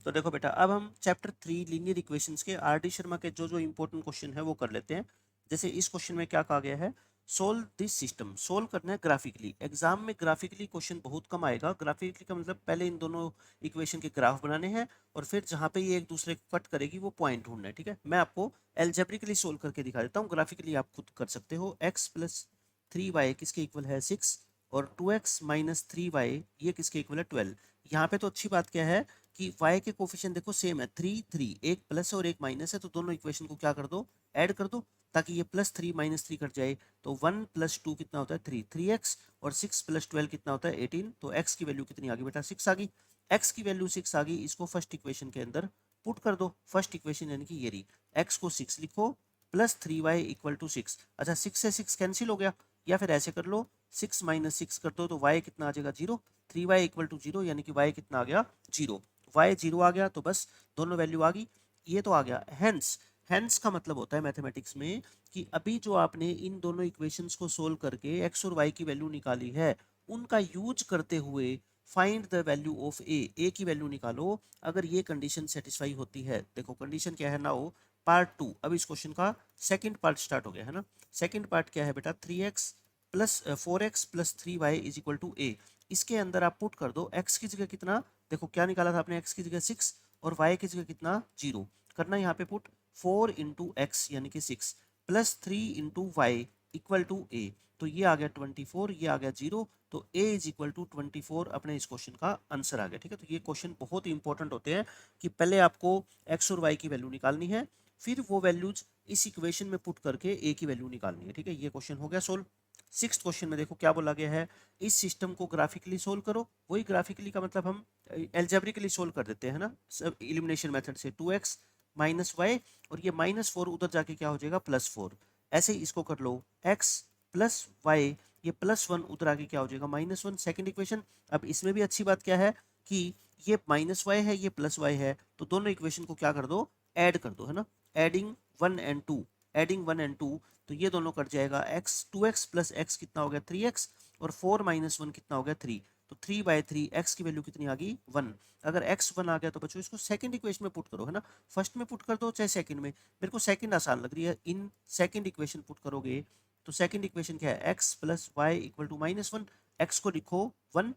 तो देखो बेटा, अब हम चैप्टर 3 लीनियर इक्वेशंस के आर डी शर्मा के जो जो इंपॉर्टेंट क्वेश्चन है वो कर लेते हैं। जैसे इस क्वेश्चन में क्या कहा गया है, सोल्व दिस सिस्टम। सोल्व करना है ग्राफिकली। एग्जाम में ग्राफिकली क्वेश्चन बहुत कम आएगा। ग्राफिकली का मतलब पहले इन दोनों इक्वेशन के ग्राफ बनाने हैं और फिर जहां पे ये एक दूसरे को कट करेगी वो पॉइंट ढूंढना है। ठीक है, मैं आपको एल्जेब्रिकली सोल्व करके दिखा देता हूँ, ग्राफिकली आप खुद कर सकते हो। एक्स प्लस 3y किसके इक्वल है 6 और 2x माइनस 3y ये किसके इक्वल है 12। यहाँ पे तो अच्छी बात क्या है कि y के कोफिशिएंट देखो सेम है 3 3, एक प्लस और एक माइनस है, तो दोनों इक्वेशन को क्या कर दो, ऐड कर दो, ताकि ये प्लस 3 माइनस 3 कट जाए। तो 1 प्लस 2 कितना होता है 3, 3x और 6 प्लस 12 कितना होता है 18। तो x की वैल्यू कितनी आ गई बेटा 6 आ गई। x की वैल्यू 6 आ गई, इसको फर्स्ट इक्वेशन के अंदर पुट कर दो। फर्स्ट इक्वेशन यानी कि ये रही, x को 6 लिखो प्लस 3y इक्वल टू 6। अच्छा 6 से 6 कैंसिल हो गया, या फिर ऐसे कर लो 6 माइनस 6 कर दो तो y कितना आ जाएगा 0। 3y इक्वल टू 0 यानी कि y कितना आ गया 0। y 0 आ गया तो बस दोनों वैल्यू आ गई, ये तो आ गया। हेंस, हेंस का मतलब होता है मैथमेटिक्स में कि अभी जो आपने इन दोनों इक्वेशंस को सोल्व करके x और y की वैल्यू निकाली है, उनका यूज करते हुए फाइंड द वैल्यू ऑफ ए की वैल्यू निकालो। अगर ये कंडीशन सेटिस्फाई होती है, देखो कंडीशन क्या है ना, वो पार्ट 2। अब इस क्वेश्चन का सेकंड पार्ट स्टार्ट हो गया है ना। सेकंड पार्ट क्या है बेटा, 3x plus 4x plus 3y is equal to A. इसके अंदर आप पुट कर दो x की जगह कितना, देखो क्या निकाला था आपने, x की जगह 6 और y की जगह कितना 0 करना। यहाँ पे पुट 4 इंटू एक्स यानी कि 6 plus 3 into Y equal to A. तो ये आ गया 24, ये आ गया 0, तो a इज इक्वल टू 24 अपने इस क्वेश्चन का आंसर आ गया। ठीक है, तो ये क्वेश्चन बहुत ही इंपॉर्टेंट होते हैं कि पहले आपको x और y की वैल्यू निकालनी है, फिर वो वैल्यूज इस इक्वेशन में पुट करके a की वैल्यू निकालनी है। ठीक है, ये क्वेश्चन हो गया सोल्व। सिक्स्थ क्वेश्चन में देखो क्या बोला गया है, इस सिस्टम को ग्राफिकली सोल्व करो। वही ग्राफिकली का मतलब हम एल्जेब्रिकली सोल्व कर देते हैं ना, सब इलिमिनेशन मेथड से। 2x माइनस वाई और ये -4 उधर जाके क्या हो जाएगा +4। ऐसे ही इसको कर लो, x प्लस वाई, ये +1 उधर आके क्या हो जाएगा -1, सेकंड इक्वेशन। अब इसमें भी अच्छी बात क्या है कि ये -y है, ये +y है, तो दोनों इक्वेशन को क्या कर दो, ऐड कर दो, है ना। एडिंग 1 एंड 2, एडिंग 1 एंड 2, तो ये दोनों कट जाएगा। x 2x प्लस x कितना हो गया 3x और 4 माइनस 1 कितना हो गया 3। तो 3/3 x की वैल्यू कितनी आ गई 1। अगर x 1 आ गया तो बच्चों इसको सेकंड इक्वेशन में पुट करो, है ना। फर्स्ट में पुट कर दो चाहे सेकंड में, मेरे को सेकंड आसान लग रही है। इन सेकंड इक्वेशन पुट करोगे तो सेकंड इक्वेशन क्या है, x plus Y equal to -1। x को लिखो 1,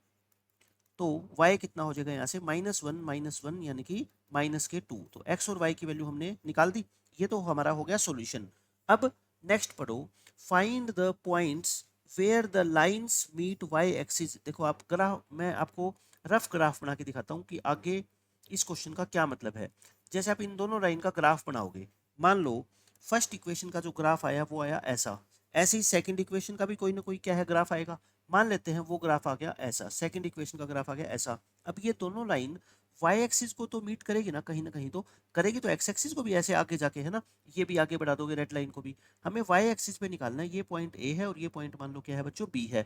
तो y कितना हो जाएगा यहाँ से -1 यानी कि -2। तो x और y की वैल्यू हमने निकाल दी, ये तो हमारा हो गया सॉल्यूशन। अब नेक्स्ट पढ़ो, find the points where the lines meet y axis. देखो आप ग्राफ, मैं आपको रफ ग्राफ बना के दिखाता हूँ कि आगे इस क्वेश्चन का क्या मतलब है। जैसे आप इन दोनों लाइन का ग्राफ बनाओगे, मान लो फर्स्ट इक्वेशन का जो ग्राफ आया वो आया ऐसा, ऐसे ही सेकंड इक्वेशन का भी कोई ना कोई क्या है ग्राफ आएगा। मान लेते हैं वो ग्राफ आ गया ऐसा, सेकंड इक्वेशन का ग्राफ आ गया ऐसा। अब ये दोनों लाइन y एक्सिस को तो मीट करेगी ना, कहीं ना कहीं तो करेगी, तो x एक्सिस को भी ऐसे आगे जाके, है ना, ये भी आगे बढ़ा दोगे रेड लाइन को भी। हमें y एक्सिस पे निकालना है, ये पॉइंट a है और ये पॉइंट मान लो क्या है बच्चों b है।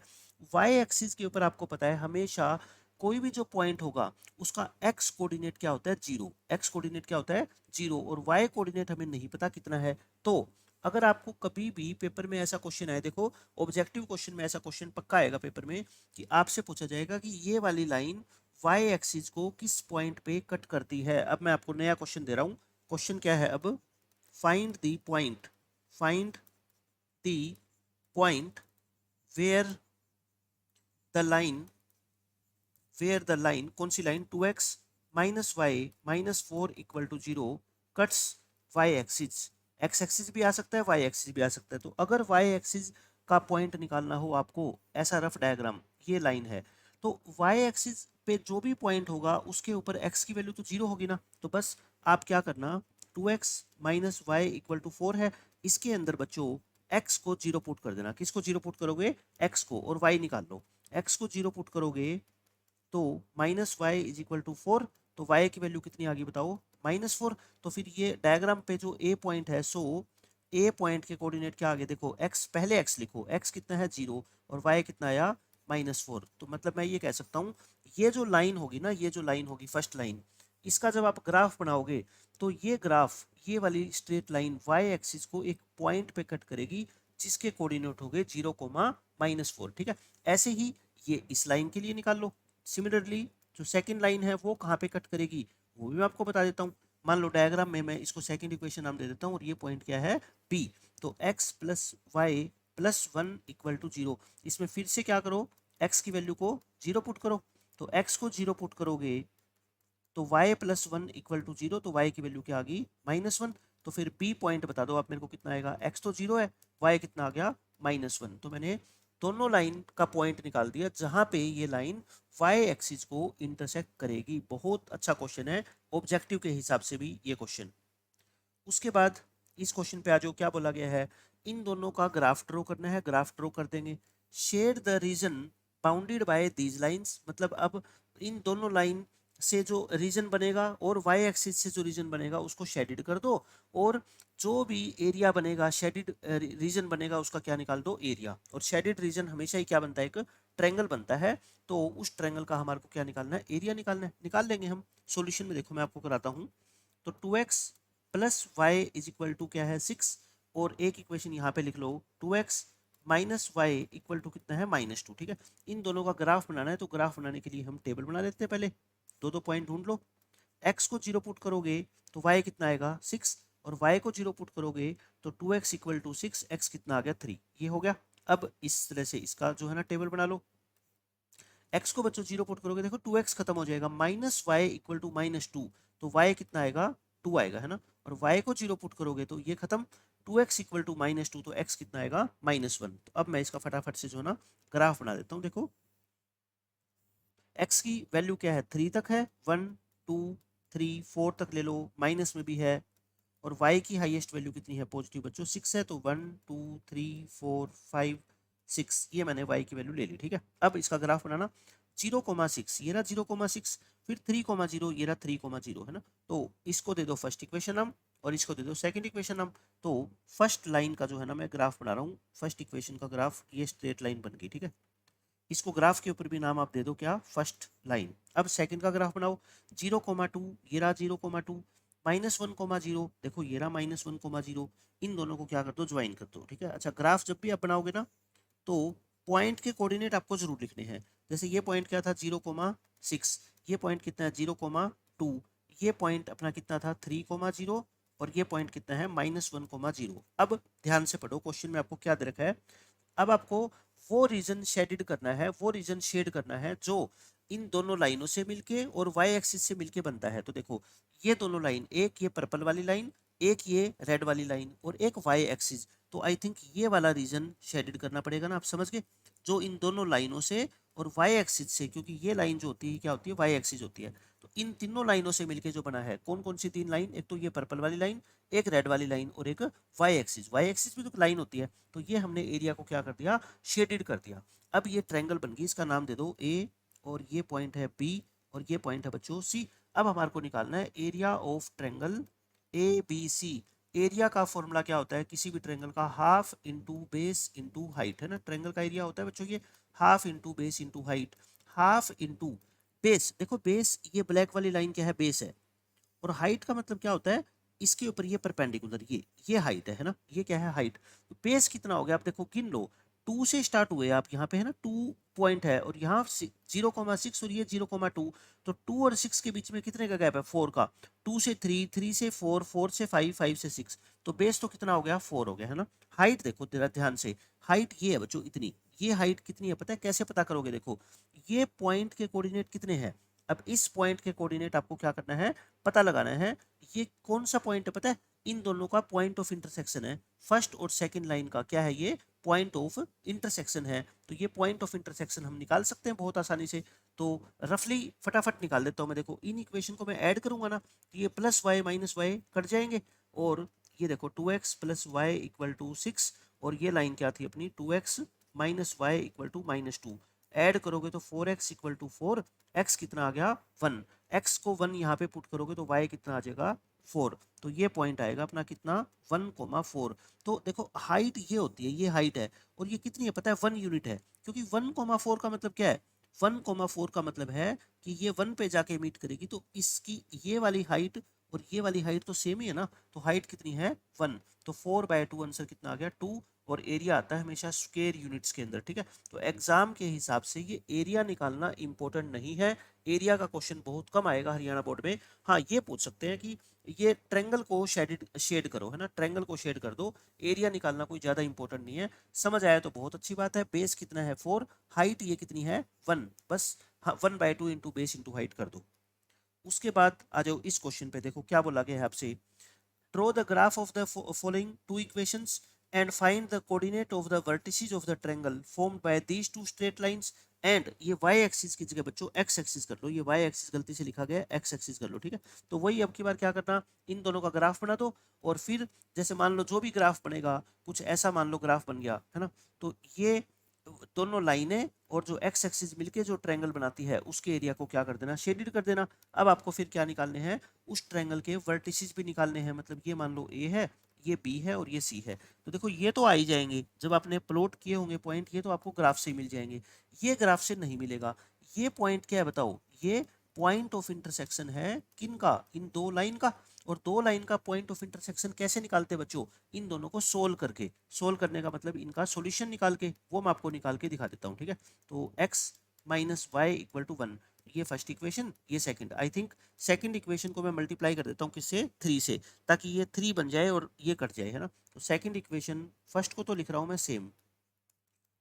y एक्सिस के ऊपर आपको पता है हमेशा कोई भी जो पॉइंट होगा उसका x कोऑर्डिनेट क्या होता है 0, x कोऑर्डिनेट क्या होता है 0, और y कोऑर्डिनेट हमें नहीं पता कितना है। तो अगर आपको कभी भी पेपर में ऐसा क्वेश्चन आए, देखो ऑब्जेक्टिव क्वेश्चन में ऐसा क्वेश्चन पक्का आएगा पेपर में कि आपसे पूछा जाएगा कि ये वाली लाइन y एक्सिस को किस पॉइंट पे कट करती है। अब मैं आपको नया क्वेश्चन दे रहा हूँ। क्वेश्चन क्या है अब, find the point, find the point where the line, where the line, कौन सी line, 2x minus Y minus 4 equal to 0 cuts y axis. x axis भी आ सकता है, y एक्सिस भी आ सकता है। तो अगर y एक्सिस का पॉइंट निकालना हो आपको, ऐसा रफ डायग्राम, ये लाइन है, तो y एक्सिस पे जो भी पॉइंट होगा उसके ऊपर x की वैल्यू तो 0 होगी ना। तो बस आप क्या करना, 2x minus y equal to 4 है, इसके अंदर बच्चों x को 0 पुट कर देना। किसको 0 पुट करोगे, x को, और y निकाल लो। x को 0 पुट करोगे तो -y = 4, तो y की वैल्यू कितनी आ गई बताओ, -4। तो फिर ये डायग्राम पे जो a पॉइंट है, सो a पॉइंट के कोऑर्डिनेट क्या आ गए, देखो x, पहले x लिखो, x कितना है 0 और y कितना आया -4। तो मतलब मैं ये कह सकता हूँ ये जो लाइन होगी ना, ये जो लाइन होगी फर्स्ट लाइन, इसका जब आप ग्राफ बनाओगे तो ये ग्राफ, ये वाली स्ट्रेट लाइन y एक्सिस को एक पॉइंट पे कट करेगी जिसके कोऑर्डिनेट हो गए 0, -4। ठीक है, ऐसे ही ये इस लाइन के लिए निकाल लो। सिमिलरली जो सेकंड लाइन है वो कहाँ पे कट करेगी, वो भी मैं आपको बता देता हूँ। मान लो डायग्राम में मैं इसको सेकंड इक्वेशन नाम दे देता हूँ और ये पॉइंट क्या है P। तो x plus y plus 1 equal to 0। इसमें फिर से क्या करो, x की वैल्यू को 0 पुट करो। तो x को 0 पुट करोगे तो y प्लस 1 इक्वल टू 0, तो y की वैल्यू क्या आ गई -1। तो फिर P पॉइंट बता दो आप मेरे को कितना आएगा, x तो 0 है, y कितना आ गया -1। तो मैंने दोनों लाइन का पॉइंट निकाल दिया जहां पे ये लाइन y एक्सिस को इंटरसेक्ट करेगी। बहुत अच्छा क्वेश्चन है, ऑब्जेक्टिव के हिसाब से भी ये क्वेश्चन। उसके बाद इस क्वेश्चन पे आ जाओ, क्या बोला गया है, इन दोनों का ग्राफ ड्रॉ करना है। ग्राफ ड्रॉ कर देंगे। Shade the region bounded by these lines, मतलब अब इन दोनों लाइन से जो रीजन बनेगा और वाई एक्सिस से जो रीजन बनेगा उसको शेडिड कर दो, और जो भी एरिया बनेगा शेडिड रीजन बनेगा उसका क्या निकाल दो, एरिया। और शेडिड रीजन हमेशा ही क्या बनता है, एक ट्रायंगल बनता है। तो उस ट्रायंगल का हमारे को क्या निकालना है, एरिया निकालना है। निकाल लेंगे हम। सॉल्यूशन में देखो मैं आपको कराता हूँ। तो 2x plus y is equal to क्या है 6, और एक इक्वेशन यहाँ पे लिख लो 2x minus y equal to कितना है -2। ठीक है, इन दोनों का ग्राफ बनाना है। तो ग्राफ बनाने के लिए हम टेबल बना लेते हैं। पहले दो दो पॉइंट ढूंढ लो। x को 0 पुट करोगे तो y कितना आएगा 6, और y को 0 पुट करोगे तो 2x इक्वल टू 6, x कितना आ गया 3। ये हो गया। अब इस तरह से इसका जो है ना टेबल बना लो। x को बच्चों 0 पुट करोगे, देखो 2x खत्म हो जाएगा, माइनस वाई इक्वल टू -2। तो y कितना आएगा 2 आएगा, है ना। और y को 0 पुट करोगे तो ये खत्म, 2x इक्वल टू -2, तो x कितना आएगा -1। तो अब मैं इसका फटाफट से जो है ना ग्राफ बना देता हूँ। देखो x की वैल्यू क्या है 3 तक है, 1 2 3 4 तक ले लो, माइनस में भी है। और y की हाईएस्ट वैल्यू कितनी है पॉजिटिव बच्चों 6 है, तो 1 2 3 4 5 6, ये मैंने y की वैल्यू ले ली। ठीक है, अब इसका ग्राफ बनाना। 0,6 ये रहा 0,6, फिर 3,0 ये रहा 3,0, है ना। तो इसको दे दो फर्स्ट इक्वेशन नाम और इसको दे दो सेकंड इक्वेशन नाम। तो फर्स्ट लाइन का जो है ना मैं ग्राफ बना रहा हूँ, फर्स्ट इक्वेशन का ग्राफ, ये स्ट्रेट लाइन बन गई। ठीक है, इसको ग्राफ के ऊपर भी नाम आप दे दो क्या, फर्स्ट लाइन। अब सेकंड का ग्राफ बनाओ। 0,2 ये रहा 0,2, -1,0 देखो ये रहा -1,0। इन दोनों को क्या कर दो, ज्वाइन कर दो। ठीक है, अच्छा ग्राफ जब भी आप बनाओगे ना तो पॉइंट के कोऑर्डिनेट आपको जरूर लिखने हैं। जैसे ये पॉइंट क्या था 0,6, ये पॉइंट कितना है 0,2, ये पॉइंट अपना कितना था 3,0, और ये पॉइंट कितना है -1,0। अब ध्यान से पढ़ो, क्वेश्चन में आपको क्या दे रखा है। अब आपको वो रीजन शेडिड करना है, वो रीजन शेड करना है जो इन दोनों लाइनों से मिलके और वाई एक्सिस से मिलके बनता है। तो देखो ये दोनों लाइन, एक ये पर्पल वाली लाइन, एक ये रेड वाली लाइन, और एक वाई एक्सिस। तो आई थिंक ये वाला रीजन शेडिड करना पड़ेगा ना, आप समझ गए, जो इन दोनों लाइनों से और वाई एक्सिस से, क्योंकि ये लाइन जो होती है क्या होती है, वाई एक्सिस होती है। तो इन तीनों लाइनों से मिलके जो बना है, कौन कौन सी तीन लाइन, एक तो ये पर्पल वाली लाइन, एक रेड वाली लाइन, और एक वाई एक्सिस। वाई एक्सिस में जो लाइन होती है, तो ये हमने एरिया को क्या कर दिया, शेडेड कर दिया। अब ये ट्रायंगल बन गई, इसका नाम दे दो ए, और ये पॉइंट है बी, और ये पॉइंट है बच्चों सी। अब हमारे को निकालना है area of triangle A B C. Area का फॉर्मूला क्या होता है किसी भी ट्रायंगल का, half into base into height, है ना। ट्रायंगल का एरिया होता है बच्चों ये half into base into height. Half into base, देखो बेस ये ब्लैक वाली लाइन क्या है, बेस है। और हाइट का मतलब क्या होता है, इसके ऊपर ये परपेंडिकुलर, ये हाइट है ना, ये क्या है हाइट। तो बेस कितना हो गया आप देखो गिन लो, 2 से स्टार्ट हुए आप यहाँ पे, है ना, 2 पॉइंट है, और यहाँ 0,6 और ये 0,2। तो 2 और 6 के बीच में कितने का गैप है, 4 का। 2 से 3, 3 से 4, 4 से 5, 5 से 6। तो बेस तो कितना हो गया, 4 हो गया, है ना। हाइट देखो तेरा ध्यान से, हाइट ये है बच्चों इतनी, ये हाइट कितनी है पता है, कैसे पता करोगे, देखो ये पॉइंट के कोऑर्डिनेट कितने हैं। अब इस पॉइंट के कोऑर्डिनेट आपको क्या करना है, पता लगाना है। ये कौन सा पॉइंट है पता है, इन दोनों का पॉइंट ऑफ इंटरसेक्शन है। फर्स्ट और सेकंड लाइन का क्या है, ये पॉइंट ऑफ इंटरसेक्शन है। तो ये पॉइंट ऑफ इंटरसेक्शन हम निकाल सकते हैं बहुत आसानी से। तो रफली फटाफट निकाल देता हूँ मैं। देखो इन इक्वेशन को मैं ऐड करूंगा ना, तो ये plus y minus y cut जाएंगे, और ये देखो 2x plus Y equal to 6, और ये लाइन क्या थी अपनी 2x minus y equal to -2। Add करोगे तो 4x इक्वल टू 4, x कितना आ गया 1। x को 1 यहाँ पे पुट करोगे तो y कितना आ जाएगा 4। तो ये पॉइंट आएगा अपना कितना 1,4। तो देखो हाइट ये होती है, ये हाइट है, और ये कितनी है पता है 1 यूनिट है। क्योंकि 1,4 का मतलब क्या है, 1,4 का मतलब है कि ये 1 पे जाके मीट करेगी। तो इसकी ये वाली हाइट और ये वाली हाइट तो सेम ही है ना, तो हाइट कितनी है 1। तो 4/2 आंसर कितना आ गया 2। और एरिया आता है हमेशा स्क्वायर यूनिट्स के अंदर, ठीक है। तो एग्जाम के हिसाब से ये एरिया निकालना इंपॉर्टेंट नहीं है, एरिया का क्वेश्चन बहुत कम आएगा हरियाणा बोर्ड में। हाँ, ये पूछ सकते हैं कि ये ट्रेंगल को शेड करो, है ना, ट्रेंगल को शेड कर दो, एरिया निकालना कोई ज्यादा इंपॉर्टेंट नहीं है। समझ आया तो बहुत अच्छी बात है। बेस कितना है 4, हाइट ये कितनी है 1, बस हाँ 1/2 इंटू बेस इंटू हाइट कर दो। उसके बाद आ जाओ इस क्वेश्चन पे, देखो क्या बोला गया है आपसे। Draw the graph of the following two equations and find the coordinate of the vertices of the triangle formed by these two straight lines and ये y एक्सिस की जगह बच्चों x एक्सिस कर लो, ये y एक्सिस गलती से लिखा गया है, x एक्सिस कर लो, ठीक है। तो वही अब की बार क्या करना, इन दोनों का ग्राफ बना दो और फिर जैसे मान लो जो भी ग्राफ बनेगा कुछ ऐसा मान लो ग्राफ बन गया, है ना। तो ये दोनों लाइनें और जो x एक्सिस मिलके जो ट्रायंगल बनाती है उसके एरिया को क्या कर देना, शेडेड कर देना। अब आपको फिर क्या निकालने हैं, उस ट्रायंगल के वर्टिसेस भी निकालने हैं। मतलब ये मान लो A है, ये B है और ये C है। तो देखो ये तो आ ही जाएंगे जब आपने प्लॉट किए होंगे पॉइंट, ये तो आपको ग्राफ से ही मिल जाएंगे। ये ग्राफ से नहीं मिलेगा। ये पॉइंट क्या है बताओ, ये पॉइंट ऑफ इंटरसेक्शन है किन का, इन दो लाइन का। और दो लाइन का पॉइंट ऑफ इंटरसेक्शन कैसे निकालते हैं बच्चों, इन दोनों को सोल्व करके। सोल्व करने का मतलब इनका सॉल्यूशन निकाल के, वो मैं आपको निकाल के दिखा देता हूँ, ठीक है। तो x minus y equal to 1, ये फर्स्ट इक्वेशन, ये second. I think second equation को मैं मल्टीप्लाई कर देता हूँ किससे, 3 से, ताकि ये 3 बन जाए और ये कट जाए, है ना। तो सेकंड इक्वेशन, फर्स्ट को तो लिख रहा हूँ मैं सेम,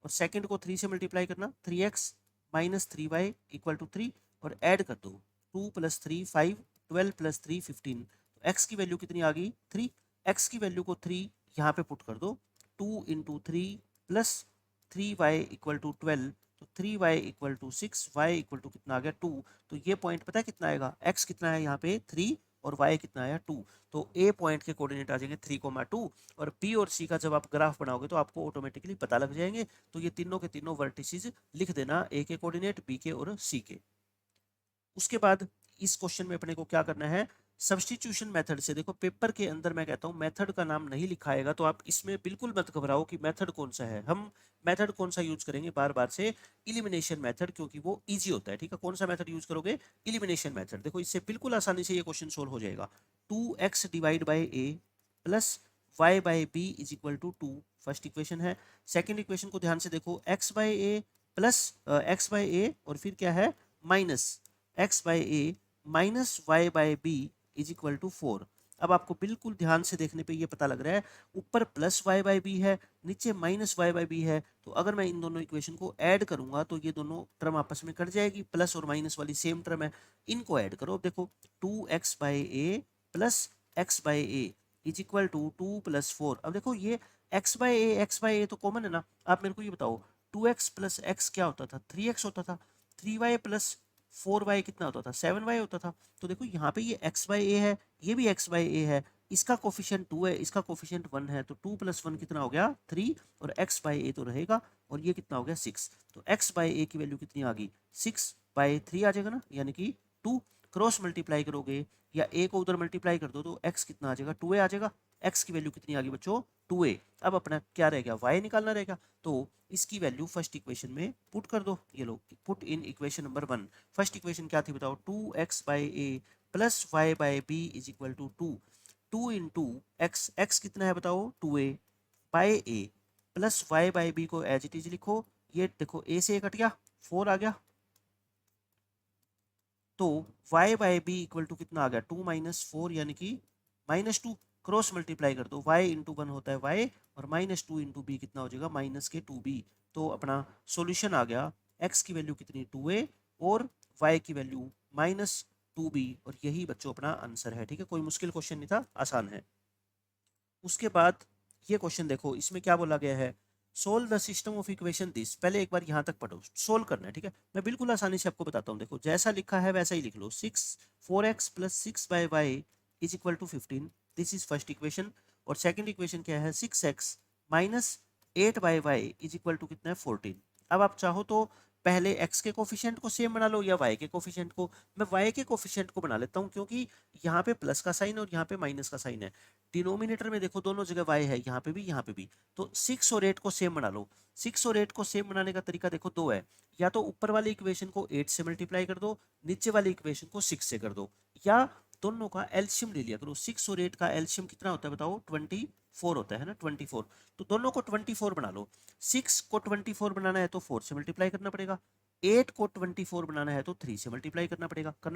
और सेकंड को 3 से मल्टीप्लाई करना, 3x minus 3y equal to 3, और ऐड कर दो 2 प्लस 3 5, 12 प्लस 3 15। तो x की वैल्यू कितनी आ गई 3, x की वैल्यू को 3 यहाँ पे पुट कर दो, 2 into 3 plus 3y equal to 12, तो 3y equal to 6, y equal to कितना आ गया 2। तो ये पॉइंट पता है कितना आएगा, x कितना है यहाँ पे 3 और y कितना आया 2। तो a पॉइंट के कोऑर्डिनेट आ जाएंगे 3,2, और b और c का जब आप ग्राफ बनाओगे तो आपको ऑटोमेटिकली पता लग जाएंगे। तो ये तीनों के तीनों वर्टिसेस लिख देना, a के कोऑर्डिनेट, b के और c के। उसके बाद इस क्वेश्चन में अपने को क्या करना है, सब्स्टिट्यूशन मेथड से। देखो पेपर के अंदर मैं कहता हूँ मेथड का नाम नहीं लिखा आएगा, तो आप इसमें बिल्कुल मत घबराओ कि मेथड कौन सा है। हम मेथड कौन सा यूज करेंगे बार बार से, इलिमिनेशन मेथड, क्योंकि वो इजी होता है, ठीक है। कौन सा मेथड यूज करोगे, इलिमिनेशन मेथड। देखो इससे बिल्कुल आसानी से ये क्वेश्चन सोल्व हो जाएगा। 2x divide by A plus Y by B is equal to 2, first equation है। सेकेंड इक्वेशन को ध्यान से देखो, x by A plus x by A और फिर क्या है minus x by A minus Y by B is equal to 4। अब आपको बिल्कुल ध्यान से देखने पे ये पता लग रहा है, ऊपर प्लस वाई बाई बी है, नीचे माइनस वाई बाई बी है। तो अगर मैं इन दोनों इक्वेशन को ऐड करूंगा तो ये दोनों टर्म आपस में कट जाएगी, प्लस और माइनस वाली सेम टर्म है, इनको ऐड करो। अब देखो 2x by A plus x by a is equal to 2 प्लस 4। अब देखो ये एक्स बाई ए तो कॉमन है ना। आप मेरे को ये बताओ 2x प्लस एक्स क्या होता था, 3x होता था, 3y प्लस 4y कितना होता था, 7y होता था। तो देखो यहाँ पे ये x बाई ए है, ये भी x बाई ए है, इसका कोफिशिएंट 2 है, इसका कोफिशिएंट 1 है, तो 2 प्लस 1 कितना हो गया 3, और x बाई ए तो रहेगा, और ये कितना हो गया 6। तो x बाई ए की वैल्यू कितनी आ गई 6 बाई 3 आ जाएगा ना, यानी कि 2। क्रॉस मल्टीप्लाई करोगे या a को उधर मल्टीप्लाई कर दो तो x कितना आ जाएगा 2a आ जाएगा। x की वैल्यू कितनी आ गई बच्चों 2a। अब अपना क्या रह गया y निकालना रहेगा, तो इसकी वैल्यू फर्स्ट इक्वेशन में पुट कर दो। ये लो put in equation number 1। First equation क्या थी बताओ, 2x by A plus Y by B is equal to 2, 2 into X, X कितना है बताओ 2a by A plus Y by B को एज इट इज लिखो। ये देखो a से a कट गया 4 आ गया, तो y by b equal to कितना आ गया 2 माइनस 4 यानी कि -2। क्रॉस मल्टीप्लाई कर दो, y इंटू 1 होता है y, और -2 इंटू बी कितना हो जाएगा माइनस के 2b। तो अपना सॉल्यूशन आ गया, x की वैल्यू कितनी 2a और y की वैल्यू -2b, और यही बच्चों अपना आंसर है, ठीक है। कोई मुश्किल क्वेश्चन नहीं था, आसान है। उसके बाद ये क्वेश्चन देखो, इसमें क्या बोला गया है, solve the system of equation this. पहले एक बार यहाँ तक पढ़ो, सोल्व करना है, ठीक है। मैं बिल्कुल आसानी से आपको बताता हूँ, देखो जैसा लिखा है वैसा ही लिख लो। 4x plus 6 by y is equal to 15, this is first equation. और सेकंड इक्वेशन क्या है, 6x minus 8 by y is equal to कितना है 14। अब आप चाहो तो पहले x के कोफिशिएंट को सेम बना लो या y के कोफिशिएंट को। मैं y के कोफिशिएंट को बना लेता हूँ, क्योंकि यहाँ पे प्लस का साइन और यहाँ पे माइनस का साइन है। डिनोमिनेटर में देखो दोनों जगह y है, यहाँ पे भी यहाँ पे भी। तो 6 और 8 को सेम बना लो। 6 और 8 को सेम बनाने का तरीका देखो दो है, या तो ऊपर वाली इक्वेशन को 8 से मल्टीप्लाई कर दो, नीचे वाली इक्वेशन को 6 से कर दो, या दोनों का एलसीएम ले लिया करो। 6 और 8 का एलसीएम कितना होता है बताओ? 24 होता है ना, 24। तो दोनों को 24 बना लो। 6 को 24 बनाना है तो 4 से मल्टीप्लाई करना पड़ेगा, 8 को 24 बनाना है तो 3 से मल्टीप्लाई करना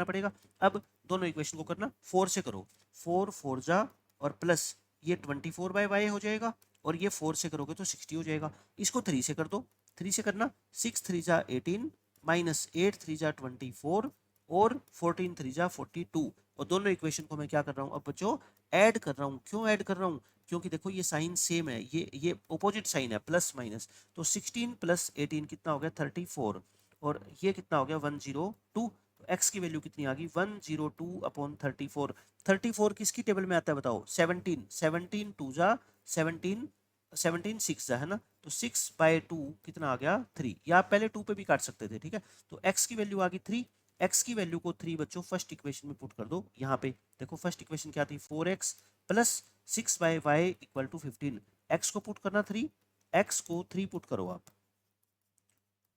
पड़ेगा। अब दोनों इक्वेशन को करना 4 से करो, 4 4 जा और प्लस ये 24/y हो जाएगा, और ये 4 से करोगे तो 60 हो जाएगा। इसको 3 से कर दो, 3 से करना 6 3 जा 18 माइनस 8 3 जा 24 और 14 3 जा 42। और दोनों इक्वेशन को मैं क्या कर रहा हूँ अब बच्चों? ऐड कर रहा हूँ। क्यों ऐड कर रहा हूँ? क्योंकि देखो ये साइन सेम है, ये ऑपोजिट साइन है, प्लस माइनस। तो 16 प्लस 18 कितना हो गया? 34। और ये कितना हो गया? 102। तो एक्स की वैल्यू कितनी आ गई? 102/34। 34 किसकी टेबल में आता है बताओ? 17। 17 2 जा 17, 17 6 जा है ना, तो 6/2 कितना आ गया? 3। या आप पहले 2 पे भी काट सकते थे, ठीक है। तो x की वैल्यू आ गई 3। x की वैल्यू को 3 बच्चों फर्स्ट इक्वेशन में पुट कर दो। यहाँ पे देखो फर्स्ट इक्वेशन क्या थी? 4x plus 6/y equal to 15। x को पुट करना 3, x को 3 पुट करो आप,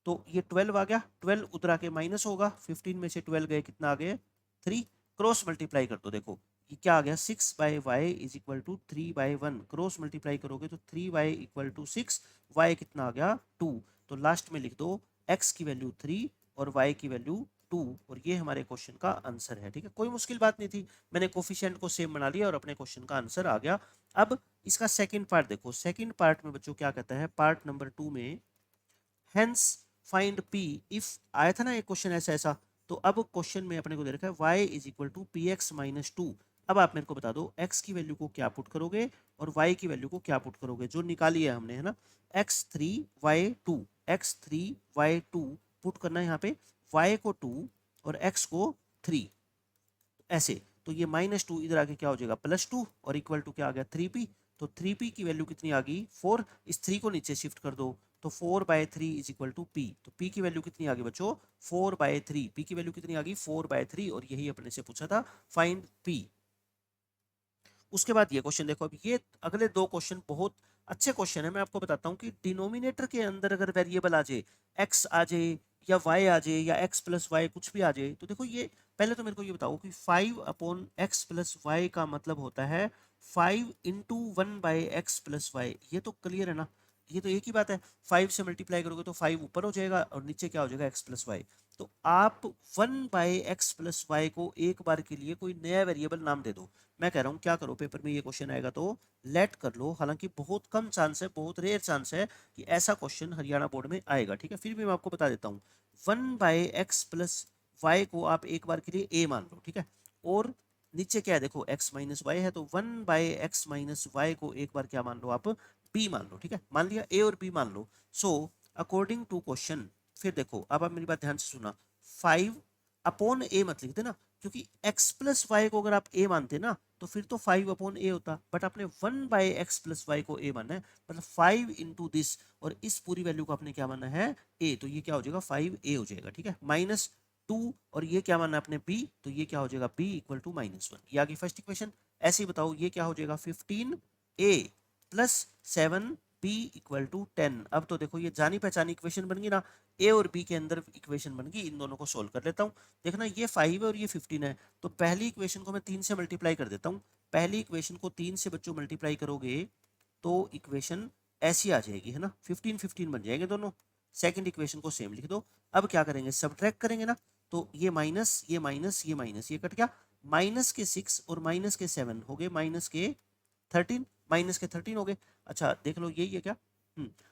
तो ये 12 आ गया। 12 उधर आके माइनस होगा, 15 में से 12 गए, कितना आ गए? 3। क्रॉस मल्टीप्लाई कर दो, देखो ये क्या आ गया? 6/y is equal to 3/1। Cross multiply करोगे तो 3y इक्वल टू 6, y कितना आ गया? 2। तो लास्ट में लिख दो x की वैल्यू 3 और y की वैल्यू 2, और ये हमारे क्वेश्चन का आंसर है, ठीक है। कोई मुश्किल बात नहीं थी, मैंने कोफिशिएंट को सेम बना लिया और अपने क्वेश्चन का आंसर आ गया। अब इसका सेकंड पार्ट देखो। सेकंड पार्ट में बच्चों क्या कहता है? पार्ट नंबर 2 में हेंस फाइंड p इफ आया था ना एक क्वेश्चन ऐसा ऐसा, तो अब क्वेश्चन में अपने को दे रखा है y is equal to px minus 2। अब आप मेरे को बता दो x की वैल्यू को क्या पुट करोगे और y की वैल्यू को क्या पुट करोगे, जो निकाली है हमने, है ना। x3y2, x3y2 पुट करना है यहाँ पे, y को 2 और x को 3, ऐसे। तो ये -2 इधर आके क्या हो जाएगा? +2 और इक्वल टू क्या आ गया? 3p। तो 3p की वैल्यू कितनी आ गई? 4। इस 3 को नीचे शिफ्ट कर दो, तो 4/3 इज इक्वल टू p। तो p की वैल्यू कितनी आ गई बच्चों? 4/3। p की वैल्यू कितनी आ गई? 4/3, और यही अपने से पूछा था, फाइंड p। उसके बाद ये क्वेश्चन देखो। अब ये अगले दो क्वेश्चन बहुत अच्छे क्वेश्चन है। मैं आपको बताता हूँ कि डिनोमिनेटर के अंदर अगर वेरिएबल आ जाए, x आ जाए या y आ जाए या x प्लस वाई कुछ भी आ जाए, तो देखो ये पहले तो मेरे को ये बताओ कि 5/x प्लस वाई का मतलब होता है 5 इंटू 1/x प्लस वाई। ये तो क्लियर है ना, ये तो एक ही बात है। 5 से मल्टीप्लाई करोगे तो 5 ऊपर हो जाएगा और नीचे क्या हो जाएगा? x plus y. तो आप 1/x प्लस वाई को एक बार के लिए कोई नया वेरिएबल नाम दे दो। मैं कह रहा हूँ क्या करो, पेपर में ये क्वेश्चन आएगा तो लेट कर लो। हालांकि बहुत कम चांस है, बहुत रेयर चांस है कि ऐसा क्वेश्चन हरियाणा बोर्ड में आएगा, ठीक है। फिर भी मैं आपको बता देता हूँ, 1/x प्लस वाई को आप एक बार के लिए a मान लो, ठीक है। और नीचे क्या है देखो, x माइनस वाई है, तो 1/x माइनस वाई को एक बार क्या मान लो आप? b मान लो, ठीक है। मान लिया a और b मान लो। सो अकॉर्डिंग टू क्वेश्चन, फिर देखो अब आप मेरी बात ध्यान से सुना, 5/a मत लिख देना, क्योंकि x प्लस वाई को अगर आप a मानते ना तो फिर तो 5/a होता, बट आपने 1/x प्लस वाई को a मानना है, मतलब 5 इंटू दिस, और इस पूरी वैल्यू को आपने क्या मानना है? a। तो ये क्या हो जाएगा? 5a हो जाएगा, ठीक है। -2, और ये क्या मानना है आपने? b, तो ये क्या हो जाएगा? b equal to -1। ये आ गई फर्स्ट इक्वेशन। ऐसे ही बताओ ये क्या हो जाएगा? 15a plus 7b equal to 10। अब तो देखो ये जानी पहचानी इक्वेशन बन गई ना, a और b के अंदर इक्वेशन बन गई। इन दोनों को सोल्व कर लेता हूँ। देखना ये 5 है और ये 15 है, तो पहली इक्वेशन को मैं 3 से मल्टीप्लाई कर देता हूँ। पहली इक्वेशन को 3 से बच्चों मल्टीप्लाई करोगे तो इक्वेशन ऐसी आ जाएगी, है ना, 15 15 बन जाएंगे दोनों। सेकंड इक्वेशन को सेम लिख दो। अब क्या करेंगे? सब्ट्रैक्ट करेंगे ना, तो ये माइनस ये माइनस ये माइनस ये कट गया, -6 और -7 हो गए -13, -13 हो गए। अच्छा देख लो यही है क्या?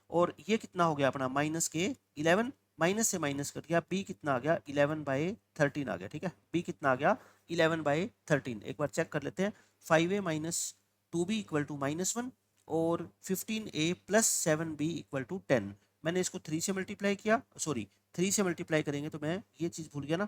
और ये कितना हो गया अपना? -11, माइनस से माइनस कट गया, b कितना आ गया? 11/13 आ गया, ठीक है। b कितना आ गया? 11/13। एक बार चेक कर लेते हैं। 5a minus 2b equal to -1 और 15a plus 7b equal to 10। मैंने इसको 3 से मल्टीप्लाई किया, सॉरी 3 से मल्टीप्लाई करेंगे तो मैं ये चीज़ भूल गया ना,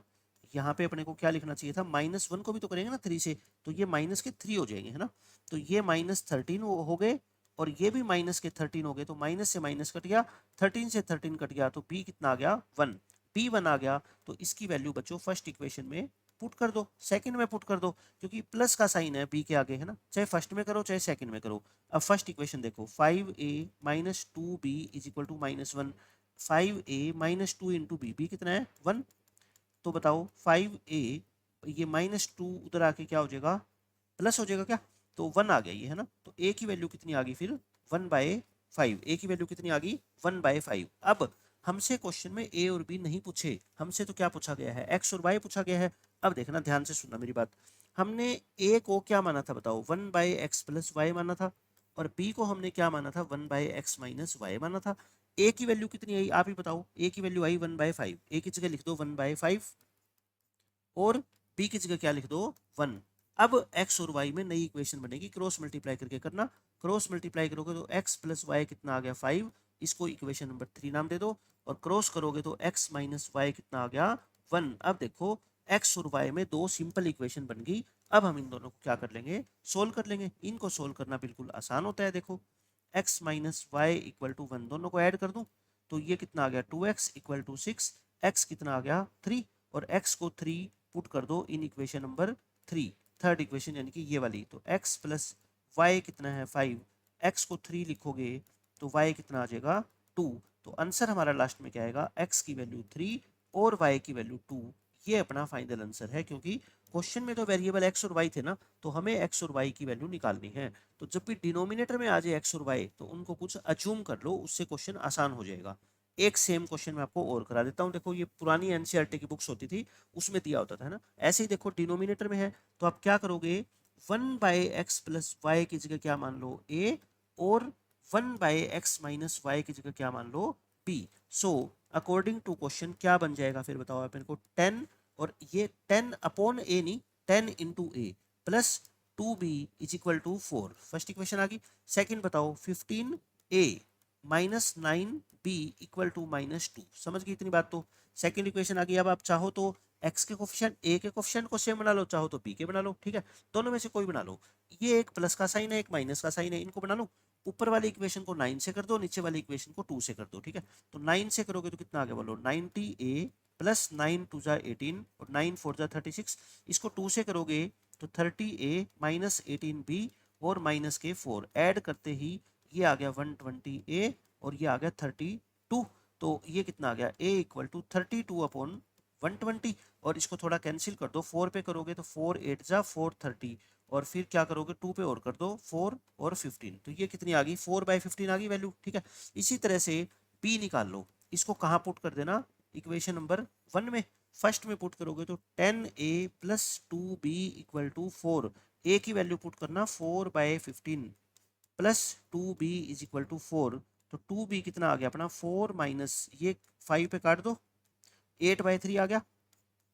यहाँ पे अपने को क्या लिखना चाहिए था? -1 को भी तो करेंगे ना 3 से, तो ये -3 हो जाएंगे, है ना। तो ये -13 हो गए और ये भी -13 हो गए, तो माइनस से माइनस कट गया, 13 से 13 कट गया, तो b कितना आ गया? 1। b1 आ गया, तो इसकी वैल्यू बच्चों फर्स्ट इक्वेशन में पुट कर दो, सेकंड में पुट कर दो, क्योंकि प्लस का साइन है b के आगे, है ना। चाहे फर्स्ट में करो चाहे सेकंड में करो। अब फर्स्ट इक्वेशन देखो, 5a minus 2b is equal to -1। 5a minus 2 into b, b कितना है? 1। तो बताओ 5a ये -2 उधर आके क्या हो जाएगा, प्लस हो जाएगा क्या, तो 1 आ गया ये, है ना। तो ए की वैल्यू कितनी आ गई फिर 1/5। ए की वैल्यू कितनी आ गई 1/5। अब हमसे क्वेश्चन में ए और बी नहीं पूछे, हमसे तो क्या पूछा गया है, एक्स और वाई पूछा गया है। अब देखना ध्यान से सुनना मेरी बात, हमने ए को क्या माना था बताओ, 1/x प्लस वाई माना था, और बी को हमने क्या माना था, 1/x माइनस वाई माना था। ए की वैल्यू कितनी आई आप ही बताओ, ए की वैल्यू आई 1/5, ए की जगह लिख दो 1/5 और बी की जगह क्या लिख दो 1। अब x और y में नई इक्वेशन बनेगी, क्रॉस मल्टीप्लाई करके करना, क्रॉस मल्टीप्लाई करोगे तो x प्लस वाई कितना आ गया 5, इसको इक्वेशन नंबर 3 नाम दे दो, और क्रॉस करोगे तो x माइनस वाई कितना आ गया 1। अब देखो x और y में दो सिंपल इक्वेशन बन गई। अब हम इन दोनों को क्या कर लेंगे, सोल्व कर लेंगे। इनको सोल्व करना बिल्कुल आसान होता है, देखो x minus y equal to 1, दोनों को ऐड कर दूं तो ये कितना आ गया 2x इक्वल टू 6, x कितना आ गया 3, और x को 3 पुट कर दो इन इक्वेशन नंबर 3, थर्ड इक्वेशन यानी कि ये वाली, तो x प्लस वाई कितना है 5, x को 3 लिखोगे तो y कितना आ जाएगा 2। तो आंसर हमारा लास्ट में क्या आएगा, x की वैल्यू 3 और y की वैल्यू 2, ये अपना फाइनल आंसर है। क्योंकि क्वेश्चन में तो वेरिएबल x और y थे ना, तो हमें x और y की वैल्यू निकालनी है। तो जब भी डिनोमिनेटर में आ जाए x और y तो उनको कुछ अज्यूम कर लो, उससे क्वेश्चन आसान हो जाएगा। एक सेम क्वेश्चन मैं आपको और करा देता हूँ, देखो ये पुरानी एनसीईआरटी की बुक्स होती थी उसमें दिया होता था, है ना। ऐसे ही देखो डिनोमिनेटर में है तो आप क्या करोगे, 1/x प्लस वाई की जगह क्या मान लो a, और 1/x माइनस वाई की जगह क्या मान लो b। So according to question क्या बन जाएगा फिर बताओ आप इनको, 10, और ये 10 अपॉन a नहीं, 10 into A plus 2b is equal to 4। First equation आ गई। सेकेंड बताओ 15a minus 9b equal to -2, समझ गई इतनी बात। तो सेकंड इक्वेशन आ गई। अब आप चाहो तो x के कोफिशिएंट a के कोफिशिएंट को सेम बना लो, चाहो तो b के बना लो, ठीक है, दोनों में से कोई बना लो। ये एक प्लस का साइन है, एक माइनस का साइन है, इनको बना लो। ऊपर वाली इक्वेशन को 9 से कर दो, नीचे वाली इक्वेशन को 2 से कर दो, ठीक है। तो 9 से करोगे तो कितना आ गया बोलो, 90a प्लस 9 2 जा 18 और 9 4 जा 36। इसको 2 से करोगे तो 30a माइनस 18b और माइनस के 4, ऐड करते ही ये आ गया 120a और ये आ गया 32। तो ये कितना आ गया a इक्वल टू 32 अपॉन 120, और इसको थोड़ा कैंसिल कर दो, 4 पे करोगे तो 4 8 जा 430, और फिर क्या करोगे 2 पे और कर दो 4 और 15, तो ये कितनी आ गई 4/15 आ गई वैल्यू, ठीक है। इसी तरह से b निकाल लो, इसको कहाँ पुट कर देना, इक्वेशन नंबर 1 में। फर्स्ट में पुट करोगे तो 10a plus 2b equal to 4, a की वैल्यू पुट करना 4/15 plus 2b is equal to 4, तो 2b कितना आ गया अपना 4 माइनस ये 5 पे काट दो 8/3 आ गया,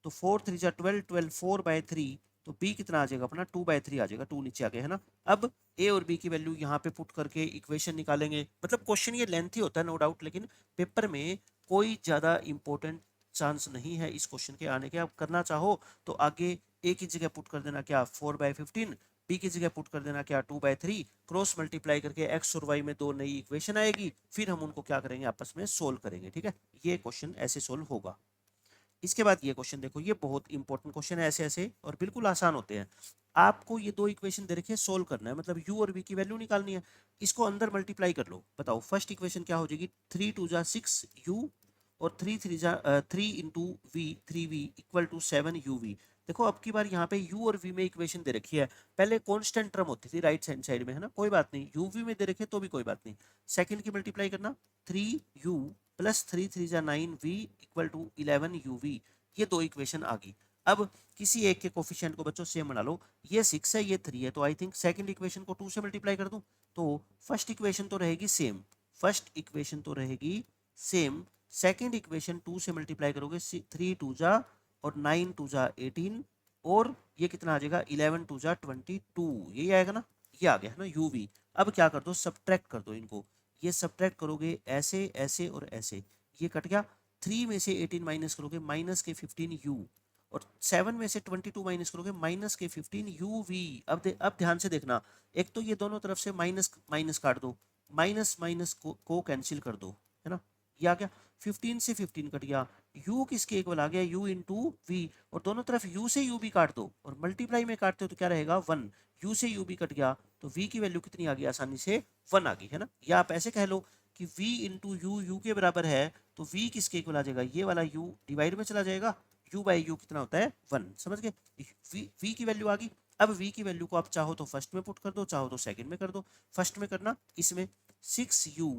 तो 4 3 जा 12, 12 4/3, तो b कितना आ जाएगा अपना 2/3 आ जाएगा, 2 नीचे आ गया, है ना। अब a और b की वैल्यू यहाँ पे पुट करके इक्वेशन निकालेंगे। मतलब क्वेश्चन ये लेंथी होता है नो डाउट, लेकिन पेपर में कोई ज़्यादा इंपॉर्टेंट चांस नहीं है इस क्वेश्चन के आने के। आप करना चाहो तो आगे a की जगह पुट कर देना क्या 4/15, बी की जगह पुट कर देना क्या 2/3, क्रॉस मल्टीप्लाई करके एक्स और वाई में दो नई इक्वेशन आएगी, फिर हम उनको क्या करेंगे आपस में सोल्व करेंगे, ठीक है। ये क्वेश्चन ऐसे सोल्व होगा। इसके बाद ये क्वेश्चन देखो, ये बहुत इंपॉर्टेंट क्वेश्चन है, ऐसे ऐसे और बिल्कुल आसान होते हैं। आपको ये दो इक्वेशन दे रखे सोल्व करना है, मतलब u और v की वैल्यू निकालनी है। इसको अंदर मल्टीप्लाई कर लो, बताओ फर्स्ट इक्वेशन क्या हो जाएगी, 3 2 जा 6u और 3 3 जा 3 into we 3v equal to 7uv। देखो अब की बार यहाँ पे u और v में इक्वेशन दे रखी है, पहले कांस्टेंट टर्म होती थी राइट हैंड साइड में, है ना, कोई बात नहीं, uv में दे रखे तो भी कोई बात नहीं। सेकंड की मल्टीप्लाई करना 3u प्लस 3 3 जा 9v इक्वल टू 11uv, ये दो इक्वेशन आ गई। अब किसी एक के कोफिशिएंट को बच्चों सेम बना लो, ये 6 है ये 3 है, तो आई थिंक सेकंड इक्वेशन को 2 से मल्टीप्लाई कर दूं तो फर्स्ट इक्वेशन तो रहेगी सेम, फर्स्ट इक्वेशन तो रहेगी सेम, सेकंड इक्वेशन 2 से मल्टीप्लाई करोगे 3 2 जा और 9 2 जा 18, और ये कितना आ जाएगा 11 2 जा 22, यही आएगा ना, ये आ गया है ना uv। अब क्या कर दो सब्ट्रैक्ट कर दो इनको, ये सब्ट्रैक्ट करोगे ऐसे ऐसे और ऐसे, ये कट गया, 3 में से 18 माइनस करोगे माइनस के 15u, और 7 में से 22 माइनस करोगे माइनस के 15uv। अब ध्यान से देखना, एक तो ये दोनों तरफ से माइनस माइनस काट दो, माइनस माइनस को कैंसिल कर दो, है ना, ये आ गया, 15 से 15 कट गया, u किसके इक्वल आ गया u इंटू वी, और दोनों तरफ u से u भी काट दो, और मल्टीप्लाई में काटते हो तो क्या रहेगा 1, u से u भी कट गया, तो v की वैल्यू कितनी आ गई आसानी से 1 आ गई, है ना। या आप ऐसे कह लो कि v इंटू यू के बराबर है, तो v किसके इक्वल आ जाएगा, ये वाला u डिवाइड में चला जाएगा, u बाई यू कितना होता है 1, समझ गए। v की वैल्यू आ गई। अब v की वैल्यू को आप चाहो तो फर्स्ट में पुट कर दो, चाहो तो सेकंड में कर दो। फर्स्ट में करना, इसमें 6u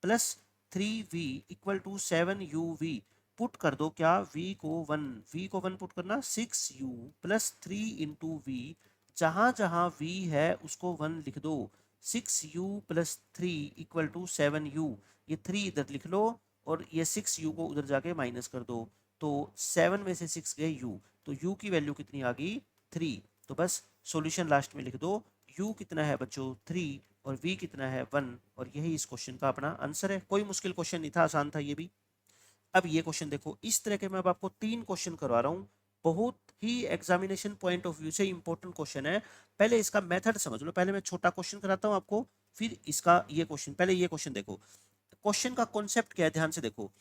plus 3v equal to 7uv put कर दो। क्या v को 1 पुट करना, 6u प्लस 3 इंटू वी, जहां जहां v है उसको 1 लिख दो। 6u plus 3 equal to 7u, ये 3 इधर लिख लो और ये 6u को उधर जाके माइनस कर दो, तो 7 में से 6 गए u, तो u की वैल्यू कितनी आ गई 3। तो बस सॉल्यूशन लास्ट में लिख दो, u कितना है बच्चों 3 और v कितना है 1, और यही इस क्वेश्चन का अपना आंसर है। कोई मुश्किल क्वेश्चन नहीं था, आसान था ये भी। अब ये क्वेश्चन देखो, इस तरह के मैं अब आपको 3 क्वेश्चन करवा रहा हूँ, बहुत ही एग्जामिनेशन पॉइंट ऑफ व्यू से इंपॉर्टेंट क्वेश्चन है। पहले इसका मेथड समझ लो, पहले मैं छोटा क्वेश्चन कराता हूँ आपको, फिर इसका ये क्वेश्चन। पहले ये क्वेश्चन देखो, क्वेश्चन का कॉन्सेप्ट क्या है, ध्यान से देखो।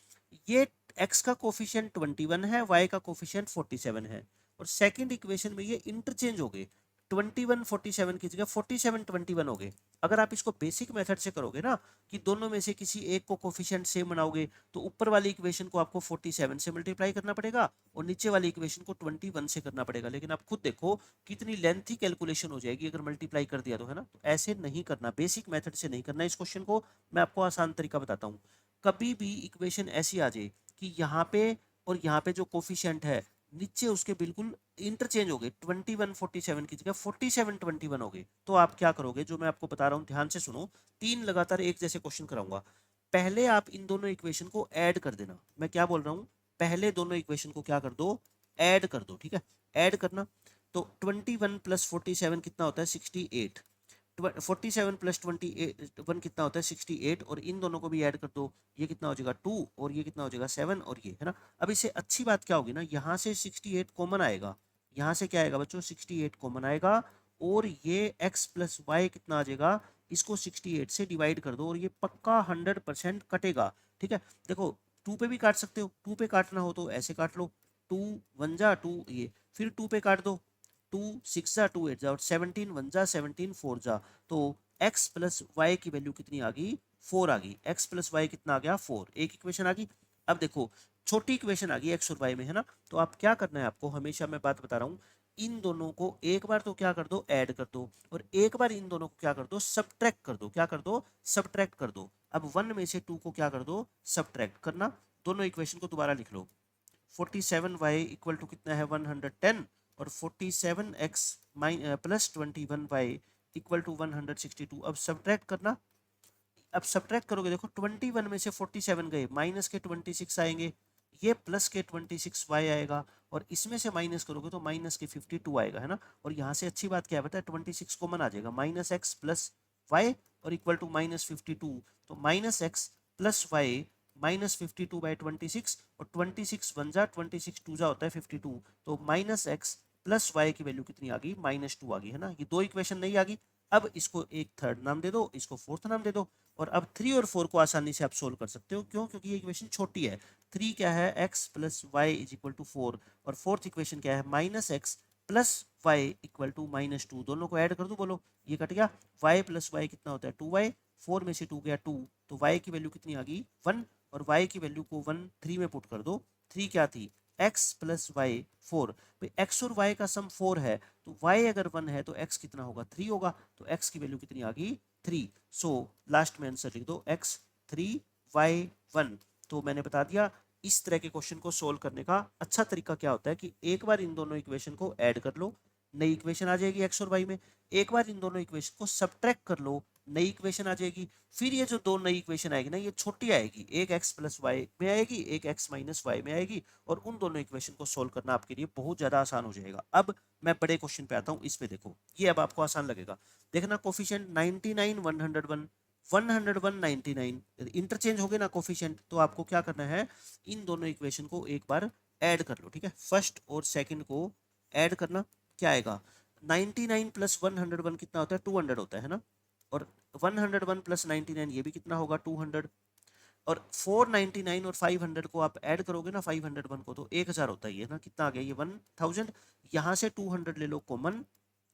ये x का कोफिशिएंट 21 है, y का कोफिशिएंट 47 है, और सेकंड इक्वेशन में ये इंटरचेंज हो गए, 21 47 की जगह 47 21 हो गए। अगर आप इसको बेसिक मेथड से करोगे ना, कि दोनों में से किसी एक को कोफिशिएंट सेम बनाओगे, तो ऊपर वाली इक्वेशन को आपको 47 से मल्टीप्लाई करना पड़ेगा और नीचे वाली इक्वेशन को 21 से करना पड़ेगा। लेकिन आप खुद देखो कितनी लेंथी कैलकुलेशन हो जाएगी अगर मल्टीप्लाई कर दिया तो, है ना। तो ऐसे नहीं करना, बेसिक मेथड से नहीं करना इस क्वेश्चन को। मैं आपको आसान तरीका बताता हूँ। कभी भी इक्वेशन ऐसी आ जाए कि यहाँ पे और यहाँ पे जो कोफिशिएंट है नीचे उसके बिल्कुल इंटरचेंज हो गए, 21 47 की जगह 47 21 हो गए, तो आप क्या करोगे, जो मैं आपको बता रहा हूँ ध्यान से सुनो। 3 लगातार एक जैसे क्वेश्चन कराऊंगा। पहले आप इन दोनों इक्वेशन को ऐड कर देना। मैं क्या बोल रहा हूँ, पहले दोनों इक्वेशन को क्या कर दो, ऐड कर दो, ठीक है। ऐड करना, तो 21 प्लस 47 कितना होता है 68, 47 प्लस 21 कितना होता है 68, और इन दोनों को भी ऐड कर दो, ये कितना हो जाएगा 2 और ये कितना हो जाएगा 7, और ये है ना। अब इससे अच्छी बात क्या होगी ना, यहाँ से 68 कॉमन आएगा, यहाँ से क्या आएगा बच्चों 68 कॉमन आएगा, और ये x प्लस वाई कितना आ जाएगा, इसको 68 से डिवाइड कर दो और ये पक्का 100% कटेगा, ठीक है। देखो 2 पे भी काट सकते हो, 2 पे काटना हो तो ऐसे काट लो, 2 1 जा 2, ये फिर 2 पे काट दो, 2 6 जा 2 8 जा, और 17 1 जा 17 4 जा, तो x प्लस वाई की वैल्यू कितनी आ गई 4 आ गई। x प्लस वाई कितना आ गया 4, एक इक्वेशन आ गई। अब देखो छोटी इक्वेशन आ गई x और y में, है ना। तो आप क्या करना है आपको, हमेशा मैं बात बता रहा हूँ, इन दोनों को एक बार तो क्या कर दो ऐड कर दो, और एक बार इन दोनों को क्या कर दो सब्ट्रैक्ट कर दो, क्या कर दो सब्ट्रैक्ट कर दो। अब 1 में से 2 को क्या कर दो सब्ट्रैक्ट करना, दोनों इक्वेशन को दोबारा लिख लो। 47y इक्वल टू कितना है 110, और 47x plus 21y equal to 162। अब सब्ट्रैक्ट करना, अब सब्ट्रैक्ट करोगे, देखो 21 में से 47 गए, माइनस के 26 आएंगे, ये प्लस के 26y आएगा, और इसमें से माइनस करोगे तो माइनस के 52 आएगा, है ना। और यहाँ से अच्छी बात क्या है पता है, 26 कॉमन आ जाएगा, माइनस एक्स प्लस वाई और इक्वल टू -52, तो माइनस एक्स प्लस वाई -52/26, और 26 1 जा 26 2 जा होता है 52, तो माइनस एक्स प्लस वाई की वैल्यू कितनी आ गई -2 आ गई, है ना। ये दो इक्वेशन नहीं आ गई। अब इसको एक थर्ड नाम दे दो, इसको फोर्थ नाम दे दो, और अब 3 और 4 को आसानी से आप सोल्व कर सकते हो। क्यों, क्योंकि ये इक्वेशन छोटी है। 3 क्या है x plus y is equal to 4, और फोर्थ इक्वेशन क्या है minus x plus Y equal to -2, दोनों को ऐड कर दो, बोलो ये कट गया, y प्लस वाई कितना होता है 2y, 4 में से 2 गया 2, तो y की वैल्यू कितनी आ गई 1, और y की वैल्यू को 1 3 में पुट कर दो। 3 क्या थी x प्लस वाई 4, भाई x और y का सम 4 है, तो y अगर 1 है तो x कितना होगा 3 होगा, तो x की वैल्यू कितनी आ गई 3। सो लास्ट में आंसर लिख दो x 3 y 1। तो मैंने बता दिया इस तरह के क्वेश्चन को सोल्व करने का अच्छा तरीका क्या होता है, कि एक बार इन दोनों इक्वेशन को ऐड कर लो, नई इक्वेशन आ जाएगी x और y में। एक बार इन दोनों इक्वेशन को सब्ट्रैक्ट कर लो, नई इक्वेशन आ जाएगी। फिर ये जो दो नई इक्वेशन आएगी ना, ये छोटी आएगी, एक x प्लस वाई में आएगी, एक x माइनस वाई में आएगी, और उन दोनों इक्वेशन को सोल्व करना आपके लिए बहुत ज्यादा आसान हो जाएगा। अब मैं बड़े क्वेश्चन पे आता हूँ, इस पे देखो, ये अब आपको आसान लगेगा। देखना कोफिशिएंट 99 101 101 99 इंटरचेंज हो गए ना कोफिशिएंट, तो आपको क्या करना है, इन दोनों इक्वेशन को एक बार ऐड कर लो, ठीक है। फर्स्ट और सेकंड को ऐड करना, क्या आएगा 99 प्लस 101 कितना होता है 200 होता है ना, और 101 प्लस 99 ये भी कितना होगा 200, और 499 और 500 को आप ऐड करोगे ना 501 को, तो 1000 होता है ना, कितना आ गया ये 1000। यहाँ से 200 ले लो common,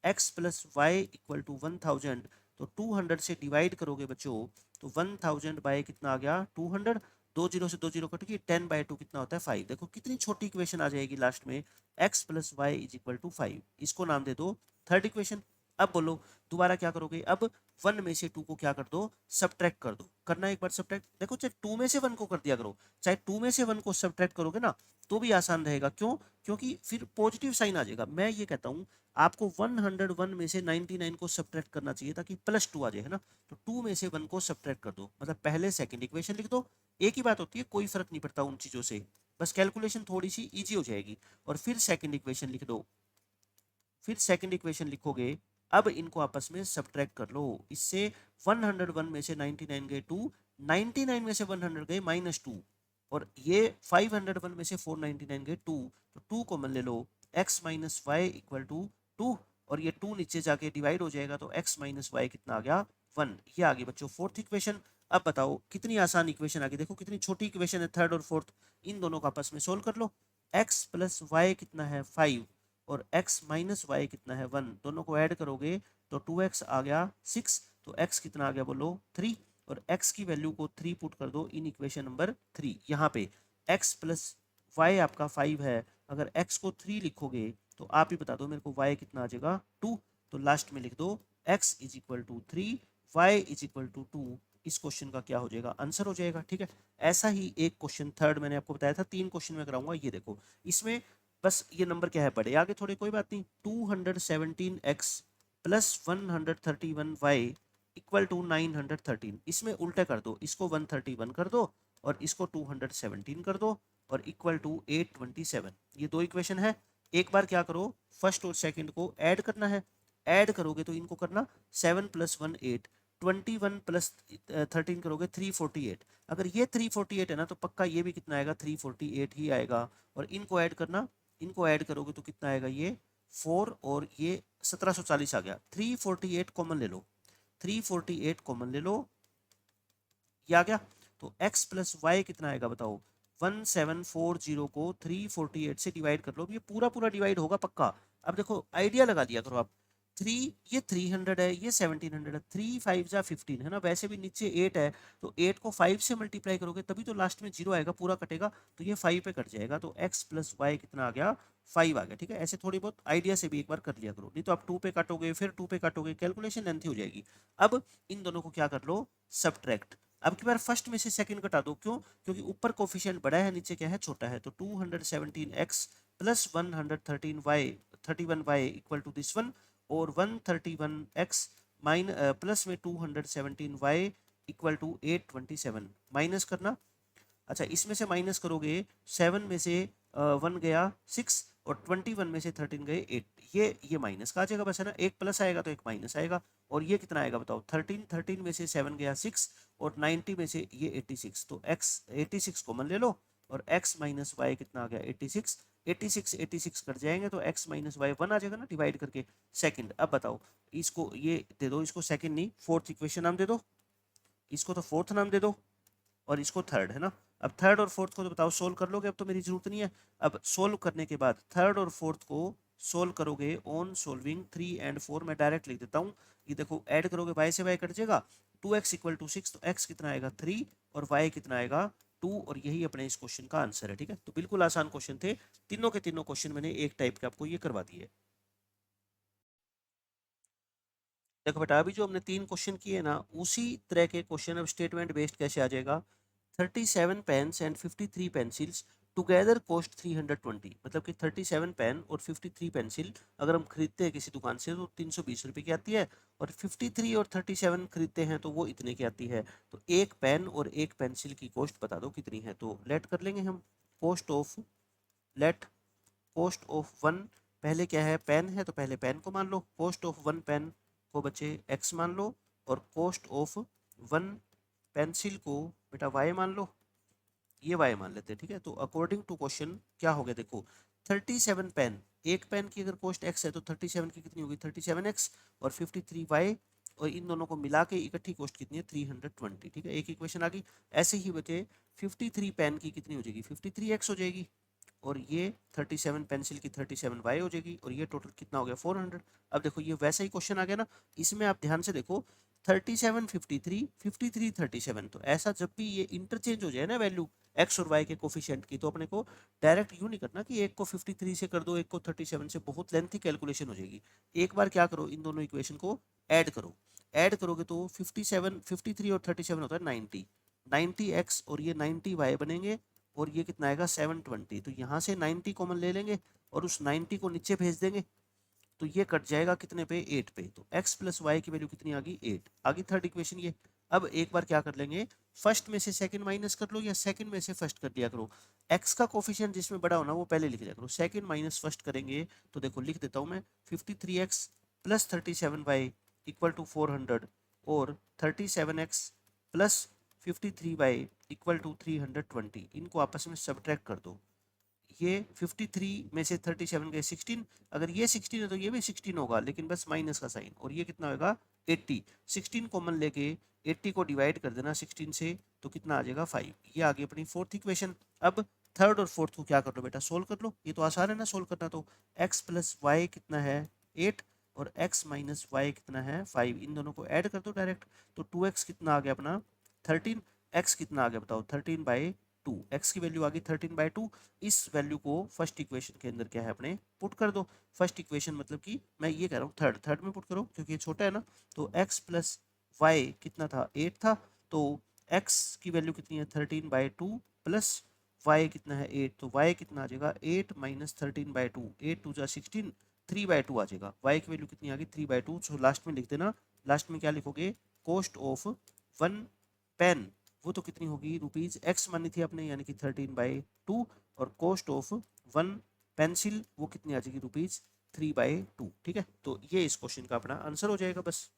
x plus Y equal to 1000, तो 200 से डिवाइड करोगे बच्चों, तो 1000 बाय कितना आ गया 200, दो जीरो से दो जीरो कट गई, 10/2 कितना होता है 5। देखो कितनी छोटी इक्वेशन आ जाएगी लास्ट में, x plus y is equal to 5। इसको नाम दे दो थर्ड इक्वेशन। अब बोलो दोबारा क्या करोगे, अब 1 में से 2 को क्या कर दो, सब्ट्रैक्ट कर दो। करना है एक बार सब्ट्रैक्ट, देखो चाहे 2 में से 1 को कर दिया करो, चाहे 2 में से 1 को सब्ट्रैक्ट करोगे ना तो भी आसान रहेगा। क्यों? क्योंकि फिर पॉजिटिव साइन आ जाएगा। मैं ये कहता हूँ आपको 101 में से 99 को सब्ट्रैक्ट करना चाहिए ताकि +2 आ जाए, है ना। तो 2 में से 1 को सब्ट्रैक्ट कर दो, मतलब पहले सेकंड इक्वेशन लिख दो। एक ही बात होती है, कोई फर्क नहीं पड़ता उन चीजों से, बस कैलकुलेशन थोड़ी सी इजी हो जाएगी। और फिर सेकंड इक्वेशन लिख दो, फिर सेकंड इक्वेशन लिखोगे। अब इनको आपस में सब्ट्रैक्ट कर लो। इससे 101 में से 99 गए 2, 99 में से 100 गए -2, और ये 501 में से 499 गए 2, तो 2 कॉमन ले लो, x minus y equal to 2, और ये 2 नीचे जाके डिवाइड हो जाएगा तो x माइनस वाई कितना आ गया 1। ये आ गई बच्चों फोर्थ इक्वेशन। अब बताओ कितनी आसान इक्वेशन आ गई, देखो कितनी छोटी इक्वेशन है थर्ड और फोर्थ, इन दोनों का आपस में सोल्व कर लो। x प्लस वाई कितना है 5 और x माइनस वाई कितना है 1, दोनों को ऐड करोगे तो 2x आ गया 6, तो x कितना आ गया बोलो 3, और x की वैल्यू को 3 पुट कर दो इन इक्वेशन नंबर 3। यहाँ पे x प्लस वाई आपका 5 है, अगर x को 3 लिखोगे तो आप ही बता दो मेरे को y कितना आ जाएगा 2, तो लास्ट में लिख दो x is equal to 3, y is equal to 2। इस क्वेश्चन का क्या हो जाएगा, आंसर हो जाएगा। ठीक है, ऐसा ही एक क्वेश्चन थर्ड मैंने आपको बताया था 3 क्वेश्चन में कराऊंगा। ये देखो इसमें बस ये नंबर क्या है बड़े आगे थोड़े, कोई बात नहीं। 217x plus 131y equal to 913, इसमें उल्टा कर दो, इसको 131 कर दो और इसको 217 कर दो और इक्वल टू 827। ये दो इक्वेशन है। एक बार क्या करो, फर्स्ट और सेकंड को ऐड करना है। ऐड करोगे तो इनको करना 7 + 1 8, 21 प्लस 13 करोगे 348। अगर ये 348 है ना तो पक्का ये भी कितना आएगा 348 ही आएगा। और इनको ऐड करना, इनको ऐड करोगे तो कितना आएगा ये 4 और ये 1740 आ गया। 348 कॉमन ले लो, 348 कॉमन ले लो, ये आ गया। तो x प्लस वाई कितना आएगा बताओ, 1740 को 348 से डिवाइड कर लो, ये पूरा पूरा डिवाइड होगा पक्का। अब देखो आइडिया लगा दिया करो आप, 3 ये 300 है, ये 1700 है, 3 5 जा 15 है ना, वैसे भी नीचे 8 है तो 8 को 5 से मल्टीप्लाई करोगे तभी तो लास्ट में 0 आएगा, पूरा कटेगा तो ये 5 पे कट जाएगा, तो x प्लस वाई कितना आ गया 5 आ गया। ठीक है, ऐसे थोड़ी बहुत आइडिया से भी एक बार कर लिया करो, नहीं तो आप 2 पे काटोगे फिर 2 पे काटोगे, कैलकुलेशन लेंथी हो जाएगी। अब इन दोनों को क्या कर लो, सब्ट्रैक्ट। अब की बार फर्स्ट में से सेकंड घटा दो, क्यों? क्योंकि ऊपर कोफिशिएंट बड़ा है नीचे क्या है छोटा है। तो 217x plus 131y equal to this one, और 131x प्लस में 217y इक्वल टू 827 माइनस करना। अच्छा इसमें से माइनस करोगे, 7 में से 1 गया 6 और 21 में से 13 गए 8, ये माइनस का आ जाएगा बस, है ना। एक प्लस आएगा तो एक माइनस आएगा। और ये कितना आएगा बताओ 13 में से 7 गया 6 और 90 में से ये 86, तो x 86 कॉमन ले लो और x माइनस वाई कितना आ गया 86, 86 कट जाएंगे तो x माइनस वाई 1 आ जाएगा ना डिवाइड करके सेकंड। अब बताओ इसको ये दे दो, इसको सेकंड नहीं फोर्थ इक्वेशन नाम दे दो, इसको तो फोर्थ नाम दे दो और इसको थर्ड, है ना। अब थर्ड और फोर्थ को तो बताओ सोल्व कर लोगे, अब तो मेरी जरूरत नहीं है। अब सोल्व करने के बाद थर्ड और फोर्थ को सोल्व करोगे ऑन सोल्विंग 3 और 4, मैं डायरेक्ट लिख देता हूँ। ये देखो ऐड करोगे वाई से वाई कट जाएगा, 2x इक्वल टू 6, तो x कितना आएगा 3 और y कितना आएगा 2, और यही अपने इस क्वेश्चन का आंसर है। ठीक है, तो बिल्कुल आसान क्वेश्चन थे, तीनों के तीनों क्वेश्चन मैंने एक टाइप के आपको ये करवा दिए। देखो बेटा अभी जो हमने 3 क्वेश्चन किए ना उसी तरह के क्वेश्चन अब स्टेटमेंट बेस्ड कैसे आ जाएगा। 37 pens and 53 pencils together cost 320, मतलब कि 37 पेन और 53 पेंसिल अगर हम खरीदते हैं किसी दुकान से तो 320 रुपये की आती है, और 53 और 37 खरीदते हैं तो वो इतने की आती है। तो एक पेन और एक पेंसिल की कॉस्ट बता दो कितनी है। तो लेट कर लेंगे हम, cost of, let cost of one, पहले क्या है पेन है तो पहले पेन को मान लो, कॉस्ट ऑफ वन पेन को बच्चे x मान लो, और कॉस्ट ऑफ वन पेंसिल को बेटा y मान लो, ये y मान लेते हैं। ठीक है, तो अकॉर्डिंग टू क्वेश्चन क्या हो गया देखो, 37 पेन, एक पेन की अगर कॉस्ट x है तो 37 की कितनी होगी 37x, और 53y, और इन दोनों को मिला के इकट्ठी कॉस्ट कितनी है 320। ठीक है, एक इक्वेशन आ गई। ऐसे ही बचे 53 पेन की कितनी हो जाएगी 53x हो जाएगी, और ये 37 पेंसिल की 37y हो जाएगी, और ये टोटल कितना हो गया 400। अब देखो ये वैसा ही क्वेश्चन आ गया ना, इसमें आप ध्यान से देखो 37 53 53 37, तो ऐसा जब भी ये इंटरचेंज हो जाए ना वैल्यू एक्स और वाई के कोफिशिएंट की, तो अपने को डायरेक्ट यूं नहीं करना कि एक को 53 से कर दो एक को 37 से, बहुत लेंथी कैलकुलेशन हो जाएगी। एक बार क्या करो, इन दोनों इक्वेशन को ऐड करो, ऐड करोगे तो 57 53 और 37 होता है 90, 90 एक्स और ये 90 वाई बनेंगे, और ये कितना आएगा 720। तो यहाँ से 90 कॉमन ले लेंगे और उस 90 को नीचे भेज देंगे, तो ये कट जाएगा कितने पे, 8 पे। तो x प्लस वाई की वैल्यू कितनी आ गई, 8 आ गई थर्ड इक्वेशन ये। अब एक बार क्या कर लेंगे, फर्स्ट में से सेकंड माइनस कर लो या सेकंड में से फर्स्ट कर दिया करो। x का कोफिशिएंट जिसमें बड़ा होना वो पहले लिख दिया करो, सेकंड माइनस फर्स्ट करेंगे तो देखो लिख देता हूँ मैं, 53x plus 37y equal to 400 और 37x plus 53y equal to 320, इनको आपस में सब्ट्रैक्ट कर दो। ये 53 में से 37 गए 16, अगर ये 16 है तो ये भी 16 होगा, लेकिन बस माइनस का साइन, और ये कितना होगा 80, 16 कॉमन लेके 80 को डिवाइड कर देना 16 से, तो कितना आ जाएगा 5। ये आ गई अपनी फोर्थ इक्वेशन। अब थर्ड और फोर्थ को क्या कर लो बेटा, सोल्व कर लो, ये तो आसान है ना सोल्व करना। तो x प्लस वाई कितना है 8 और x माइनस वाई कितना है 5, इन दोनों को ऐड कर दो डायरेक्ट, तो 2x कितना आ गया अपना 13, x कितना आ गया बताओ 13/2, x की वैल्यू आ गई 13/2। इस वैल्यू को फर्स्ट इक्वेशन के अंदर क्या है अपने पुट कर दो। फर्स्ट इक्वेशन मतलब कि मैं ये कह रहा हूँ थर्ड में पुट करो क्योंकि ये छोटा है ना। तो x प्लस वाई कितना था 8 था, तो x की वैल्यू कितनी है 13/2 प्लस y कितना है 8, तो y कितना आ जाएगा 8 माइनस 13/2, 8 2 जा 16, 3/2 आ जाएगा। y की वैल्यू कितनी आ गई 3/2, सो लास्ट में लिख देना। लास्ट में क्या लिखोगे, कॉस्ट ऑफ 1 पेन, वो तो कितनी होगी रुपीज एक्स मानी थी आपने यानी कि 13/2, और कॉस्ट ऑफ 1 पेंसिल वो कितनी आ जाएगी रुपीज 3/2। ठीक है, तो ये इस क्वेश्चन का अपना आंसर हो जाएगा बस।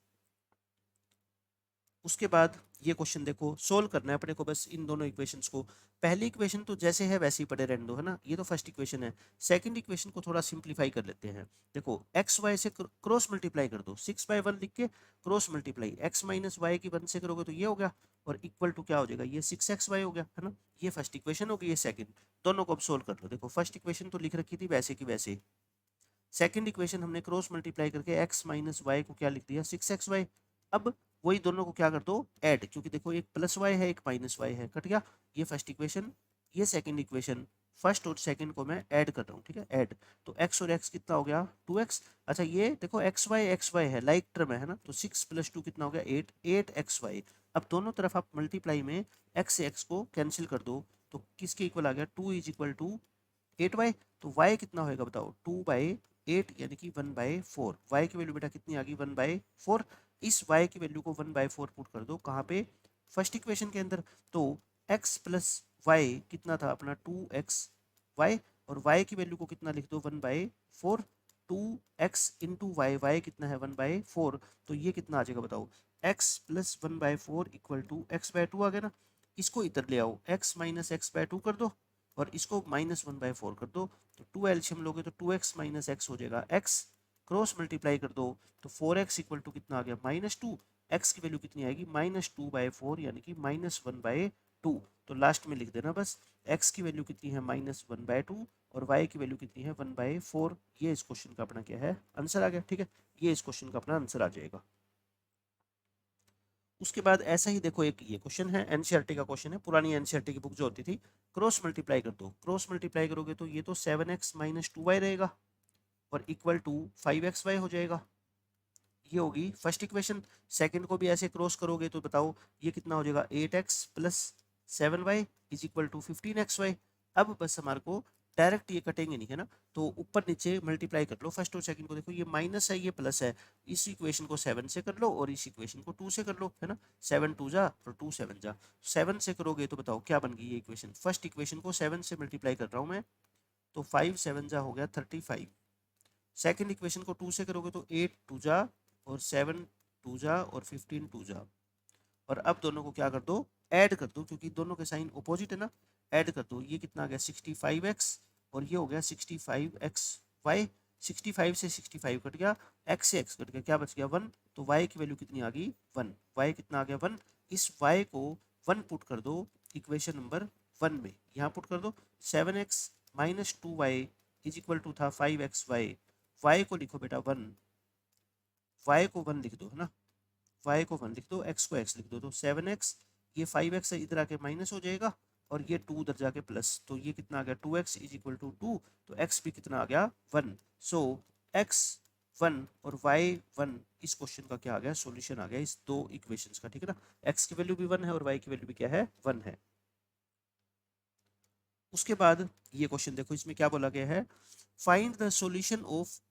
उसके बाद ये क्वेश्चन देखो, सोल्व करना है अपने को बस इन दोनों इक्वेशंस को। पहली इक्वेशन तो जैसे है वैसे ही पड़े रहने दो, है ना, ये तो फर्स्ट इक्वेशन है। सेकंड इक्वेशन को थोड़ा सिंप्लीफाई कर लेते हैं। देखो एक्स वाई से क्रॉस मल्टीप्लाई कर दो, 6/1 लिख के cross multiply, x minus y की 1 से करोगे तो ये हो गया, और इक्वल टू क्या हो जाएगा, ये 6xy हो गया, है ना। ये फर्स्ट इक्वेशन हो गई, ये सेकंड। दोनों को अब सोल्व कर लो। देखो फर्स्ट इक्वेशन तो लिख रखी थी वैसे की वैसे, सेकंड इक्वेशन हमने क्रॉस मल्टीप्लाई करके x माइनस वाई को क्या लिख दिया 6xy। अब वही दोनों को क्या कर दो ऐड, क्योंकि देखो एक प्लस वाई है एक माइनस वाई है, कट गया। ये फर्स्ट इक्वेशन, ये सेकंड इक्वेशन, फर्स्ट और सेकंड को मैं ऐड कर रहा हूँ, ठीक है ऐड। तो x और x कितना हो गया 2x। अच्छा ये देखो एक्स वाई है लाइक टर्म है ना, तो 6 + 2 कितना हो गया 8, 8xy। अब दोनों तरफ आप मल्टीप्लाई में x से x को कैंसिल कर दो, तो किसके इक्वल आ गया 2 = 8y। तो y कितना होएगा बताओ 2/8 यानी कि 1/4। y की वैल्यू बेटा कितनी आ गई 1/4। इस y की वैल्यू को 1/4 पुट कर दो कहाँ पे, फर्स्ट इक्वेशन के अंदर। तो x प्लस वाई कितना था अपना 2xy, और y की वैल्यू को कितना लिख दो 1/4, 2x इंटू वाई, वाई कितना है 1/4, तो ये कितना आ जाएगा बताओ x plus 1/4 equal to x/2 आ गया ना। इसको इधर ले आओ, x माइनस x/2 कर दो और इसको -1/4 कर दो, तो 2 एलसीएम लोगे तो 2x माइनस एक्स हो जाएगा, x क्रॉस मल्टीप्लाई कर दो तो 4x इक्वल टू कितना आ गया -2, x की वैल्यू कितनी आएगी -2/4 यानी कि -1/2। तो लास्ट में लिख देना बस x की वैल्यू कितनी है -1/2 और y की वैल्यू कितनी है 1/4। ये इस क्वेश्चन का अपना क्या है आंसर आ गया। ठीक है, ये इस क्वेश्चन का अपना आंसर आ जाएगा। उसके बाद ऐसा ही देखो एक ये क्वेश्चन है, एनसीईआरटी का क्वेश्चन है, पुरानी एनसीईआरटी की बुक जो होती थी, क्रॉस मल्टीप्लाई कर दो। क्रॉस मल्टीप्लाई करोगे तो ये तो 7x माइनस 2y रहेगा और इक्वल टू 5xy हो जाएगा। ये होगी फर्स्ट इक्वेशन। सेकंड को भी ऐसे क्रॉस करोगे तो बताओ ये कितना हो जाएगा 8x plus 7y is equal to 15xy। अब बस हमारे को डायरेक्ट ये कटेंगे नहीं, है ना, तो ऊपर नीचे मल्टीप्लाई कर लो फर्स्ट और सेकंड को। देखो ये माइनस है ये प्लस है, इस इक्वेशन को 7 से कर लो और इस इक्वेशन को 2 से कर लो, है ना। 7 2 जा और 2 7 जा, 7 से करोगे तो बताओ क्या बन गई ये इक्वेशन। फर्स्ट इक्वेशन को 7 से मल्टीप्लाई कर रहा हूँ मैं, तो 5 7 जा हो गया 35। सेकंड इक्वेशन को 2 से करोगे तो 8 2 जा और 7 2 जा और 15 2 जा, और अब दोनों को क्या कर दो ऐड कर दो, क्योंकि दोनों के साइन अपोजिट है ना। ऐड कर दो, ये कितना आ गया 65x और ये हो गया 65xy। 65 से 65 कट गया, x से x कट गया, क्या बच गया 1। तो y की वैल्यू कितनी आ गई 1, y कितना आ गया 1। इस y को 1 पुट कर दो इक्वेशन नंबर 1 में, यहाँ पुट कर दो 7x minus 2y is equal to था 5xy। y को लिखो बेटा 1, y को 1 लिख दो, है ना, y को 1 लिख दो, x को x लिख दो, तो 7x, ये 5x है, इधर आके माइनस हो जाएगा और ये 2 उधर जाके प्लस, तो ये कितना आ गया 2x इज इक्वल टू 2, तो x भी कितना आ गया 1। सो x 1 और y 1 इस क्वेश्चन का क्या आ गया, सॉल्यूशन आ गया इस दो इक्वेशंस का, ठीक है ना। x की वैल्यू भी 1 है और y की वैल्यू भी क्या है 1 है। उसके बाद ये क्वेश्चन देखो, इसमें क्या बोला गया है, find the solution of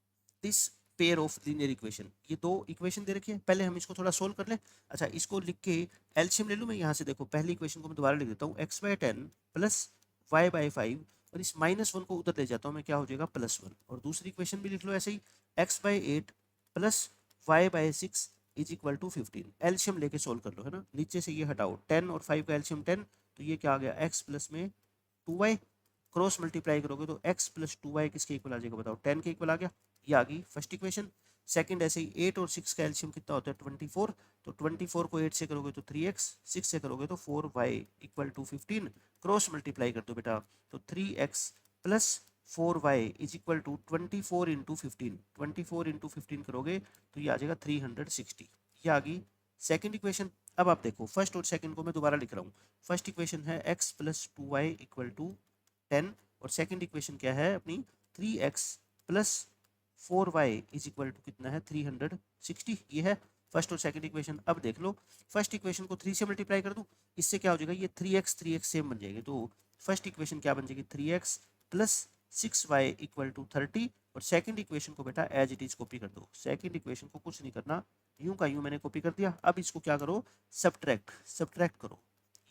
this pair of linear equation. ये दो इक्वेशन दे रखी है, पहले हम इसको थोड़ा सोल्व कर लें। अच्छा, इसको लिख के एलसीएम ले लूँ मैं यहाँ से, देखो पहली इक्वेशन को मैं दोबारा लिख देता हूँ, x/10 प्लस y/5, और इस -1 को उधर ले जाता हूँ मैं, क्या हो जाएगा +1, और दूसरी इक्वेशन भी लिख लो ऐसे ही, x/8 plus y/6 is equal to 15। LCM लेके सोल्व कर लो, है ना, नीचे से ये हटाओ, 10 और 5 का एलसीएम 10, तो ये क्या आ गया x प्लस में 2y, क्रॉस मल्टीप्लाई करोगे तो x प्लस 2y किसके इक्वल आ जाएगा बताओ, 10 के इक्वल आ गया, ये आ गई फर्स्ट इक्वेशन। सेकंड ऐसे ही 8 और 6 का एलसीएम कितना होता है 24, तो 24 को 8 से करोगे तो 3x, 6 से करोगे तो 4y equal to 15, cross multiply कर दो बेटा, तो 3x plus 4y is equal to 24 into 15, 24 into 15 करोगे तो ये आ जाएगा 360, ये आ गई सेकंड इक्वेशन। अब आप देखो फर्स्ट और सेकंड को मैं दोबारा लिख रहा हूँ। फर्स्ट इक्वेशन है x plus 2y equal to 10, और सेकंड इक्वेशन क्या है अपनी 3x plus 4y is equal to कितना है 360, ये है फर्स्ट और सेकंड इक्वेशन। अब देख लो, फर्स्ट इक्वेशन को 3 से मल्टीप्लाई कर दूं, इससे क्या हो जाएगा, ये 3x सेम बन जाएगी, तो फर्स्ट इक्वेशन क्या बन जाएगी 3x plus 6y equal to 30, और सेकंड इक्वेशन को बेटा एज इट इज कॉपी कर दो, सेकंड इक्वेशन को कुछ नहीं करना, यूं का यूं मैंने कॉपी कर दिया। अब इसको क्या करो, सब्ट्रैक्ट करो,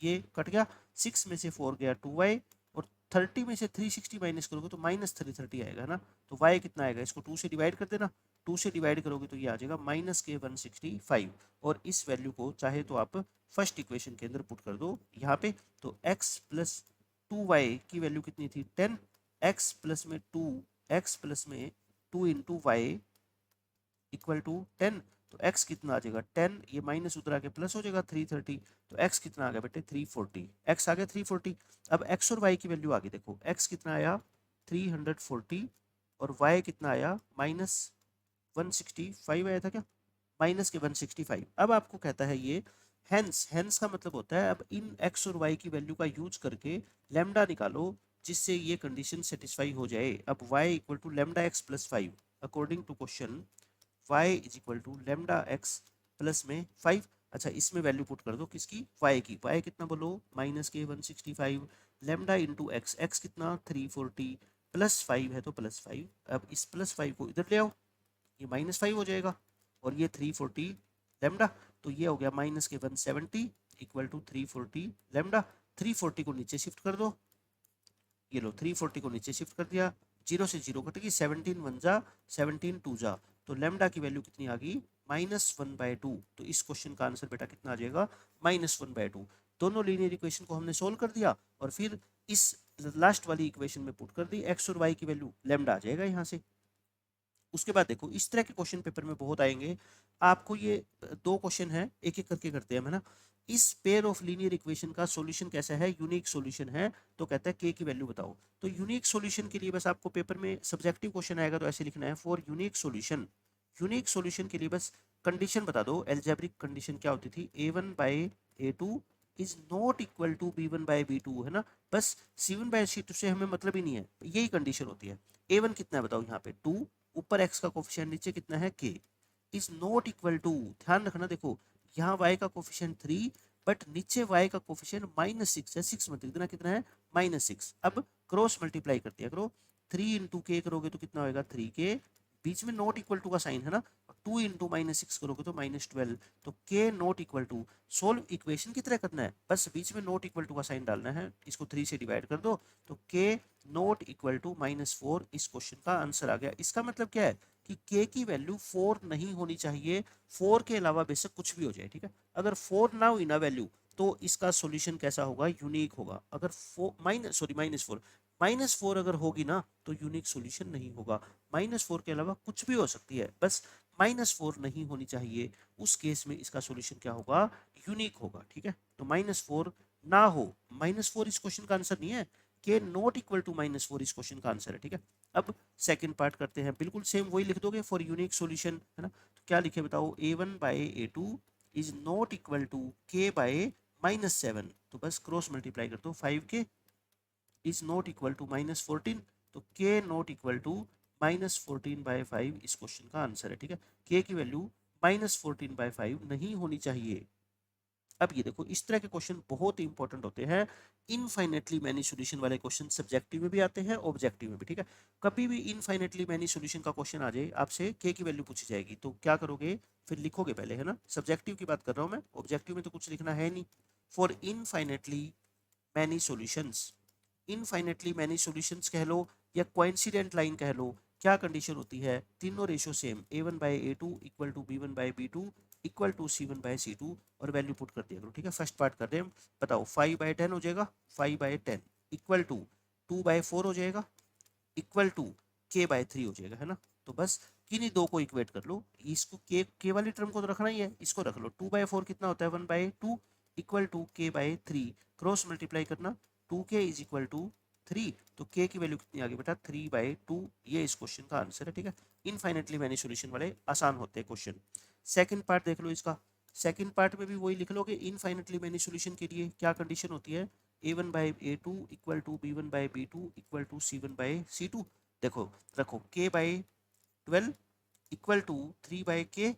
ये कट गया, 6 में से 4 गया 2y, और 30 में से 360 माइनस करोगे तो -330 आएगा ना, तो y कितना आएगा, इसको 2 से डिवाइड कर देना, 2 से डिवाइड करोगे तो ये आ जाएगा -165, और इस वैल्यू को चाहे तो आप फर्स्ट इक्वेशन के अंदर पुट कर दो यहाँ पे, तो x प्लस 2y की वैल्यू कितनी थी 10, x प्लस में 2 इंटू वाई इक्वल टू 10, तो x कितना आ जाएगा 10, ये माइनस उधर आके प्लस हो जाएगा 330, तो x कितना आ गया बेटे 340, x आ गया 340। अब x और y की वैल्यू आ गई, देखो x कितना आया 340 और y कितना आया -165 आया था क्या, माइनस के 165। अब आपको कहता है ये हैंस का मतलब होता है, अब इन x और y की वैल्यू का यूज करके लैम्डा निकालो जिससे ये कंडीशन सेटिस्फाई हो जाए। अब y equal to lambda x plus 5, according to question y is equal to lambda x plus में 5। अच्छा, इसमें वैल्यू पुट कर दो किसकी, y की, y कितना बोलो -165, लैम्डा इंटू एक्स, एक्स कितना 340, प्लस 5 है तो +5, अब इस +5 को इधर ले आओ, ये -5 हो जाएगा, और ये 340 लैम्डा, तो ये हो गया -170 इक्वल टू 340 लैम्डा। 340 को नीचे शिफ्ट कर दो, ये लो 340 को नीचे शिफ्ट कर दिया, 0 से 0 कटेगी, 17 1 जा 17 2 जा, तो लैम्डा की वैल्यू कितनी आ गई -1/2, तो इस क्वेश्चन का आंसर बेटा कितना आ जाएगा -1/2। दोनों लीनियर इक्वेशन को हमने सोल्व कर दिया और फिर इस लास्ट वाली इक्वेशन में पुट कर दी, एक्स और वाई की वैल्यू लैम्डा आ जाएगा यहाँ से। उसके बाद देखो इस तरह के क्वेश्चन पेपर में बहुत आएंगे आपको, ये दो क्वेश्चन है, एक एक करके करते हैं है ना। इस पेयर ऑफ लीनियर इक्वेशन का सॉल्यूशन कैसा है, यूनिक सॉल्यूशन है, तो कहता है के की वैल्यू बताओ। तो यूनिक सॉल्यूशन के लिए बस आपको पेपर में सब्जेक्टिव क्वेश्चन आएगा तो ऐसे लिखना है, for unique solution, unique solution के लिए बस कंडीशन बता दो, एल्जेब्रिक कंडीशन क्या होती थी, a1/a2 is not equal to b1/b2, है ना, बस c1/c2 से हमें मतलब ही नहीं है, यही कंडीशन होती है। a1 कितना है बताओ यहाँ पे 2, ऊपर x का कोफिशिएंट नीचे कितना है k, is not equal to, ध्यान रखना देखो यहाँ y का कोफिशिएंट 3 बट नीचे y का कोफिशिएंट -6 है, 6 मत लिखना, कितना है -6। अब क्रॉस मल्टीप्लाई कर दिया करो, 3 इंटू के करोगे तो कितना होगा 3k, बीच में नॉट इक्वल टू का साइन है ना, 2 इंटू -6 करोगे तो -12, तो k not equal to, solve equation की तरह करना है, बस बीच में नॉट इक्वल टू का साइन डालना है, इसको 3 से डिवाइड कर दो, तो k नॉट इक्वल टू -4 इस क्वेश्चन का आंसर आ गया। इसका मतलब क्या है कि k की वैल्यू 4 नहीं होनी चाहिए, 4 के अलावा बेशक कुछ भी हो जाए, ठीक है। अगर 4 ना हुई ना वैल्यू तो इसका सॉल्यूशन कैसा होगा, यूनिक होगा। अगर -4 अगर होगी ना तो यूनिक सॉल्यूशन नहीं होगा। -4 के अलावा कुछ भी हो सकती है, बस -4 नहीं होनी चाहिए, उस केस में इसका सॉल्यूशन क्या होगा, यूनिक होगा, ठीक है। तो -4 ना हो, -4 इस क्वेश्चन का आंसर नहीं है, के नॉट इक्वल टू -4 इस क्वेश्चन का आंसर है, ठीक है। अब सेकंड पार्ट करते हैं, बिल्कुल सेम वही लिख दोगे फॉर यूनिक सॉल्यूशन, है ना, तो क्या लिखे बताओ, a1/a2 is not equal to k by -7, तो बस क्रॉस मल्टीप्लाई कर दो, 5k is not equal to -14, तो के नॉट इक्वल टू -14/5 इस क्वेश्चन का आंसर है। ठीक है, के की वैल्यू -14/5 नहीं होनी चाहिए। अब ये देखो, इस तरह के क्वेश्चन बहुत ही इंपॉर्टेंट होते हैं। इनफाइनेटली मैनी सॉल्यूशन वाले क्वेश्चन सब्जेक्टिव में भी आते हैं, ऑब्जेक्टिव में भी। ठीक है, कभी भी इनफाइनेटली मैनी सॉल्यूशन का क्वेश्चन आ जाए, आपसे के की वैल्यू पूछी जाएगी, तो क्या करोगे, फिर लिखोगे पहले, है ना। सब्जेक्टिव की बात कर रहा हूं मैं, ऑब्जेक्टिव में तो कुछ लिखना है नहीं। For infinitely many solutions, infinitely many solutions कह लो या कोइंसिडेंट लाइन कह लो, क्या कंडीशन होती है, तीनों ratio same, a1/a2 equal to b1/b2 equal to c1/c2, और वैल्यू पुट कर दिया करो। ठीक है, फर्स्ट पार्ट कर रहे हैं हम, बताओ 5/10 हो जाएगा, 5/10 इक्वल टू 2/4 हो जाएगा, इक्वल टू k/3 हो जाएगा, है ना। तो बस किन्हीं दो को इक्वेट कर लो, इसको के वाली टर्म को तो रखना ही है, इसको रख लो। 2/4 कितना होता है, 1/2 equal to k/3, cross multiply करना, 2k इज इक्वल टू 3, तो k की वैल्यू कितनी आ गई बेटा, 3/2। ये इस क्वेश्चन का आंसर है। ठीक है, इनफाइनेटली मैनी सॉल्यूशन वाले आसान होते हैं क्वेश्चन। सेकंड पार्ट देख लो इसका, सेकंड पार्ट में भी वही लिख लो कि इनफाइनेटली मैनी सॉल्यूशन के लिए क्या कंडीशन होती है, a1/a2 equal to b1/b2 equal to c1/c2। देखो रखो k/12 इक्वल टू 3/k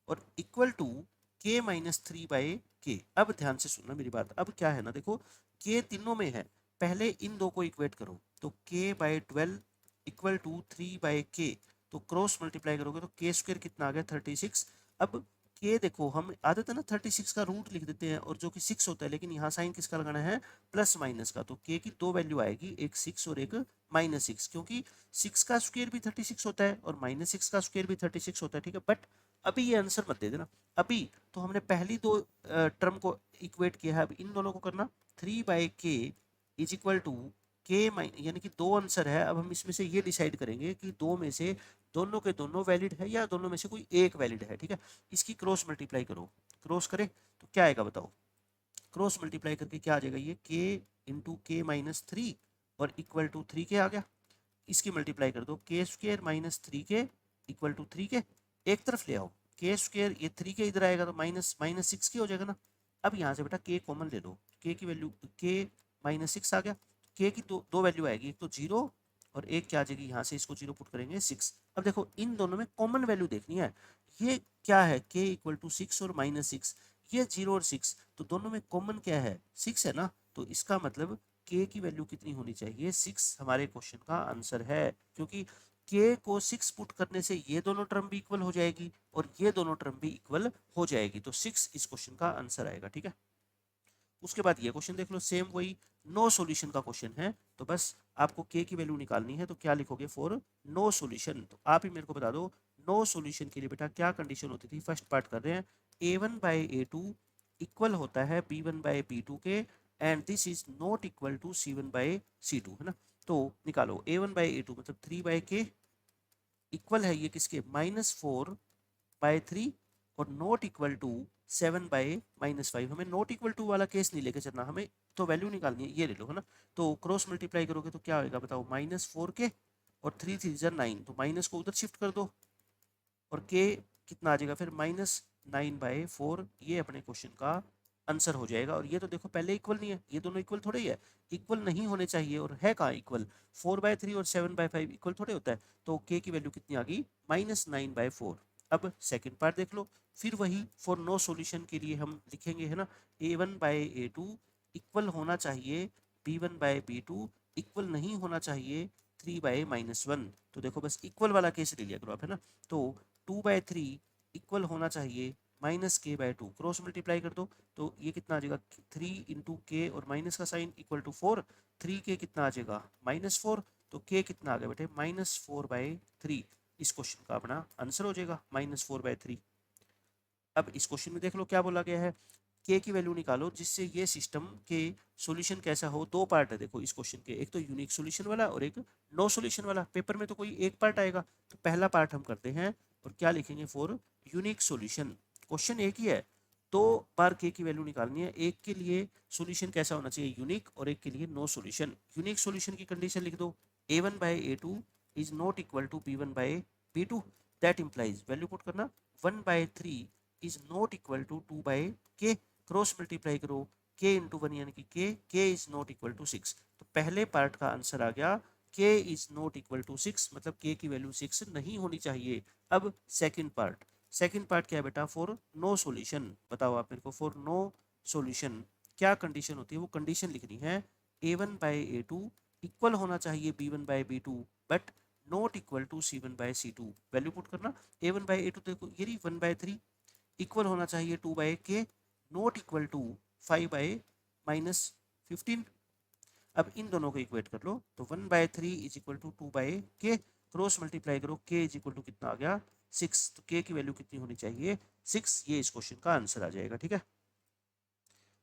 और इक्वल टू k-3/k। अब ध्यान से सुनना मेरी बात, अब क्या है ना, देखो k तीनों में है, पहले इन दो को इक्वेट करो, तो k/12 इक्वल टू 3/k, तो क्रॉस मल्टीप्लाई करोगे तो k स्क्वायर कितना आ गया, 36। अब k देखो, हम आदत है ना 36 का रूट लिख देते हैं, और जो कि 6 होता है, लेकिन यहाँ साइन किसका लगाना है, प्लस माइनस का, तो k की दो वैल्यू आएगी, एक 6 और एक -6, क्योंकि 6 का स्क्वायर भी 36 होता है और -6 का स्क्वायर भी 36 होता है। ठीक है, बट अभी ये आंसर मत दे देना, अभी तो हमने पहली दो टर्म को इक्वेट किया है, अब इन दोनों को करना, 3/k is equal to k यानी कि दो आंसर है। अब हम इसमें से ये डिसाइड करेंगे कि दो में से दोनों के दोनों वैलिड है या दोनों में से कोई एक वैलिड है। ठीक है, इसकी क्रॉस मल्टीप्लाई करो, क्रॉस करें तो क्या आएगा बताओ, क्रॉस मल्टीप्लाई करके क्या आ जाएगा, ये k/k-3 और इक्वल टू 3k आ गया। इसकी मल्टीप्लाई कर दो, k² - 3k equal to 3k, एक तरफ ले आओ, k², ये 3k इधर आएगा तो -6k हो जाएगा ना। अब यहाँ से बेटा k कॉमन ले लो, k की वैल्यू k-6 आ गया, k की दो वैल्यू आएगी, एक तो 0 और एक क्या आ जाएगी, यहाँ से इसको 0 पुट करेंगे 6। अब देखो इन दोनों में कॉमन वैल्यू देखनी है, ये क्या है, k इक्वल टू 6 और -6, ये 0 और 6, तो दोनों में कॉमन क्या है, 6 है ना, तो इसका मतलब k की वैल्यू कितनी होनी चाहिए, 6 हमारे क्वेश्चन का आंसर है, क्योंकि k को 6 पुट करने से ये दोनों टर्म भी इक्वल हो जाएगी और ये दोनों टर्म भी इक्वल हो जाएगी, तो 6 इस क्वेश्चन का आंसर आएगा। ठीक है, उसके बाद ये क्वेश्चन देख लो, सेम वही नो सॉल्यूशन का क्वेश्चन है, तो बस आपको k की वैल्यू निकालनी है, तो क्या लिखोगे, फॉर नो सॉल्यूशन, तो आप ही मेरे को बता दो, नो सॉल्यूशन के लिए बेटा क्या कंडीशन होती थी। फर्स्ट पार्ट कर रहे हैं, a1/a2 इक्वल होता है b1/b2 के, and this is not equal to c1/c2, है ना। तो निकालो a1/a2 मतलब 3/k इक्वल है ये किसके, -4/3 और नॉट इक्वल टू 7/-5। हमें नॉट इक्वल टू वाला केस नहीं लेके चलना, हमें तो वैल्यू निकालनी है, ये ले लो, है ना। तो क्रॉस मल्टीप्लाई करोगे तो क्या होगा बताओ, -4k और 3 3 9, तो माइनस को उधर शिफ्ट कर दो और k कितना आ जाएगा फिर, -9/4। ये अपने क्वेश्चन का आंसर हो जाएगा। और ये तो देखो पहले इक्वल नहीं है, ये दोनों इक्वल थोड़े ही है, इक्वल नहीं होने चाहिए, और है कहाँ इक्वल, 4/3 और 7/5 इक्वल थोड़े होता है, तो k की वैल्यू कितनी आ गई, -9/4। अब सेकंड पार्ट देख लो, फिर वही फॉर नो सॉल्यूशन के लिए हम लिखेंगे, है ना, a1/a2 इक्वल होना चाहिए b1/b2, इक्वल नहीं होना चाहिए 3/-1। तो देखो बस इक्वल वाला केस ले लिया करो आप, है ना। तो 2/3 इक्वल होना चाहिए -k/2, क्रॉस मल्टीप्लाई कर दो तो ये कितना आ जाएगा, 3 इंटू के और माइनस का साइन इक्वल टू 4, 3k कितना आ जाएगा, -4, तो k कितना आ गया बेटे, -4/3। इस क्वेश्चन का अपना आंसर हो जाएगा -4/3। अब इस क्वेश्चन में देख लो क्या बोला गया है, k की वैल्यू निकालो जिससे ये सिस्टम के सॉल्यूशन कैसा हो। दो पार्ट है देखो इस क्वेश्चन के, एक तो यूनिक सॉल्यूशन वाला और एक नो सॉल्यूशन वाला। पेपर में तो कोई एक पार्ट आएगा, तो पहला पार्ट हम करते हैं और क्या लिखेंगे, फॉर यूनिक सॉल्यूशन। क्वेश्चन एक ही है, दो बार k की वैल्यू निकालनी है, एक के लिए सॉल्यूशन कैसा होना चाहिए, यूनिक, और एक के लिए नो सॉल्यूशन। यूनिक सॉल्यूशन की कंडीशन लिख दो, a1/a2 is not equal to b1/b2, that implies, value put करना, 1/3 is not equal to 2/k, cross multiply करो k इंटू 1 यानी कि k is not equal to 6। तो पहले पार्ट का आंसर आ गया k is not equal to 6, मतलब k की वैल्यू 6 नहीं होनी चाहिए। अब सेकंड पार्ट क्या है बेटा, फॉर नो सॉल्यूशन। बताओ आप मेरे को, फॉर नो सॉल्यूशन क्या कंडीशन होती है, वो कंडीशन लिखनी है a1/a2 इक्वल होना चाहिए b1/b2 but not equal to c1/c2। Value put करना, a1/a2 देखो ये रही 1/3 इक्वल होना चाहिए 2/k, नॉट इक्वल टू 5/-15। अब इन दोनों को इक्वेट कर लो, तो 1/3 is equal to 2/k, cross multiply करो k इज इक्वल टू कितना आ गया 6। तो k की वैल्यू कितनी होनी चाहिए 6, ये इस क्वेश्चन का आंसर आ जाएगा। ठीक है,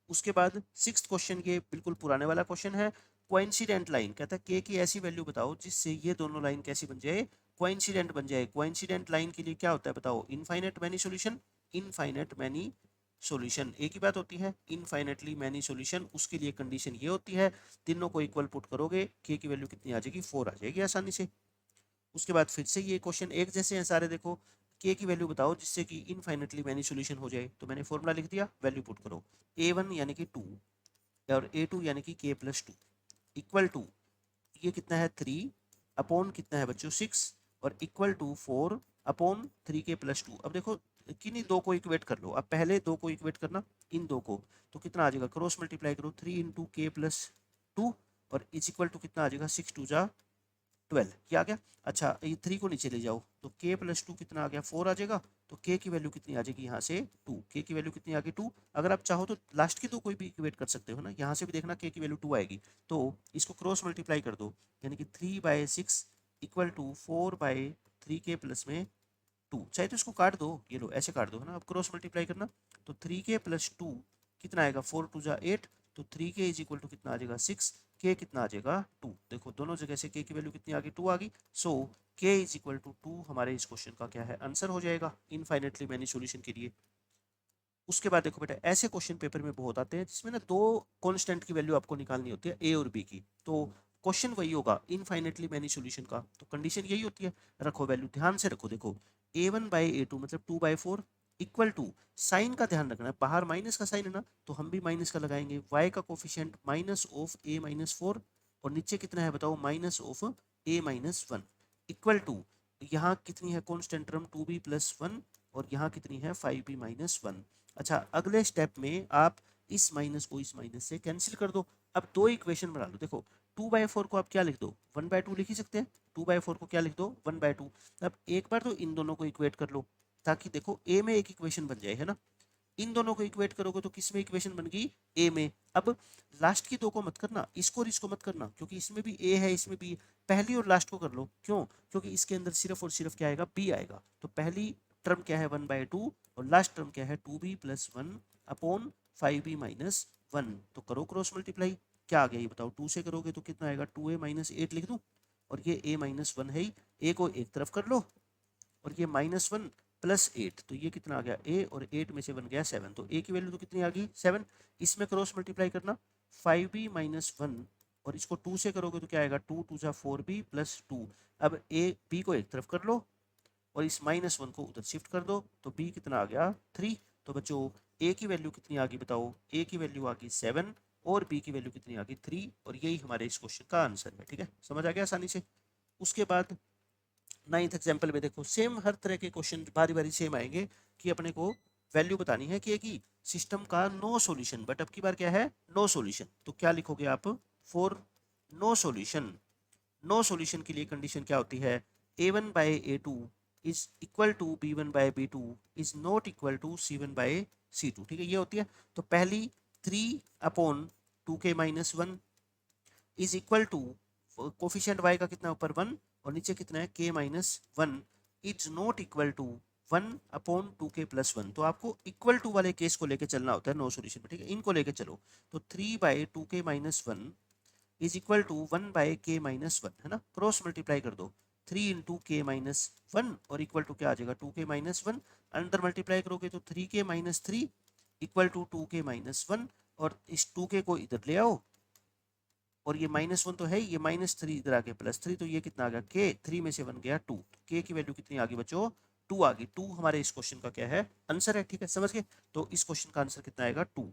उसके बाद सिक्स्थ क्वेश्चन, ये बिल्कुल पुराने वाला क्वेश्चन है। कोइंसिडेंट लाइन कहता है k की ऐसी वैल्यू बताओ जिससे ये दोनों लाइन कैसी बन जाए, कोइंसिडेंट बन जाए। कोइंसिडेंट लाइन के लिए क्या होता है बताओ, infinite many solution. Infinite many solution एक ही बात होती है, इनफाइनाइटली मैनी सॉल्यूशन, उसके लिए कंडीशन ये होती है, तीनों को इक्वल पुट करोगे k की वैल्यू कितनी आ जाएगी 4 आ जाएगी आसानी से। उसके बाद फिर से ये क्वेश्चन एक जैसे हैं सारे, देखो k की वैल्यू बताओ जिससे कि इनफाइनाइटली मैनी सॉल्यूशन हो जाए। तो मैंने फॉर्मूला लिख दिया, वैल्यू पुट करो, a1 यानी कि 2 और a2 यानी कि k+2 इक्वल टू, ये कितना है 3 अपॉन कितना है बच्चों 6 और इक्वल टू 4 अपॉन 3k+2। अब देखो किन्हीं दो को इक्वेट कर लो, अब पहले दो को इक्वेट करना, इन दो को, तो कितना आ जाएगा, क्रॉस मल्टीप्लाई करो 3 इंटू k+2 और इज इक्वल टू कितना आ जाएगा 6 2 जा 12, क्या आ गया। अच्छा ये 3 को नीचे ले जाओ तो k+2 कितना आ गया 4 आ जाएगा। तो k की वैल्यू कितनी आ जाएगी यहाँ से 2, k की वैल्यू कितनी आ गई 2। अगर आप चाहो तो लास्ट की दो कोई भी इक्वेट कर सकते हो ना, यहाँ से भी देखना k की वैल्यू 2 आएगी, तो इसको क्रॉस मल्टीप्लाई कर दो, यानी कि 3/6 इक्वल टू 4/3k प्लस में 2। चाहे तो इसको काट दो, ये लो ऐसे काट दो है ना, अब क्रॉस मल्टीप्लाई करना, तो 3k+2 कितना आएगा 4 2 जा 8, तो 3k इज इक्वल टू कितना आ जाएगा 6, k कितना आ जाएगा 2। देखो दोनों जगह से k की वैल्यू कितनी आ गई 2 आ गई, सो k इज इक्वल टू 2 हमारे इस क्वेश्चन का क्या है आंसर हो जाएगा इनफाइनेटली मैनी सॉल्यूशन के लिए। उसके बाद देखो बेटा, ऐसे क्वेश्चन पेपर में बहुत आते हैं जिसमें ना दो कांस्टेंट की वैल्यू आपको निकालनी होती है a और b की, तो क्वेश्चन वही होगा इनफाइनेटली मैनी सॉल्यूशन का, तो कंडीशन यही होती है। रखो वैल्यू ध्यान से रखो, देखो a1/a2 मतलब 2/4 इक्वल टू, साइन का ध्यान रखना है, बाहर माइनस का साइन है ना, तो हम भी माइनस का लगाएंगे, y का कोफिशिएंट माइनस ऑफ a-4 और नीचे कितना है बताओ minus of a-1 equal to, यहाँ कितनी है कॉन्स्टेंट टर्म 2b+1 और यहाँ कितनी है 5b-1। अच्छा अगले स्टेप में आप इस माइनस को इस माइनस से कैंसिल कर दो। अब दो इक्वेशन बना लो, देखो 2/4 को आप क्या लिख दो 1/2 लिख ही सकते हैं, 2/4 को क्या लिख दो 1/2। अब एक बार तो इन दोनों को इक्वेट कर लो, ताकि देखो ए में एक इक्वेशन बन जाए है ना, इन दोनों को इक्वेट करोगे तो किस में इक्वेशन बन गई ए में। अब लास्ट की दो को मत करना, इसको और इसको मत करना, क्योंकि इसमें भी ए है इसमें भी, पहली और लास्ट को कर लो, क्यों, क्योंकि इसके अंदर सिर्फ और सिर्फ क्या आएगा बी आएगा। तो पहली टर्म क्या है 1/2 और लास्ट टर्म क्या है 2b+1 अपॉन 5b-1। तो करो क्रॉस मल्टीप्लाई, क्या आ गया ये बताओ, 2 से करोगे तो कितना आएगा 2a-8 लिख दूं, और ये a-1 है ही, a को एक तरफ कर लो और ये -1 + 8, तो ये कितना आ गया a और 8 में से बन गया 7, तो a की वैल्यू तो कितनी आ गई 7। इसमें क्रॉस मल्टीप्लाई करना 5b-1 और इसको 2 से करोगे तो क्या आएगा 2 2 जा 4b + 2। अब a b को एक तरफ कर लो और इस -1 को उधर शिफ्ट कर दो, तो b कितना आ गया 3। तो बच्चों a की वैल्यू कितनी आ गई बताओ, a की वैल्यू आ गई 7 और b की वैल्यू कितनी आ गई 3, और यही हमारे इस क्वेश्चन का आंसर है। ठीक है, समझ आ गया आसानी से। उसके बाद 9th एग्जाम्पल में देखो सेम हर तरह के क्वेश्चन बारी बारी सेम आएंगे, कि अपने को वैल्यू बतानी है कि एक ही सिस्टम का नो सॉल्यूशन, बट अब की बार क्या है नो सॉल्यूशन, तो क्या लिखोगे आप for no solution. No solution के लिए कंडीशन क्या होती है, a1/a2 is equal to b1/b2 is not equal to c1/c2। ठीक है, ये होती है। तो पहली 3/2k-1 is equal to, coefficient y का कितना ऊपर 1 और नीचे कितना है k-1 is not equal to 1/2k+1। तो आपको इक्वल टू वाले केस को लेके चलना होता है नो सॉल्यूशन में। ठीक है, इनको लेके चलो, तो 3/2k-1 is equal to 1/k-1 है ना, क्रॉस मल्टीप्लाई कर दो 3 इंटू k-1 और इक्वल टू क्या आ जाएगा 2k-1, अंदर मल्टीप्लाई करोगे तो 3k-3 इक्वल टू 2k-1 और इस 2k को इधर ले आओ और ये -1 तो है, ये -3 इधर आ गया +3, तो ये कितना आ गया k, 3 में से 1 गया 2, तो k की वैल्यू कितनी आ गई बच्चों 2 आ गई। 2 हमारे इस क्वेश्चन का क्या है, आंसर है। ठीक है, समझ गए। तो इस क्वेश्चन का आंसर कितना आएगा, 2।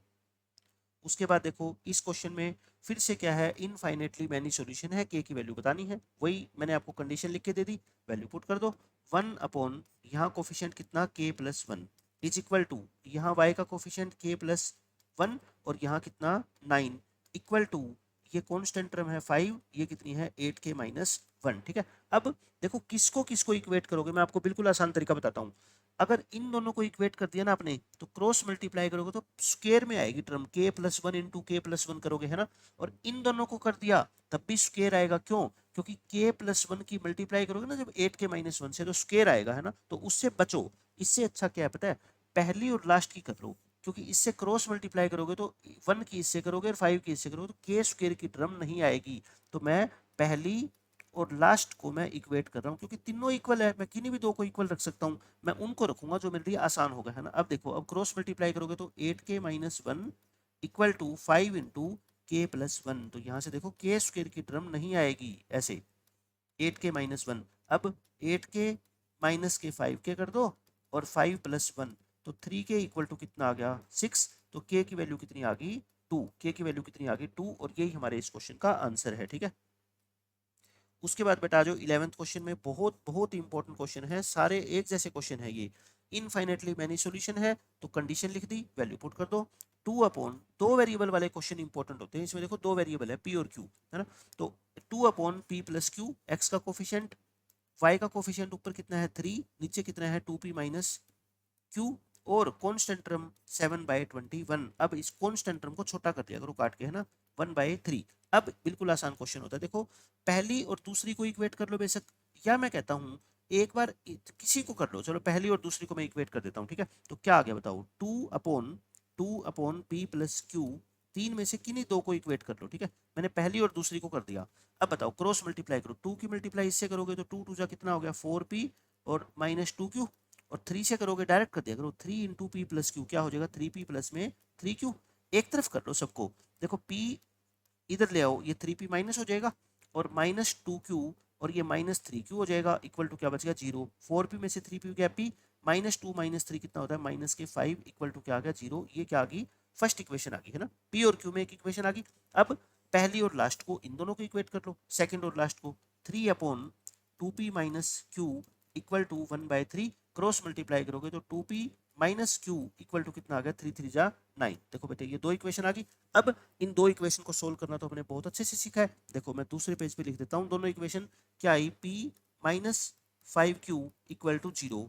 उसके बाद देखो इस क्वेश्चन में फिर से क्या है, इनफाइनेटली मैनी सॉल्यूशन है, के की वैल्यू बतानी है। वही मैंने आपको कंडीशन लिख के दे दी, वैल्यू पुट कर दो। 1 अपॉन यहाँ कोफिशिएंट कितना k plus 1 is equal to यहाँ y का कोफिशिएंट k प्लस 1 और यहाँ कितना 9 इक्वल टू ये कॉन्स्टेंट टर्म है 5, ये कितनी है 8k माइनस 1। ठीक है, अब देखो किसको किसको इक्वेट करोगे, मैं आपको बिल्कुल आसान तरीका बताता हूँ। अगर इन दोनों को इक्वेट कर दिया ना आपने, तो क्रॉस मल्टीप्लाई करोगे तो स्क्वायर में आएगी term, k plus 1 into k plus 1 करोगे, है ना। और इन दोनों को कर दिया तब भी स्क्वायर आएगा, क्यों, क्योंकि k प्लस 1 की मल्टीप्लाई करोगे ना जब 8k माइनस 1 से, तो स्क्वायर आएगा, है ना। तो उससे बचो। इससे अच्छा क्या है पता है, पहली और लास्ट की कर लो, क्योंकि इससे क्रॉस मल्टीप्लाई करोगे तो 1 की इससे करोगे और 5 की इससे करोगे तो के स्क्वायर की टर्म नहीं आएगी। तो मैं पहली और लास्ट को मैं इक्वेट कर रहा हूँ, क्योंकि तीनों इक्वल है, मैं किन्हीं भी दो को इक्वल रख सकता हूँ, मैं उनको रखूंगा जो मेरे लिए आसान होगा, है ना। अब देखो, अब क्रॉस मल्टीप्लाई करोगे तो 8k minus 1 equal to 5 into k plus 1। तो यहाँ से देखो के स्क्वायर की टर्म नहीं आएगी, ऐसे 8k माइनस 1। अब 8k माइनस के 5k कर दो और 5 प्लस 1, तो 3k इक्वल टू कितना आ गया 6। तो k की वैल्यू कितनी आ गई 2, k की वैल्यू कितनी आ गई 2, और यही हमारे इस क्वेश्चन का आंसर है। ठीक है, उसके बाद बेटा जो 11th क्वेश्चन में बहुत बहुत इंपॉर्टेंट क्वेश्चन है, सारे एक जैसे क्वेश्चन है ये। इनफाइनेटली मैनी सॉल्यूशन है, तो कंडीशन लिख दी, वैल्यू पुट कर दो। 2 अपॉन, दो वेरिएबल वाले क्वेश्चन इंपॉर्टेंट होते हैं, इसमें देखो दो वेरिएबल है p और q, है ना। तो 2 upon p plus Q, x का कोफिशिएंट, y का कोफिशिएंट ऊपर कितना है 3, नीचे कितना है 2p माइनस q, और कॉन्स्टेंट टर्म 7/21। अब इस कॉन्स्टेंट टर्म को छोटा कर दिया करो काट के, है ना, 1/3। अब बिल्कुल आसान क्वेश्चन होता है, देखो पहली और दूसरी को इक्वेट कर लो बेशक, या मैं कहता हूँ एक बार किसी को कर लो, चलो पहली और दूसरी को मैं इक्वेट कर देता हूँ। ठीक है, तो क्या आ गया बताओ, 2 अपॉन p प्लस क्यू, तीन में से किन्हीं दो को इक्वेट कर लो। ठीक है, मैंने पहली और दूसरी को कर दिया। अब बताओ क्रॉस मल्टीप्लाई करो, 2 की मल्टीप्लाई इससे करोगे तो 2 2 कितना हो गया 4p और माइनस 2q, और 3 से करोगे डायरेक्ट कर दिया करो, 3 इंटू पी प्लस क्यू, क्या हो जाएगा 3p प्लस में 3q। एक तरफ कर लो सबको, देखो p इधर ले आओ, ये 3p माइनस हो जाएगा और माइनस 2q, और ये माइनस 3q हो जाएगा, इक्वल टू क्या बचेगा 0। 4p में से 3p गया p, माइनस 2 माइनस 3 कितना होता है माइनस के 5, इक्वल टू क्या आ गया 0। ये क्या आ गई, फर्स्ट इक्वेशन आ गई, है ना। p और q में एक इक्वेशन आ गई। अब पहली और लास्ट को, इन दोनों को इक्वेट कर लो, सेकंड और लास्ट को, 3 upon 2p minus q equal to 1/3, cross multiply करोगे तो 2p minus q equal to कितना आ गया 3 3 जा 9। देखो बेटे ये दो इक्वेशन आ गई। अब इन दो इक्वेशन को सोल्व करना तो हमने बहुत अच्छे से सीखा है। देखो मैं दूसरे पेज पे लिख देता हूँ दोनों इक्वेशन, क्या आई p minus 5q equal to 0,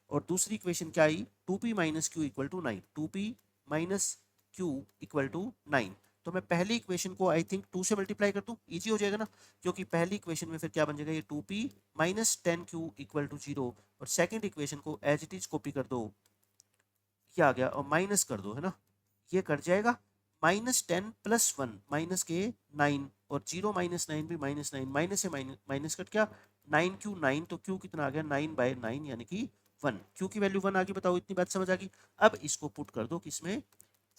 और दूसरी इक्वेशन क्या आई 2p minus q equal to 9, 2p minus q equal to 9। तो मैं पहली इक्वेशन को आई थिंक 2 से मल्टीप्लाई कर दूं, इजी हो जाएगा ना, क्योंकि पहली इक्वेशन में फिर क्या बन जाएगा, ये 2p minus 10q equal to 0, और सेकंड इक्वेशन को एज इट इज कॉपी कर दो, क्या आ गया, और माइनस कर दो, है ना, ये कट जाएगा। -10 प्लस 1 माइनस के 9, और 0 माइनस 9 भी -9, माइनस से माइनस कट क्या 9q 9, तो q कितना आ गया 9/9 यानी कि 1, q की वैल्यू 1 आ गई। बताओ इतनी बात समझ आ गई। अब इसको पुट कर दो किसमें,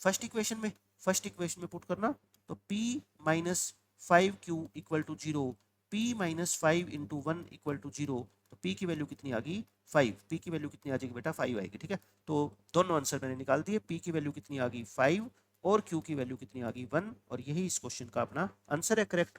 फर्स्ट इक्वेशन में, फर्स्ट इक्वेशन में पुट करना, तो p minus 5q equal to 0, p minus 5 into 1 equal to 0, तो p की वैल्यू कितनी आ गई 5, p की वैल्यू कितनी आ जाएगी बेटा 5 आएगी। ठीक है, तो दोनों आंसर मैंने निकाल दिए, p की वैल्यू कितनी आ गई 5 और q की वैल्यू कितनी आ गई 1, और यही इस क्वेश्चन का अपना आंसर है, करेक्ट।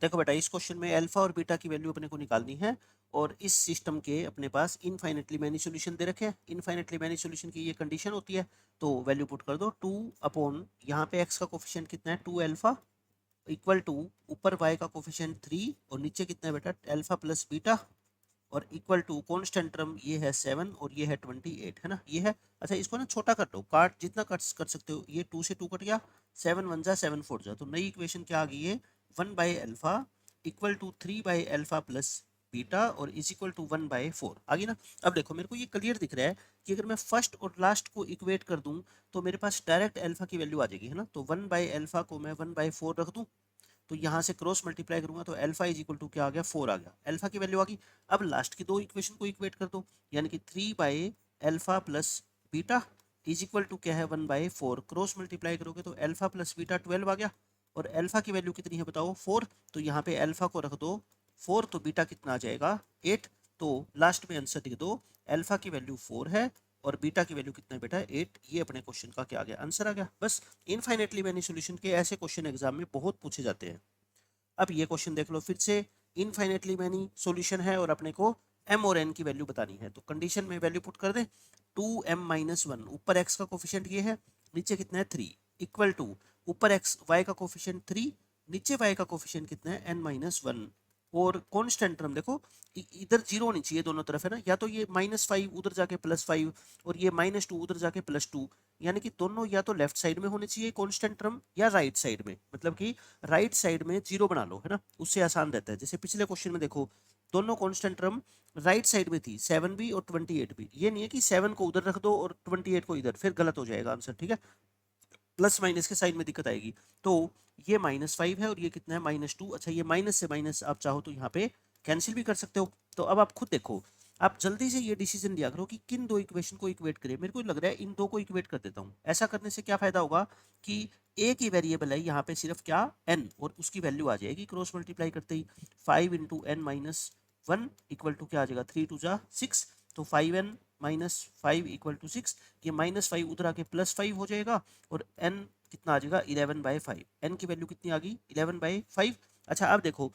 देखो बेटा इस क्वेश्चन में अल्फा और बीटा की वैल्यू अपने को निकालनी है, और इस सिस्टम के अपने पास इनफाइनेटली मैनी सॉल्यूशन दे रखे हैं। इनफाइनेटली मैनी सॉल्यूशन की ये कंडीशन होती है, तो वैल्यू पुट कर दो 2 अपॉन यहाँ पे x का कोफिशिएंट कितना है 2 अल्फा इक्वल टू ऊपर y का कोफिशिएंट 3, और नीचे कितना है बेटा अल्फा प्लस बीटा, और इक्वल टू कॉन्स्टेंट टर्म ये है 7 और ये है 28, है ना, ये है। अच्छा इसको ना छोटा कर लो, काट जितना कट कर सकते हो, ये 2 से 2 कट गया, 7 1 जा 7 4 जा, तो नई इक्वेशन क्या आ गई है 1/अल्फा इक्वल टू 3/अल्फा प्लस बीटा, और इज इक्वल टू 1/4 आ गई ना। अब देखो मेरे को ये क्लियर दिख रहा है कि अगर मैं फर्स्ट और लास्ट को इक्वेट कर दूं तो मेरे पास डायरेक्ट अल्फा की वैल्यू आ जाएगी, है ना। तो 1/अल्फा को मैं 1/4 रख दूं, तो यहाँ से क्रॉस मल्टीप्लाई करूंगा तो अल्फा इज इक्वल टू क्या आ गया 4 आ गया, अल्फा की वैल्यू आ गई। अब लास्ट की दो इक्वेशन को इक्वेट कर दो, यानी कि 3/अल्फा plus beta is equal to क्या है 1/4, क्रॉस मल्टीप्लाई करोगे तो अल्फा प्लस बीटा 12 आ गया, और अल्फा की वैल्यू कितनी है बताओ 4, तो यहाँ पे अल्फा को रख दो 4 तो बीटा कितना आ जाएगा 8। तो लास्ट में आंसर लिख दो, अल्फा की वैल्यू 4 है और बीटा की वैल्यू कितना बेटा 8। ये अपने क्वेश्चन का क्या आ गया, आंसर आ गया। बस इनफाइनेटली मैनी सॉल्यूशन के ऐसे क्वेश्चन एग्जाम में बहुत पूछे जाते हैं। अब ये क्वेश्चन देख लो फिर से, इनफाइनेटली मैनी सॉल्यूशन है और अपने को m और n की वैल्यू बतानी है। तो कंडीशन में वैल्यू पुट कर दे, 2m-1, ऊपर x का कोफिशिएंट ये है, नीचे कितना है 3, इक्वल टू ऊपर x y का कोफिशिएंट 3, नीचे y का कोफिशिएंट कितना है n-1, और कांस्टेंट टर्म देखो इधर जीरो होनी चाहिए दोनों तरफ है ना, या तो ये -5 उधर जाके +5 और ये -2 उधर जाके +2, यानी कि दोनों या तो लेफ्ट साइड में होने चाहिए कांस्टेंट टर्म या राइट साइड में, मतलब कि राइट साइड में जीरो बना लो है ना, उससे आसान रहता है। जैसे पिछले क्वेश्चन में देखो दोनों कांस्टेंट टर्म राइट साइड में थी, 7 भी और 28 भी। ये नहीं है कि 7 को उधर रख दो और 28 को इधर, फिर गलत हो जाएगा आंसर, ठीक है, प्लस माइनस के साइन में दिक्कत आएगी। तो ये -5 है और ये कितना है -2। अच्छा ये माइनस से माइनस आप चाहो तो यहाँ पे कैंसिल भी कर सकते हो। तो अब आप खुद देखो, आप जल्दी से ये डिसीजन लिया करो कि किन दो इक्वेशन को इक्वेट करें। मेरे को लग रहा है इन दो को इक्वेट कर देता हूँ। ऐसा करने से क्या फायदा होगा कि एक ही वेरिएबल है यहाँ पे सिर्फ क्या n, और उसकी वैल्यू आ जाएगी क्रॉस मल्टीप्लाई करते ही। 5 इंटू n-1 इक्वल टू क्या आ जाएगा, 3 2 जा 6, तो 5n-5 इक्वल टू 6। ये -5 उधर आके +5 हो जाएगा और n कितना आ जाएगा 11/5। n की वैल्यू कितनी आ गई 11/5। अच्छा अब देखो,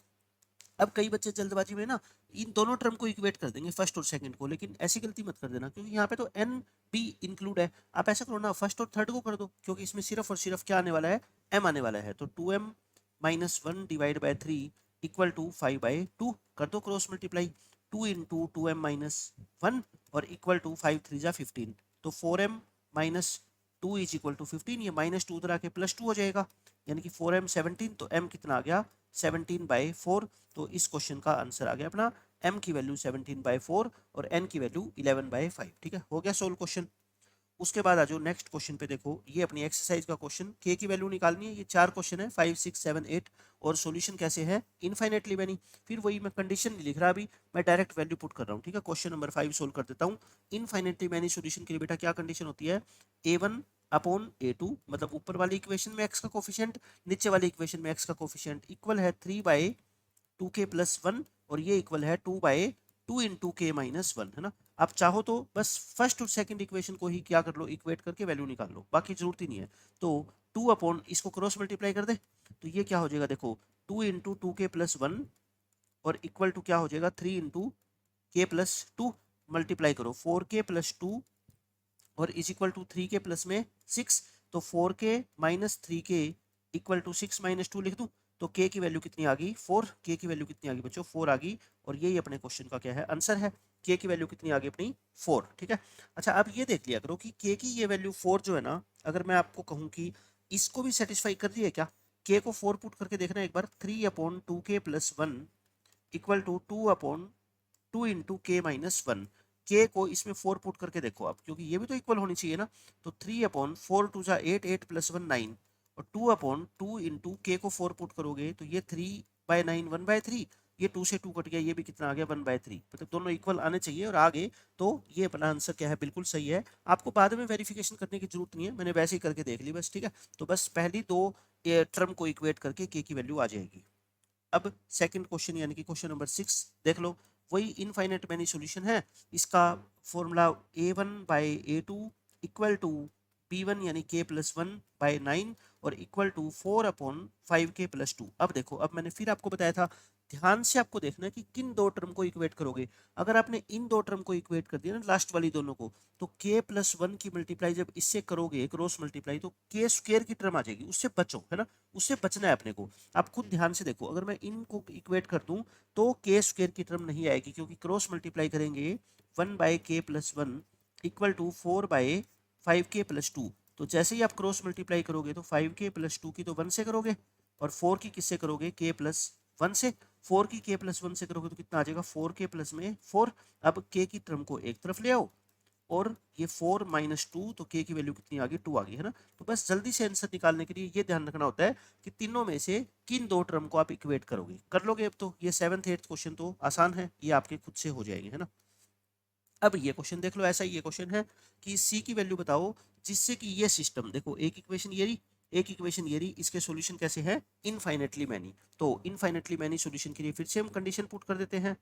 अब कई बच्चे जल्दबाजी में ना इन दोनों टर्म को इक्वेट कर देंगे फर्स्ट और सेकंड को, लेकिन ऐसी गलती मत कर देना क्योंकि यहाँ पे तो n भी इंक्लूड है। आप ऐसा करो ना, फर्स्ट और थर्ड को कर दो क्योंकि इसमें सिर्फ और सिर्फ क्या आने वाला है, m आने वाला है। तो 2m-1 divide by 3 equal to 5/2 कर दो क्रॉस मल्टीप्लाई, 2 इंटू 2m-1 और इक्वल टू 5 3 जा 15, तो 4m-2 इज इक्वल टू 15। ये -2 उधर आके +2 हो जाएगा, यानी कि 4m 17, तो m कितना आ गया 17/4। तो इस क्वेश्चन का आंसर आ गया अपना m की वैल्यू 17/4 और n की वैल्यू 11/5। ठीक है, हो गया सोल्व क्वेश्चन। उसके बाद आ जाओ नेक्स्ट क्वेश्चन पे। देखो ये अपनी एक्सरसाइज का क्वेश्चन, k की वैल्यू निकालनी है। ये 4 क्वेश्चन है 5 6 7 8 और सॉल्यूशन कैसे है, इनफाइनेटली मैनी। फिर वही मैं कंडीशन नहीं लिख रहा अभी, मैं डायरेक्ट वैल्यू पुट कर रहा हूँ। ठीक है, क्वेश्चन नंबर 5 सोल्व कर देता हूँ। इनफाइनेटली मैनी सॉल्यूशन के लिए बेटा क्या कंडीशन होती है, a1/a2, मतलब ऊपर वाली इक्वेशन में x का कोफिशिएंट, नीचे वाली इक्वेशन में x का कोफिशिएंट इक्वल है 3/2k+1 और ये इक्वल है 2/2 इंटू k-1 है ना। आप चाहो तो बस फर्स्ट और सेकंड इक्वेशन को ही क्या कर लो, इक्वेट करके वैल्यू निकाल लो, बाकी जरूरत ही नहीं है। तो 2 अपॉन इसको क्रॉस मल्टीप्लाई कर दे तो ये क्या हो जाएगा, देखो 2 इंटू 2k+1 और इक्वल टू क्या हो जाएगा 3 इंटू k+2, मल्टीप्लाई करो 4k+2 और is equal to 3k plus में 6, तो 4k minus 3k equal to 6-2 लिख दूं तो k की वैल्यू कितनी आ गई 4। k की वैल्यू कितनी आ गई बच्चों 4 आ गई, और यही अपने क्वेश्चन का क्या है, आंसर है। k की वैल्यू कितनी आ गई अपनी 4। ठीक है, अच्छा अब ये देख लिया करो कि k की ये वैल्यू 4 जो है ना, अगर मैं आपको कहूँ कि इसको भी सेटिस्फाई कर रही है क्या, k को 4 पुट करके देखना एक बार, 3/2k+1 equal to 2/2 into k-1। k को इसमें 4 पुट करके देखो आप, क्योंकि ये भी तो इक्वल होनी चाहिए ना। तो 3/4 2 जा 8, 8 + 1 9 और 2/2 इंटू k को 4 पुट करोगे तो ये 3/9 1/3, ये 2 से 2 कट गया, ये भी कितना आ गया 1/3, मतलब दोनों इक्वल आने चाहिए और आगे। तो ये अपना आंसर क्या है, बिल्कुल सही है। आपको बाद में वेरिफिकेशन करने की जरूरत नहीं है, मैंने वैसे ही करके देख ली बस। ठीक है, तो बस पहली दो टर्म को इक्वेट करके k की वैल्यू आ जाएगी। अब सेकंड क्वेश्चन यानी कि क्वेश्चन नंबर 6 देख लो, वही इनफाइनाइट मैनी सॉल्यूशन है। इसका formula a1/a2 equal to b1 यानी k+1/9 और इक्वल टू 4/5k+2। अब देखो, अब मैंने फिर आपको बताया था, ध्यान से आपको देखना है कि किन दो टर्म को इक्वेट करोगे। अगर आपने इन दो टर्म को इक्वेट कर दिया ना, लास्ट वाली दोनों को, तो k+1 की मल्टीप्लाई जब इससे करोगे क्रॉस मल्टीप्लाई, तो k स्क्वायर की टर्म आ जाएगी, उससे बचो है ना, उससे बचना है अपने को। आप खुद ध्यान से देखो, अगर मैं इनको इक्वेट कर दूं तो k स्क्वायर की टर्म नहीं आएगी, क्योंकि क्रॉस मल्टीप्लाई करेंगे 1/k+1 इक्वल टू 4/5k+2। तो जैसे ही आप क्रॉस मल्टीप्लाई करोगे तो 5k+2 की तो 1 से करोगे और 4 की किससे करोगे k+1 से। 4 की k+1 से करोगे तो कितना आ जाएगा 4k प्लस में 4। अब k की टर्म को एक तरफ ले आओ और ये 4-2, तो k की वैल्यू कितनी आ गई 2 आ गई है ना। तो बस जल्दी से आंसर निकालने के लिए ये ध्यान रखना होता है कि तीनों में से किन दो टर्म को आप इक्वेट करोगे। कर लोगे अब तो ये 7th 8th क्वेश्चन तो आसान है, ये आपके खुद से हो जाएंगे है ना। अब ये क्वेश्चन देख लो, ऐसा ही ये क्वेश्चन है कि c की वैल्यू बताओ जिससे कि ये सिस्टम, देखो एक इक्वेशन ये रही, एक इक्वेशन ये रही, इसके सॉल्यूशन कैसे हैं, इनफाइनेटली मैनी। तो इनफाइनेटली मैनी सॉल्यूशन के लिए फिर से हम कंडीशन पुट कर देते हैं।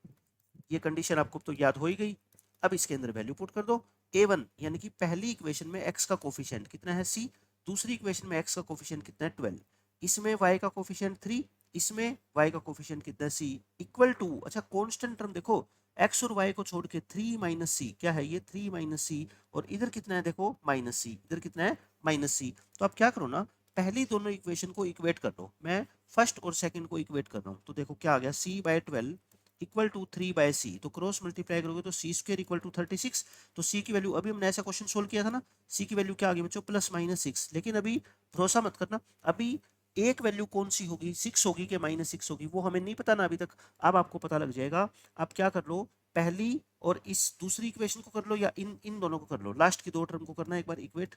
ये कंडीशन आपको तो याद हो ही गई। अब इसके अंदर वैल्यू पुट कर दो। a1 यानी कि पहली इक्वेशन में x का कोफिशिएंट कितना है c, दूसरी इक्वेशन में x का कोफिशिएंट कितना है 12, इसमें y का कोफिशिएंट 3, इसमें y का कोफिशिएंट कितना है c, इक्वल टू, अच्छा कांस्टेंट टर्म देखो, x और y को छोड़ के 3 माइनस सी, क्या है ये 3 माइनस सी, और इधर कितना है देखो माइनस सी, इधर कितना है माइनस सी। तो आप क्या करो ना, पहली दोनों इक्वेशन को इक्वेट कर लो। मैं फर्स्ट और सेकंड को इक्वेट कर रहा हूँ, तो देखो क्या आ गया, c by 12 equal to 3 by C, तो क्रॉस मल्टीप्लाई करोगे तो सी स्क्वायर इक्वल टू 36। तो सी की वैल्यू, अभी हमने ऐसा क्वेश्चन सोल्व किया था ना, सी की वैल्यू क्या आ गई बच्चों, प्लस माइनस 6। लेकिन अभी भरोसा मत करना, अभी एक वैल्यू कौन सी होगी, 6 होगी कि माइनस 6 होगी, वो हमें नहीं पता ना अभी तक। अब आपको पता लग जाएगा। आप क्या कर लो, पहली और इस दूसरी इक्वेशन को कर लो, या इन इन दोनों को कर लो, लास्ट की दो टर्म को करना एक बार इक्वेट।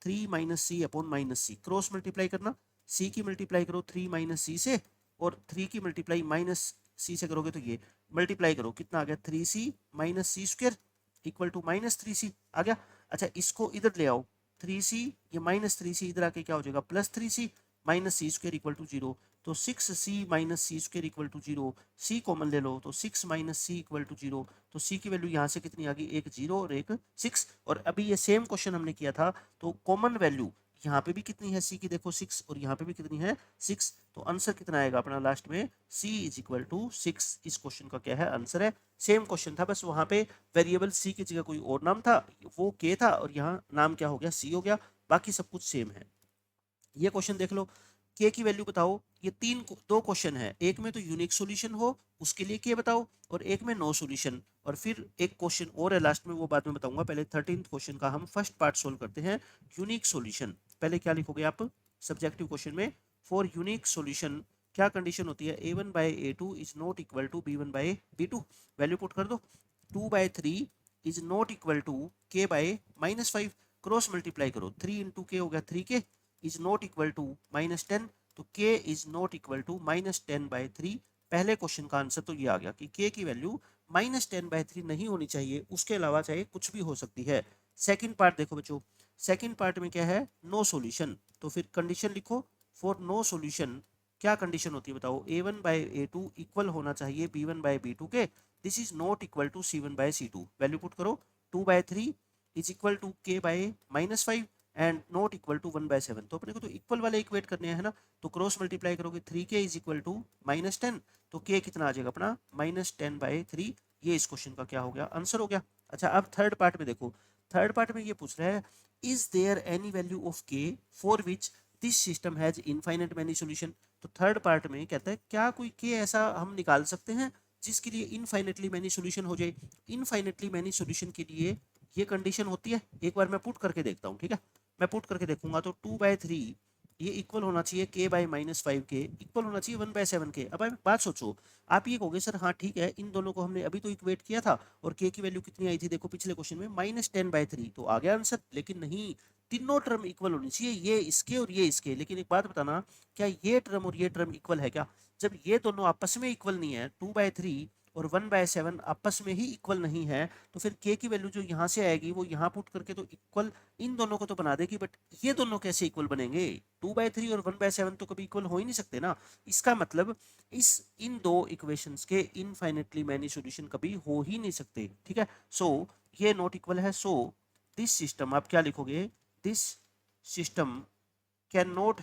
3 माइनस सी अपॉन माइनस सी, क्रॉस मल्टीप्लाई करना, सी की मल्टीप्लाई करो 3 माइनस सी से, और 3 की मल्टीप्लाई माइनस सी से करोगे तो ये मल्टीप्लाई करो, कितना आ गया 3c minus c square equal to minus 3c आ गया। अच्छा इसको इधर ले आओ, 3c, ये माइनस 3c इधर आके क्या हो जाएगा, plus 3c minus c square equal to 0। तो 6c minus c square equal to 0, c common ले लो, तो 6 माइनस सी इक्वल टू 0। तो c की वैल्यू यहाँ से कितनी आ गई, एक 0 और एक 6। और अभी ये सेम क्वेश्चन हमने किया था, तो कॉमन वैल्यू यहाँ पे भी कितनी है c की, देखो 6, और यहाँ पे भी कितनी है 6। तो आंसर कितना आएगा अपना लास्ट में, c इज इक्वल टू 6। इस क्वेश्चन का क्या है, आंसर है। सेम क्वेश्चन था, बस वहां पे वेरिएबल c की जगह कोई और नाम था, वो k था, और यहाँ नाम क्या हो गया, c हो गया। बाकी सब कुछ सेम है। ये क्वेश्चन देख लो, k की वैल्यू बताओ। ये दो क्वेश्चन है, एक में तो यूनिक सॉल्यूशन हो उसके लिए k बताओ, और एक में नो सॉल्यूशन। और फिर एक क्वेश्चन और है लास्ट में, वो बाद में बताऊंगा। पहले 13th क्वेश्चन का हम फर्स्ट पार्ट सोल्व करते हैं, यूनिक सॉल्यूशन। पहले क्या लिखोगे आप सब्जेक्टिव क्वेश्चन में, फॉर यूनिक सॉल्यूशन क्या कंडीशन होती है, a1 by a2 is not equal to b1 by b2। Value put कर दो, 2 by 3 is not equal to k by minus 5, cross multiply करो, 3 इंटू के हो गया 3k is not equal to minus 10, तो k is not equal to minus 10 by 3। पहले question का answer तो ये आ गया कि k की वैल्यू माइनस 10 बाय 3 नहीं होनी चाहिए, उसके अलावा चाहे कुछ भी हो सकती है। सेकंड पार्ट देखो बच्चों, सेकंड पार्ट में क्या है, नो सॉल्यूशन। तो फिर कंडीशन लिखो, फॉर नो सॉल्यूशन क्या कंडीशन होती है बताओ, a1 बाय a2 इक्वल होना चाहिए b1 बाय b2 के, this is not equal to c1 by c2। Value put करो, 2 by 3 is equal to k by minus 5 and not equal to 1 by 7। तो अपने को तो इक्वल वाले इक्वेट करने हैं ना, तो क्रॉस मल्टीप्लाई करोगे, 3k is equal to minus 10, तो k कितना आ जाएगा अपना माइनस 10 बाय 3। ये इस क्वेश्चन का क्या हो गया, आंसर हो गया। अच्छा अब थर्ड पार्ट में देखो, थर्ड पार्ट में ये पूछ रहा है, is there any value of k for which this system has infinite many solution. तो थर्ड पार्ट में कहता है क्या कोई k ऐसा हम निकाल सकते हैं जिसके लिए इनफाइनेटली मैनी सॉल्यूशन हो जाए। इनफाइनेटली मैनी सॉल्यूशन के लिए ये कंडीशन होती है, एक बार मैं पुट करके देखता हूँ, ठीक है। मैं पुट करके देखूंगा, तो 2 बाय 3 ये इक्वल होना चाहिए k बाय माइनस 5 के, इक्वल होना चाहिए 1 बाय 7 के। अब आप बात सोचो, आप ये कहोगे सर हाँ ठीक है, इन दोनों को हमने अभी तो इक्वेट किया था, और k की वैल्यू कितनी आई थी देखो पिछले क्वेश्चन में माइनस 10 बाय 3, तो आ गया आंसर। लेकिन नहीं, तीनों टर्म इक्वल होनी चाहिए, ये इसके और ये इसके। लेकिन एक बात बताना, क्या ये टर्म और ये टर्म इक्वल है क्या, जब ये दोनों आपस में इक्वल नहीं है, 2 बाय 3 और 1 बाय 7 आपस में ही इक्वल नहीं है, तो फिर k की वैल्यू जो यहाँ से आएगी वो यहाँ पुट करके तो इक्वल इन दोनों को तो बना देगी, बट ये दोनों कैसे इक्वल बनेंगे, 2 बाय 3 और 1 बाय 7 तो कभी इक्वल हो ही नहीं सकते ना। इसका मतलब इस इन दो इक्वेशंस के इनफाइनेटली मैनी सॉल्यूशन कभी हो ही नहीं सकते, ठीक है। सो ये नॉट इक्वल है, सो दिस सिस्टम, आप क्या लिखोगे, this system can not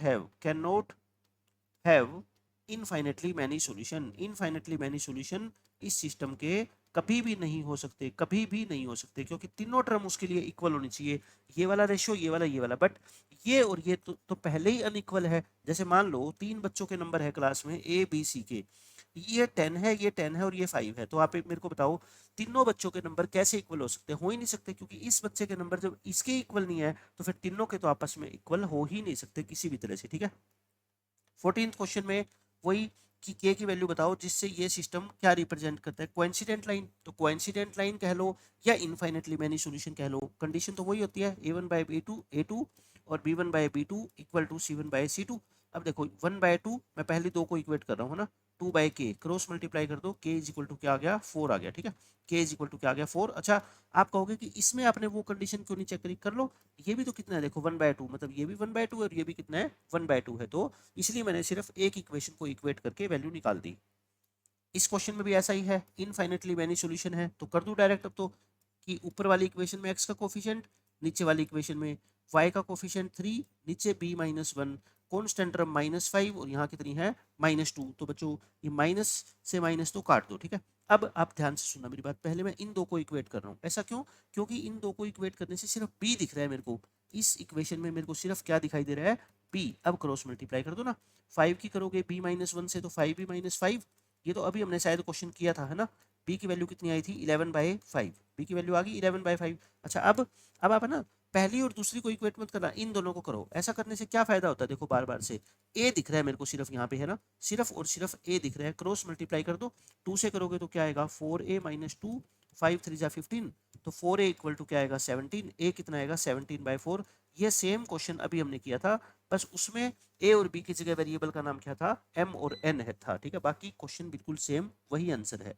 have infinitely many solution. Infinitely many solution इस सिस्टम के कभी भी नहीं हो सकते, कभी भी नहीं हो सकते, क्योंकि तीनों टर्म उसके लिए इक्वल होनी चाहिए, ये वाला रेशियो, ये वाला। बट ये और ये तो पहले ही अनइक्वल है। जैसे मान लो 3 बच्चों के नंबर है क्लास में ए बी सी के, ये 10 है, ये 10 है और ये 5 है, तो आप एक मेरे को बताओ तीनों बच्चों के नंबर कैसे इक्वल हो सकते हैं, हो ही नहीं सकते, क्योंकि इस बच्चे के नंबर जब इसके इक्वल नहीं है तो फिर तीनों के तो आपस में इक्वल हो ही नहीं सकते किसी भी तरह से, ठीक है। 14th क्वेश्चन में वही कि k की वैल्यू बताओ जिससे ये सिस्टम क्या रिप्रेजेंट करता है, कोइंसिडेंट लाइन। तो कोइंसिडेंट लाइन कह लो या इनफाइनेटली मैनी सॉल्यूशन कह लो, कंडीशन तो वही होती है, a1 बाय a2 और b1 by b2 equal to c1 by c2। अब देखो 1 बाय 2 मैं पहले दो को इक्वेट कर रहा हूँ ना, टू बाई के, क्रॉस मल्टीप्लाई कर दो, के इज इक्वल टू क्या आ गया 4 आ गया, ठीक है, के इज इक्वल टू क्या आ गया 4। अच्छा आप कहोगे कि इसमें आपने वो कंडीशन क्यों नहीं चेक करी, कर लो, ये भी तो कितना है देखो 1/2, मतलब ये भी 1/2 है और ये भी कितना है 1/2 है, तो इसलिए मैंने सिर्फ एक इक्वेशन को इक्वेट करके वैल्यू निकाल दी। इस क्वेश्चन में भी ऐसा ही है, इनफाइनेटली मैनी सॉल्यूशन है, तो कर दूं डायरेक्ट अब तो, कि ऊपर वाली इक्वेशन में x का कोफिशिएंट, नीचे वाली इक्वेशन में y का कोफिशिएंट 3, नीचे b-1, कॉन्स्टेंट टर्म -5 और यहाँ कितनी है -2, तो बच्चों ये माइनस से माइनस तो काट दो, ठीक है। अब आप ध्यान से सुनना मेरी बात, पहले मैं इन दो को इक्वेट कर रहा हूँ, ऐसा क्यों, क्योंकि इन दो को इक्वेट करने से सिर्फ b दिख रहा है मेरे को, इस इक्वेशन में मेरे को सिर्फ क्या दिखाई दे रहा है b। अब क्रॉस मल्टीप्लाई कर दो ना, 5 की करोगे b-1 से तो 5b-5, ये तो अभी हमने शायद क्वेश्चन किया था, है ना। b की वैल्यू कितनी आई थी 11/5, b की वैल्यू आ गई 11/5। अच्छा अब आप है ना पहली और दूसरी को इक्वेट मत करना, इन दोनों को करो, ऐसा करने से क्या फायदा होता है देखो, बार बार से a दिख रहा है मेरे को सिर्फ यहाँ पे, है ना, सिर्फ और सिर्फ a दिख रहा है, क्रॉस मल्टीप्लाई कर दो, 2 से करोगे तो क्या आएगा 4a-2, 5 3 15, तो 4a इक्वल टू क्या आएगा 17, a कितना आएगा 17/4। ये सेम क्वेश्चन अभी हमने किया था, बस उसमें ए और बी की जगह वेरिएबल का नाम क्या था m और n है था, ठीक है, बाकी क्वेश्चन बिल्कुल सेम वही आंसर है।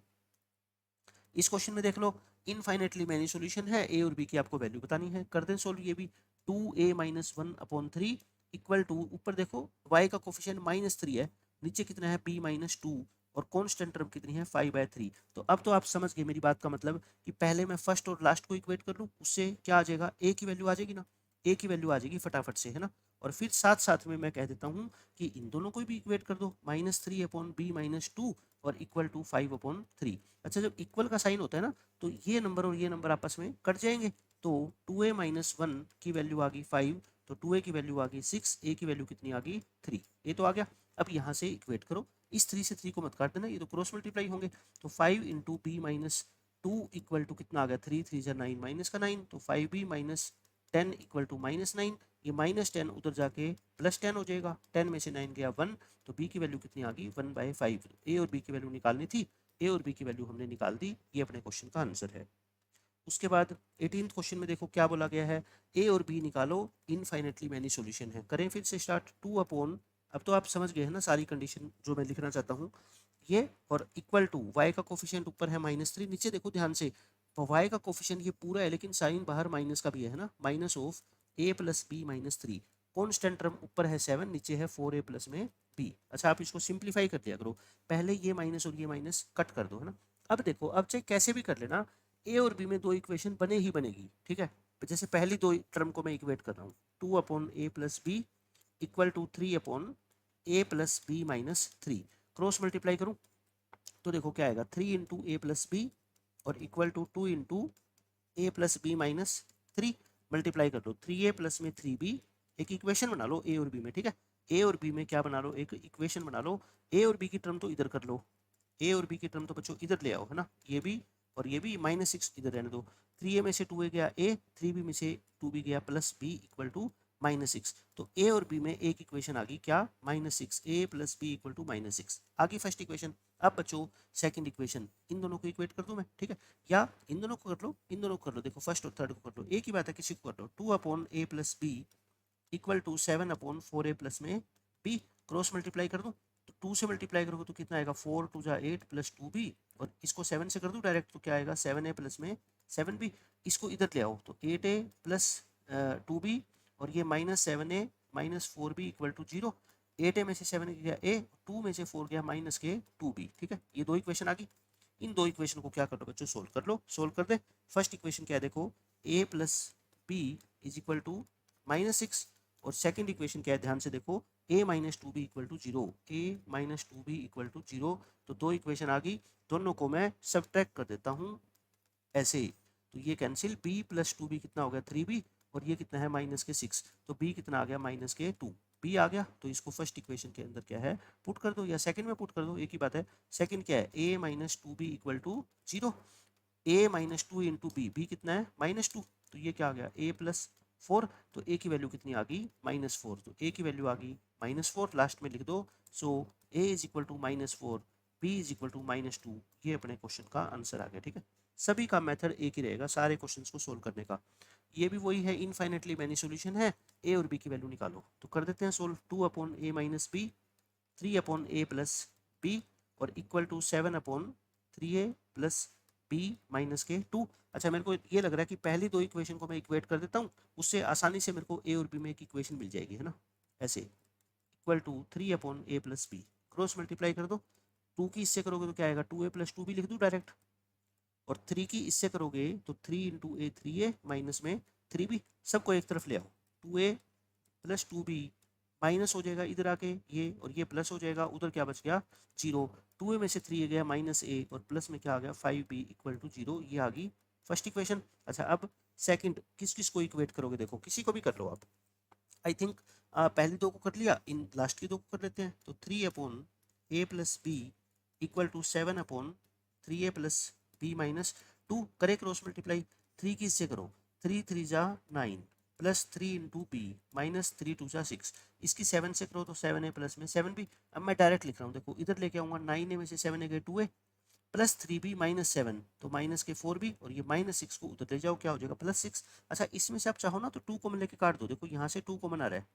इस क्वेश्चन में देख लो, इनफाइनेटली मैनी सॉल्यूशन है, ए और बी की आपको वैल्यू बतानी है, कर दें सोल्व ये भी, 2a-1/3 इक्वल टू, ऊपर देखो y का कोफिशिएंट -3 है, नीचे कितना है b-2 और कांस्टेंट टर्म कितनी है 5/3। तो अब तो आप समझ गए मेरी बात का मतलब, कि पहले मैं फर्स्ट और लास्ट को इक्वेट कर लूँ, उससे क्या आ जाएगा a की वैल्यू आ जाएगी ना, a की वैल्यू आ जाएगी फटाफट से, है ना, और फिर साथ साथ में मैं कह देता हूँ कि इन दोनों को भी इक्वेट कर दो, -3/b-2 और इक्वल टू 5/3। अच्छा जब इक्वल का साइन होता है ना, तो ये नंबर और ये नंबर आपस में कट जाएंगे, तो 2a-1 की वैल्यू आ गई 5, तो 2a की वैल्यू आ गई 6, a की वैल्यू कितनी आ गई 3, ये तो आ गया। अब यहाँ से इक्वेट करो, इस 3 से 3 को मत काट देना, ये तो क्रॉस मल्टीप्लाई होंगे, तो 5 इंटू b-2 इक्वल टू कितना आ गया 3 3 9 माइनस का 9, तो 5b-10 इक्वल टू -9, ये -10 उधर जाके +10 हो जाएगा, 10 में से 9 गया 1, तो b की वैल्यू कितनी आ गई 1/5। a और b की वैल्यू निकालनी थी, ए और बी की वैल्यू हमने निकाल दी, ये अपने क्वेश्चन का आंसर है। उसके बाद 18th क्वेश्चन में देखो क्या बोला गया है, ए और बी निकालो, इनफाइनेटली मैनी सॉल्यूशन है, करें फिर से स्टार्ट, 2 अब तो आप समझ गए हैं ना सारी कंडीशन जो मैं लिखना चाहता हूँ, ये और इक्वल टू y का कोफिशिएंट ऊपर है -3, नीचे देखो ध्यान से, तो y का कोफिशिएंट ये पूरा है लेकिन साइन बाहर माइनस का भी है ना, -a+b-3, कॉन्स्टेंट टर्म ऊपर है 7, नीचे है 4a प्लस में b। अच्छा आप इसको सिंप्लीफाई कर दिया करो, पहले ये माइनस और ये माइनस कट कर दो, है ना। अब देखो, अब चाहे कैसे भी कर लेना, ए और बी में दो इक्वेशन बने ही बनेगी, ठीक है। जैसे पहली दो टर्म को मैं इक्वेट कर रहा हूँ, 2/a+b equal to 3/a+b-3, cross multiply करूँ तो देखो क्या आएगा 3 इंटू a+b और equal to 2 into a+b-3, multiply कर दो 3a प्लस में 3b, एक इक्वेशन बना लो ए और बी में, ठीक है, ए और बी में क्या बना लो एक इक्वेशन बना लो, ए और बी की टर्म तो इधर कर लो, ए और बी की टर्म तो बच्चों इधर ले आओ, है ना, ये भी और ये भी -6 इधर रहने दो, 3a में से 2a गया a, 3b में से 2b गया प्लस b इक्वल टू -6, तो ए और बी में एक इक्वेशन आ गई क्या -6, a plus B equal to -6 आ गई फर्स्ट इक्वेशन। अब बच्चों सेकंड इक्वेशन, इन दोनों को इक्वेट कर दूं मैं, ठीक है, या इन दोनों को कर लो, इन दोनों को कर लो, देखो फर्स्ट और थर्ड को कर लो, एक ही बात है, किसी को कर लो, 2/a+b equal to 7/4a plus में b, क्रॉस मल्टीप्लाई कर दूं, तो 2 से मल्टीप्लाई करोगे तो कितना आएगा 4 2 जा 8 प्लस 2b, और इसको 7 से कर दूं डायरेक्ट तो क्या आएगा 7a प्लस में 7b, इसको इधर ले आओ तो 8a प्लस 2b और ये -7a -4b equal to 0, 8a में से 7 गया a, 2 में से 4 गया माइनस के 2b, ठीक है, ये दो इक्वेशन आ गई। इन दो इक्वेशन को क्या कर लो बच्चों सोल्व कर लो, सोल्व कर दे। फर्स्ट इक्वेशन क्या है देखो, a plus b is equal to -6, और सेकंड इक्वेशन क्या है ध्यान से देखो, a-2b equal to 0, a-2b equal to 0, तो दो इक्वेशन आ गई, दोनों को मैं सब्ट्रैक्ट कर देता हूँ ऐसे, तो ये कैंसिल, b प्लस 2b कितना हो गया 3b, और ये कितना है -6, तो b कितना आ गया -2, b आ गया, तो इसको फर्स्ट इक्वेशन के अंदर क्या है पुट कर दो, या सेकंड में पुट कर दो, एक ही बात है। सेकंड क्या है a-2b equal to 0, a-2 into B कितना है -2, तो ये क्या आ गया a प्लस 4, तो a की वैल्यू कितनी आ गई -4, तो a की वैल्यू आ गई -4, लास्ट में लिख दो, so a is equal to -4, b is equal to -2, ये अपने क्वेश्चन का आंसर आ गया, ठीक है। सभी का मेथड एक ही रहेगा सारे क्वेश्चंस को सोल्व करने का, ये भी वही है, इनफाइनेटली मैनी सॉल्यूशन है, a और b की वैल्यू निकालो, तो कर देते हैं solve, 2/a-b 3/a plus b और equal to 7/3a plus b minus के 2। अच्छा, मेरे को ये लग रहा है कि पहली दो इक्वेशन को मैं इक्वेट कर देता हूँ, उससे आसानी से मेरे को a और b में एक इक्वेशन मिल जाएगी, है ना। ऐसे equal to 3/a plus b, cross multiply कर दो। 2 की इससे करोगे तो क्या आएगा, 2a प्लस 2b लिख दूँ डायरेक्ट, और 3 की इससे करोगे तो 3 × a 3a माइनस में 3b, सबको एक तरफ ले आओ। 2a प्लस 2b माइनस हो जाएगा इधर आके ये, और ये प्लस हो जाएगा, उधर क्या बच गया 0। 2a में से 3a गया माइनस a, और प्लस में क्या आ गया 5b इक्वल टू 0। ये आ गई फर्स्ट इक्वेशन। अच्छा, अब सेकंड किस किस को इक्वेट करोगे, देखो किसी को भी कर लो आप। आई थिंक पहली दो को कर लिया, इन लास्ट की दो को कर लेते हैं। तो 3/a plus B equal to 7/3a plus B minus 2, करे क्रॉस मल्टीप्लाई। 3 की इससे करो, 3 3 जा 9 प्लस 3 इंटू बी माइनस 3 2 जा 6। इसकी 7 से करो तो 7a प्लस में 7b। अब मैं डायरेक्ट लिख रहा हूँ, देखो इधर लेके आऊँगा, 9a में से 7a गए 2a प्लस 3b माइनस 7, तो माइनस के 4b, और ये माइनस 6 को उधर ले जाओ, क्या हो जाएगा +6। अच्छा, इसमें से आप चाहो ना तो 2 कॉमन लेके काट दो, देखो यहाँ से 2 कॉमन आ रहा है,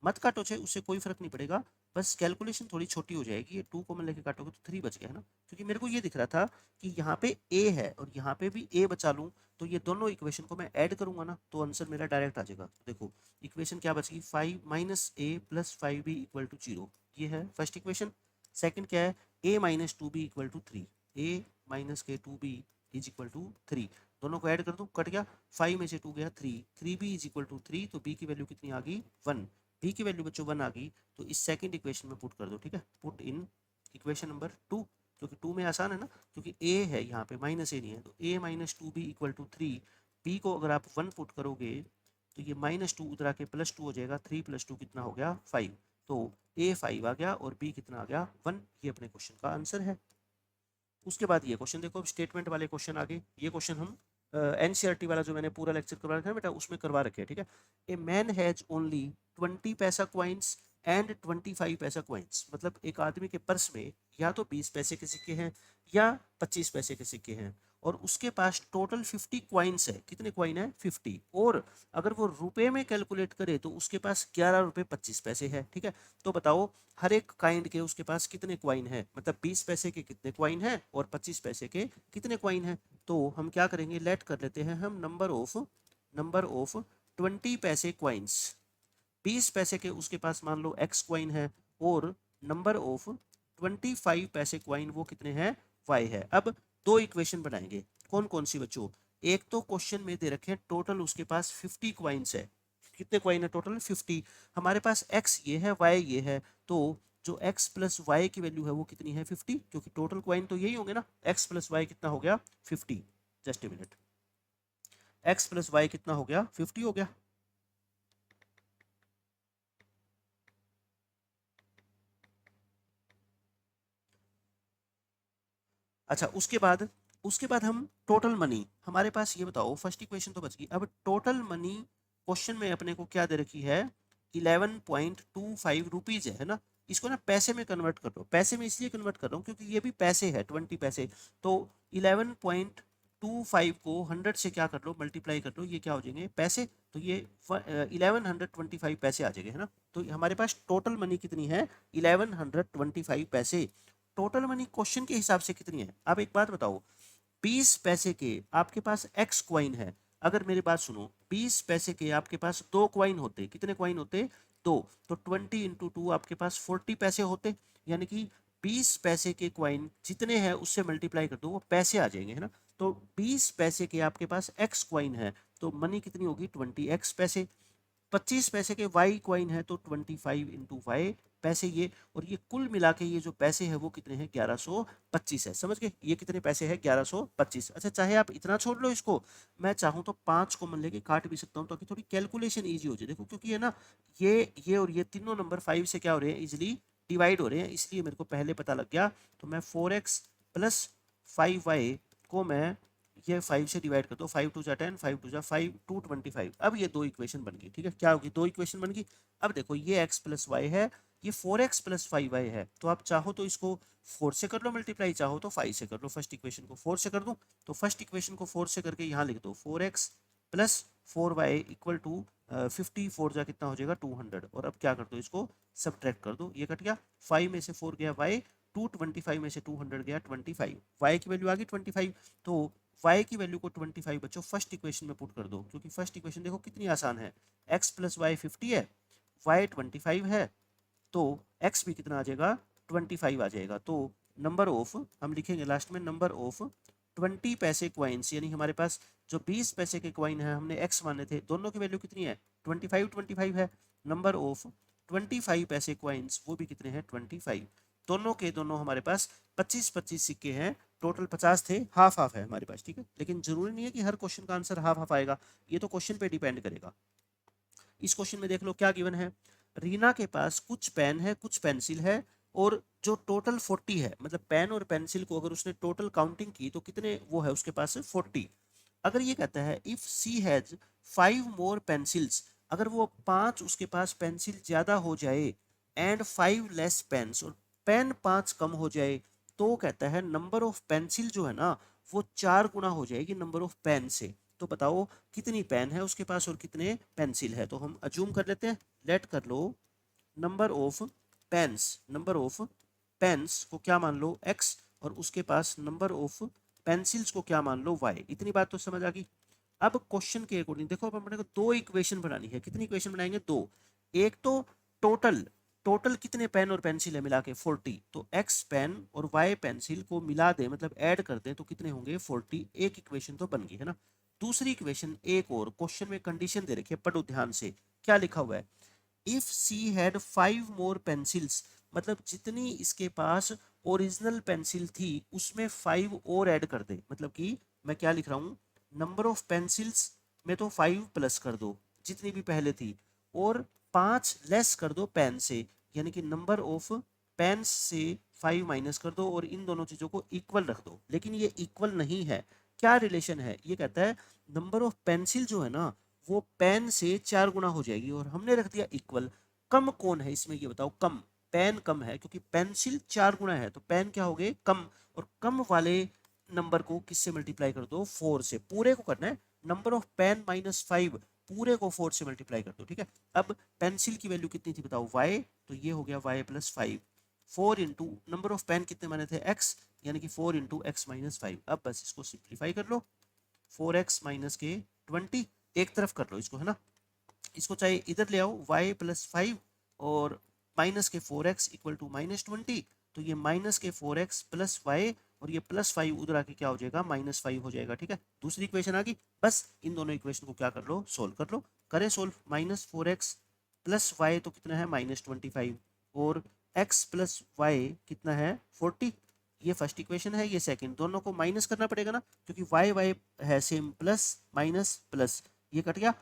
मत काटो चाहे, उससे कोई फर्क नहीं पड़ेगा, बस कैलकुलेशन थोड़ी छोटी हो जाएगी। ये 2 कॉमन लेके काटोगे तो 3 बच गया, है ना। क्योंकि मेरे को ये दिख रहा था कि यहाँ पे a है और यहाँ पे भी a बचा लूँ, तो ये दोनों इक्वेशन को मैं ऐड करूंगा ना, तो आंसर मेरा डायरेक्ट आ जाएगा। देखो इक्वेशन क्या बचेगी, 5 minus a plus 5b equal to 0, ये है फर्स्ट इक्वेशन। सेकंड क्या है, a minus 2b equal to 3, a minus के 2b इज इक्वल टू 3, दोनों को ऐड कर दूं, कट गया, 5 में से 2 गया 3, 3b इज इक्वल टू 3, तो b की वैल्यू कितनी आ गई 1, b की वैल्यू बच्चों 1 आ गई, तो इस सेकंड इक्वेशन में पुट कर दो, ठीक है, पुट इन इक्वेशन नंबर 2, क्योंकि 2 में आसान है ना, क्योंकि a है यहाँ पे माइनस a नहीं है, तो a minus 2b equal to 3, b को अगर आप 1 पुट करोगे तो ये -2 उधर आके +2 हो जाएगा, 3 + 2 कितना हो गया 5, तो a 5 आ गया और b कितना आ गया 1, ये अपने क्वेश्चन का आंसर है। उसके बाद ये क्वेश्चन देखो, स्टेटमेंट वाले क्वेश्चन आगे, ये क्वेश्चन हम एनसीईआरटी वाला जो मैंने पूरा लेक्चर करवा रखा है बेटा, उसमें करवा रखे हैं, ठीक है। ए मैन हैज ओनली 20 पैसा क्वाइंस एंड 25 पैसा क्वाइंस, मतलब एक आदमी के पर्स में या तो 20 पैसे के सिक्के हैं या 25 पैसे के सिक्के हैं, और उसके पास टोटल 50 क्वाइंस है। कितने क्वाइन है 50, और अगर वो रुपए में कैलकुलेट करे तो उसके पास 11 रुपये 25 पैसे है, ठीक है। तो बताओ हर एक काइंड के उसके पास कितने क्वाइन है, मतलब 20 पैसे के कितने क्वाइन है और 25 पैसे के कितने क्वाइन है। तो हम क्या करेंगे, लेट कर लेते हैं हम नंबर ऑफ 20 पैसे क्वाइंस, 20 पैसे के उसके पास मान लो x क्वाइन है, और नंबर ऑफ 25 पैसे क्वाइन वो कितने हैं y है। अब दो इक्वेशन बनाएंगे, कौन कौन सी बच्चों, एक तो क्वेश्चन में दे रखे हैं टोटल उसके पास 50 क्वाइंस है, कितने क्वाइन है टोटल 50, हमारे पास x ये है y ये है, तो जो x प्लस वाई की वैल्यू है वो कितनी है 50, क्योंकि टोटल क्वाइन तो यही होंगे ना, x प्लस वाई कितना हो गया 50, just a minute, x plus Y कितना हो गया 50 हो गया। अच्छा, उसके बाद हम टोटल मनी, हमारे पास ये बताओ, फर्स्ट इक्वेशन तो बच गई, अब टोटल मनी क्वेश्चन में अपने को क्या दे रखी है 11.25 रुपीज है ना। इसको ना पैसे में कन्वर्ट कर दो, पैसे में इसलिए कन्वर्ट कर रहा हूँ क्योंकि ये भी पैसे है 20 पैसे, तो 11.25 को 100 से क्या कर लो मल्टीप्लाई कर लो, ये क्या हो जाएंगे पैसे, तो ये 1125 पैसे आ जाएंगे, है ना। तो हमारे पास टोटल मनी कितनी है 1125 पैसे। टोटल मनी क्वेश्चन के हिसाब से कितनी है, अब एक बात बताओ, 20 पैसे के आपके पास एक्स क्वाइन है, अगर मेरी बात सुनो 20 पैसे के आपके पास दो क्वाइन होते, कितने क्वाइन होते दो, तो 20 इंटू 2 आपके पास 40 पैसे होते, यानी कि 20 पैसे के क्वाइन जितने हैं उससे मल्टीप्लाई कर दो वो पैसे आ जाएंगे, है ना। तो 20 पैसे के आपके पास एक्स क्वाइन है, तो मनी कितनी होगी 20x पैसे। 25 पैसे के वाई क्वाइन है तो 25 इंटू वाई पैसे ये, और ये कुल मिला के ये जो पैसे है वो कितने हैं 1125 है, समझ गए, ये कितने पैसे हैं 1125। अच्छा, चाहे आप इतना छोड़ लो इसको, मैं चाहूँ तो 5 को मन लेके काट भी सकता हूँ ताकि थोड़ी कैलकुलेशन ईजी हो जाए। देखो क्योंकि है ना, ये और ये तीनों नंबर 5 से क्या हो रहे हैं इजिली डिवाइड हो रहे हैं, इसलिए मेरे को पहले पता लग गया, तो मैं 4x प्लस 5y को मैं ये 5 से डिवाइड कर दो, 5 2 जा 10, 5 2 जा 5, 225। अब ये दो इक्वेशन बन गई, ठीक है, क्या होगी दो इक्वेशन बन गई। अब देखो ये x प्लस वाई है, ये 4x प्लस 5y है, तो आप चाहो तो इसको 4 से कर लो मल्टीप्लाई, चाहो तो 5 से कर लो, फर्स्ट इक्वेशन को 4 से कर दूं, तो फर्स्ट इक्वेशन को 4 से करके यहाँ लिख दो 4x plus 4y equal to 54 जा कितना हो जाएगा 200, और अब क्या कर दो इसको सब्ट्रैक्ट कर दो, ये कट गया, 5 में से 4 गया y, 225 में से 200 गया 25, y की वैल्यू आ गई 25, तो y की वैल्यू को 25 बच्चों फर्स्ट इक्वेशन में पुट कर दो, क्योंकि फर्स्ट इक्वेशन देखो कितनी आसान है, x प्लस वाई 50 है, y 25 है, तो x भी कितना आ जाएगा 25 आ जाएगा। तो नंबर ऑफ हम लिखेंगे लास्ट में नंबर ऑफ 20 पैसे क्वाइंस, यानी हमारे पास जो 20 पैसे के क्वाइन है हमने x माने थे, दोनों की वैल्यू कितनी है 25 है। नंबर ऑफ 25 पैसे क्वाइंस वो भी कितने हैं 25, दोनों के दोनों हमारे पास 25 सिक्के हैं, टोटल 50 थे, हाफ हाफ है हमारे पास, ठीक है। लेकिन जरूरी नहीं है कि हर क्वेश्चन का आंसर हाफ हाफ आएगा, ये तो क्वेश्चन पे डिपेंड करेगा। इस क्वेश्चन में देख लो क्या गिवन है, रीना के पास कुछ पेन है कुछ पेंसिल है और जो टोटल 40 है, मतलब पेन और पेंसिल को अगर उसने टोटल काउंटिंग की तो कितने वो है उसके पास 40। अगर ये कहता है if C has 5 more pencils, अगर वो 5 उसके पास पेंसिल ज्यादा हो जाए एंड 5 लेस पेन्स, और पेन 5 कम हो जाए, तो कहता है नंबर ऑफ पेंसिल जो है ना वो 4 गुना हो जाएगी नंबर ऑफ पेन से। तो बताओ कितनी पेन है उसके पास और कितने पेंसिल है। तो हम अज्यूम कर लेते हैं, लेट कर लो number of pens, number of pens को क्या मान लो x, और उसके पास नंबर ऑफ पेंसिल्स को क्या मान लो y। इतनी बात तो समझ आ गई। अब क्वेश्चन के अकॉर्डिंग देखो, अब अपने को दो इक्वेशन बनानी है, कितनी इक्वेशन बनाएंगे दो, एक तो टोटल, टोटल कितने पेन और पेंसिल है मिला के 40, तो x पेन और y पेंसिल को मिला दे मतलब ऐड कर दे तो कितने होंगे 40, एक इक्वेशन तो बन गई है ना। दूसरी इक्वेशन एक और, क्वेश्चन में कंडीशन दे रखी है, पढ़ो ध्यान से क्या लिखा हुआ है, if she had 5 more pencils, मतलब जितनी इसके पास ओरिजिनल पेंसिल थी उसमें 5 और ऐड कर दे, मतलब कि मैं क्या लिख रहा हूँ, नंबर ऑफ पेंसिल्स में तो 5 प्लस कर दो जितनी भी पहले थी, और 5 लेस कर दो पेन से, यानी कि नंबर ऑफ पेन से 5 माइनस कर दो और इन दोनों चीजों को इक्वल रख दो। लेकिन ये इक्वल नहीं है, क्या रिलेशन है, ये कहता है नंबर ऑफ पेंसिल जो है ना वो पेन से 4 गुना हो जाएगी, और हमने रख दिया इक्वल। कम कौन है इसमें ये बताओ, कम पेन कम है, क्योंकि पेंसिल 4 गुना है तो पेन क्या हो गए कम, और कम वाले नंबर को किससे मल्टीप्लाई कर दो 4 से, पूरे को करना है, नंबर ऑफ पेन माइनस 5 पूरे को 4 से मल्टीप्लाई कर दो, ठीक है। अब पेंसिल की वैल्यू कितनी थी बताओ y, तो ये हो गया y plus 5, 4 into number of pen कितने माने थे x, यानी कि 4 इंटू एक्स माइनस 5। अब बस इसको सिंप्लीफाई कर लो, 4x माइनस के 20, एक तरफ कर लो इसको है ना, इसको चाहे इधर ले आओ y प्लस 5 और माइनस के 4x इक्वल टू माइनस 20, तो ये माइनस के 4x प्लस वाई और ये प्लस 5 उधर आके क्या हो जाएगा -5 हो जाएगा, ठीक है। दूसरी इक्वेशन आ गई, बस इन दोनों इक्वेशन को क्या कर लो सोल्व कर लो, करें सोल्व, -4x प्लस वाई तो कितना है -25 और x प्लस वाई कितना है 40, ये फर्स्ट इक्वेशन है, ये सेकंड, दोनों को माइनस करना पड़ेगा ना क्योंकि y y है सेम, प्लस माइनस प्लस, ये कट गया,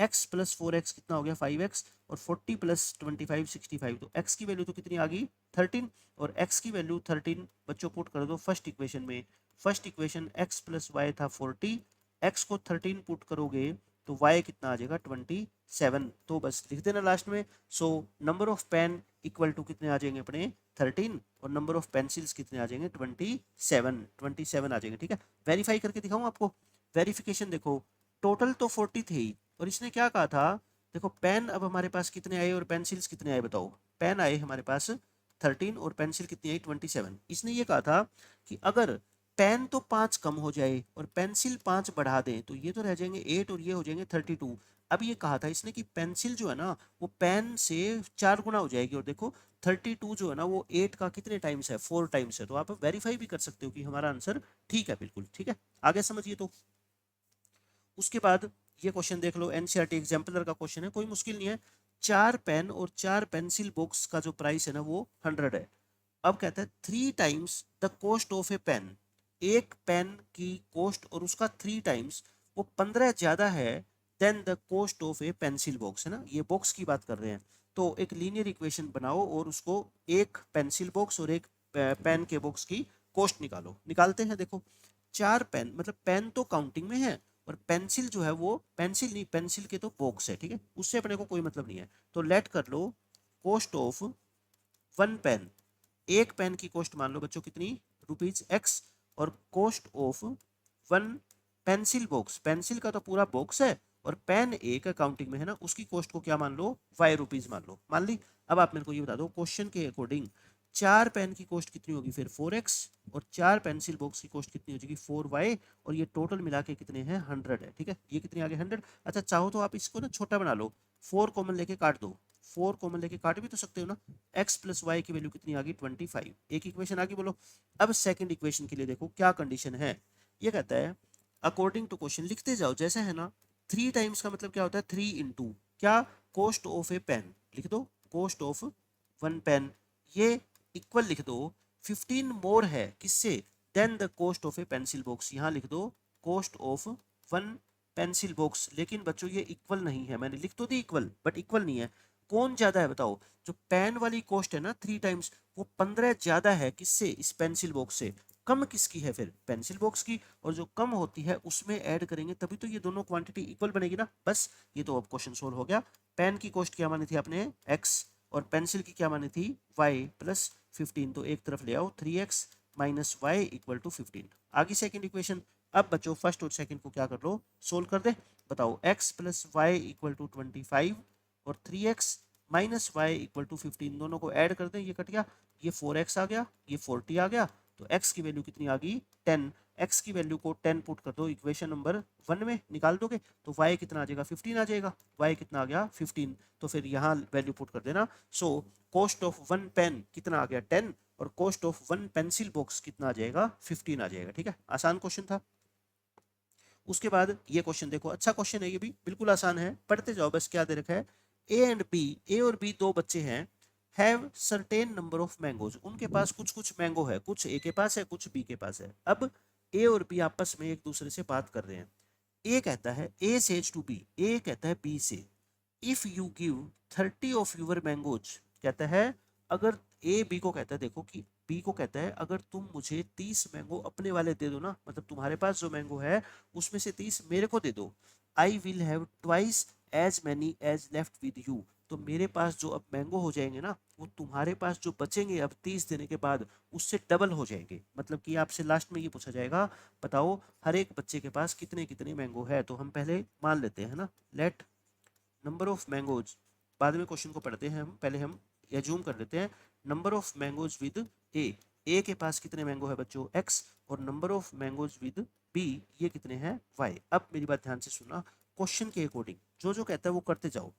x प्लस 4x कितना हो गया 5x और 40 प्लस 25 65, तो x की वैल्यू तो कितनी आ गई 13, और x की वैल्यू 13 बच्चों पुट कर दो फर्स्ट इक्वेशन में, first equation x plus Y था 40, x को 13 पुट करोगे तो y कितना आ जाएगा 27, तो बस लिख देना लास्ट में। So number of pen equal to कितने आ जाएंगे अपने 13 और नंबर ऑफ पेंसिल्स कितने आ जाएंगे 27 आ जाएंगे, ठीक है। वेरीफाई करके दिखाऊं आपको, वेरिफिकेशन देखो, टोटल तो 40 थे ही और इसने क्या कहा था, देखो पेन अब हमारे पास कितने आए और पेंसिल्स कितने आए बताओ, पेन आए हमारे पास 13 और पेंसिल कितनी आई 27। इसने ये कहा था कि अगर पेन तो 5 कम हो जाए और पेंसिल 5 बढ़ा दें तो ये तो रह जाएंगे 8 और ये हो जाएंगे 32। अब ये कहा था इसने कि पेंसिल जो है ना वो पेन से 4 गुना हो जाएगी, और देखो 32 जो है ना वो 8 का कितने टाइम्स है 4 टाइम्स है, तो आप वेरीफाई भी कर सकते हो कि हमारा आंसर ठीक है, बिल्कुल ठीक है। आगे समझिए, तो उसके बाद ये क्वेश्चन देख लो, एनसीईआरटी एग्जाम्पलर का क्वेश्चन है, कोई मुश्किल नहीं है। 4 पेन और 4 पेंसिल बॉक्स का जो प्राइस है ना वो 100 है। अब कहता है 3 times the cost of a pen, एक पेन की कॉस्ट और उसका 3 टाइम्स, वो 15 ज्यादा है than the cost of a pencil box, है ना, ये बॉक्स की बात कर रहे हैं। तो एक लीनियर इक्वेशन बनाओ और उसको एक पेंसिल बॉक्स और एक पेन के बॉक्स की कॉस्ट निकालो। निकालते हैं, देखो 4 पेन, मतलब पेन तो काउंटिंग में है और पेंसिल जो है वो पेंसिल नहीं, पेंसिल के तो बॉक्स है, ठीक है, उससे अपने को कोई मतलब नहीं है। तो लेट कर लो कॉस्ट ऑफ 1 पेन, एक पेन की कॉस्ट मान लो बच्चों कितनी ₹x, और cost of 1 pencil box, pencil का तो पूरा बॉक्स है और पेन एक अकाउंटिंग में है ना उसकी कॉस्ट को क्या मान लो ₹y मान लो, मान ली। अब आप मेरे को ये बता दो क्वेश्चन के अकॉर्डिंग 4 पेन की कॉस्ट कितनी होगी फिर 4x, और 4 पेंसिल बॉक्स की कॉस्ट कितनी हो जाएगी 4y, और ये टोटल मिला के कितने हैं 100 है, ठीक है। ये कितने आ गए 100। अच्छा चाहो तो आप इसको ना छोटा बना लो, 4 कॉमन लेके काट दो, 4 कॉमन लेके काट भी तो सकते हो ना। x प्लस वाई की वैल्यू कितनी आ गई 25। एक इक्वेशन आ गई, बोलो। अब सेकंड इक्वेशन के लिए देखो क्या कंडीशन है। ये कहता है अकॉर्डिंग टू क्वेश्चन, लिखते जाओ जैसे है ना। 3 टाइम्स का मतलब क्या होता है 3 इंटू क्या, कॉस्ट ऑफ ए पेन, लिख दो कॉस्ट ऑफ 1 पेन, ये इक्वल लिख दो 15 मोर है किससे, than the cost of a pencil box, यहाँ लिख दो कॉस्ट ऑफ 1 पेंसिल बॉक्स। लेकिन बच्चों ये इक्वल नहीं है, मैंने लिख तो दी इक्वल बट इक्वल नहीं है। कौन ज्यादा है बताओ, जो पेन वाली कॉस्ट है ना 3 टाइम्स, वो 15 ज्यादा है किससे, इस पेंसिल बॉक्स से। कम किसकी है फिर, पेंसिल बॉक्स की, और जो कम होती है उसमें ऐड करेंगे तभी तो ये दोनों क्वांटिटी इक्वल बनेगी ना। बस ये तो अब क्वेश्चन सोल्व हो गया। पेन की कॉस्ट क्या मानी थी आपने x, और पेंसिल की क्या मानी थी y प्लस 15, तो एक तरफ ले आओ 3x minus y equal to 15। आगे सेकंड इक्वेशन। अब बच्चों फर्स्ट और सेकंड को क्या कर लो, सोल्व कर दे। बताओ x plus Y equal to 25 और 3x minus y equal to 15, दोनों को ऐड कर दें, ये कट गया, ये 4x आ गया, ये 40 आ गया, तो x की वैल्यू कितनी आ गई 10। x की वैल्यू को 10 पुट कर दो इक्वेशन नंबर 1 में, निकाल दोगे तो y कितना आ जाएगा 15 आ जाएगा, y कितना आ गया 15, तो फिर यहाँ वैल्यू पुट कर देना। सो कॉस्ट ऑफ 1 पेन कितना आ गया 10, और कॉस्ट ऑफ 1 पेंसिल बॉक्स कितना आ जाएगा 15 आ जाएगा, ठीक है। आसान क्वेश्चन था। उसके बाद ये क्वेश्चन देखो, अच्छा क्वेश्चन है ये भी, बिल्कुल आसान है, पढ़ते जाओ बस। क्या दे रखा है, ए एंड बी, ए और बी दो बच्चे हैं, have certain number of mangoes, उनके पास कुछ कुछ मैंगो है, कुछ ए के पास है कुछ बी के पास है। अब ए और बी आपस में एक दूसरे से बात कर रहे हैं। ए कहता है, A says to B, A कहता है बी से, if you give 30 of your mangoes, कहता है अगर, ए बी को कहता है, देखो कि बी को कहता है अगर तुम मुझे 30 मैंगो अपने वाले दे दो ना, मतलब तुम्हारे पास जो मैंगो है उसमें से 30 मेरे को दे दो, I will have twice as many as left with you, तो मेरे पास जो अब मैंगो हो जाएंगे ना, वो तुम्हारे पास जो बचेंगे अब 30 देने के बाद उससे डबल हो जाएंगे। मतलब कि आपसे लास्ट में ये पूछा जाएगा, बताओ हर एक बच्चे के पास कितने कितने मैंगो है। तो हम पहले मान लेते हैं ना, लेट नंबर ऑफ मैंगोज, बाद में क्वेश्चन को पढ़ते हैं हम, पहले हम एज्यूम कर लेते हैं number of mangoes with A, A के पास कितने मैंगो है बच्चों x, और number of mangoes with B, ये कितने हैं y। अब मेरी बात ध्यान से सुनना, क्वेश्चन के अकॉर्डिंग जो जो कहता है वो करते जाओ।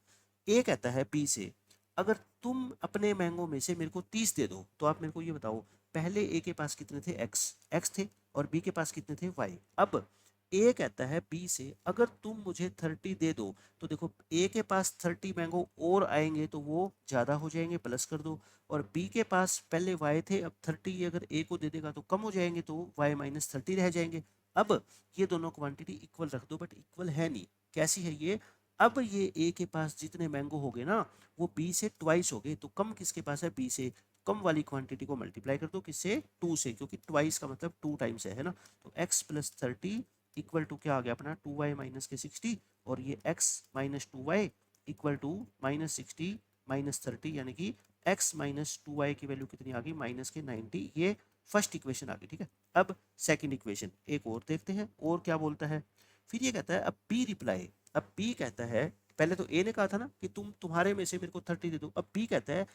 ए कहता है बी से, अगर तुम अपने मैंगो में से मेरे को 30 दे दो, तो आप मेरे को ये बताओ पहले ए के पास कितने थे x थे, और बी के पास कितने थे y। अब ए कहता है बी से अगर तुम मुझे 30 दे दो, तो देखो ए के पास 30 मैंगो और आएंगे तो वो ज़्यादा हो जाएंगे, प्लस कर दो, और बी के पास पहले वाई थे, अब 30 अगर ए को दे देगा तो कम हो जाएंगे, तो वाई माइनस 30 रह जाएंगे। अब ये दोनों क्वांटिटी इक्वल रख दो, बट इक्वल है नहीं, कैसी है ये, अब ये ए के पास जितने मैंगो हो गए ना वो बी से ट्वाइस हो गए, तो कम किसके पास है बी से, कम वाली क्वांटिटी को मल्टीप्लाई कर दो किससे 2 से, क्योंकि ट्वाइस का मतलब 2 टाइम्स है ना। तो x प्लस 30 इक्वल टू क्या आ गया अपना 2y माइनस के 60, और ये x minus 2y equal to minus 60 minus 30, यानी कि x माइनस 2y की वैल्यू कितनी आ गई माइनस के 90। ये फर्स्ट इक्वेशन आ गई, ठीक है। अब सेकंड इक्वेशन एक और देखते हैं, और क्या बोलता है। फिर ये कहता है अब बी रिप्लाई, अब बी कहता है, पहले तो ए ने कहा था ना कि तुम्हारे में से मेरे को 30 दे दो, अब बी कहता है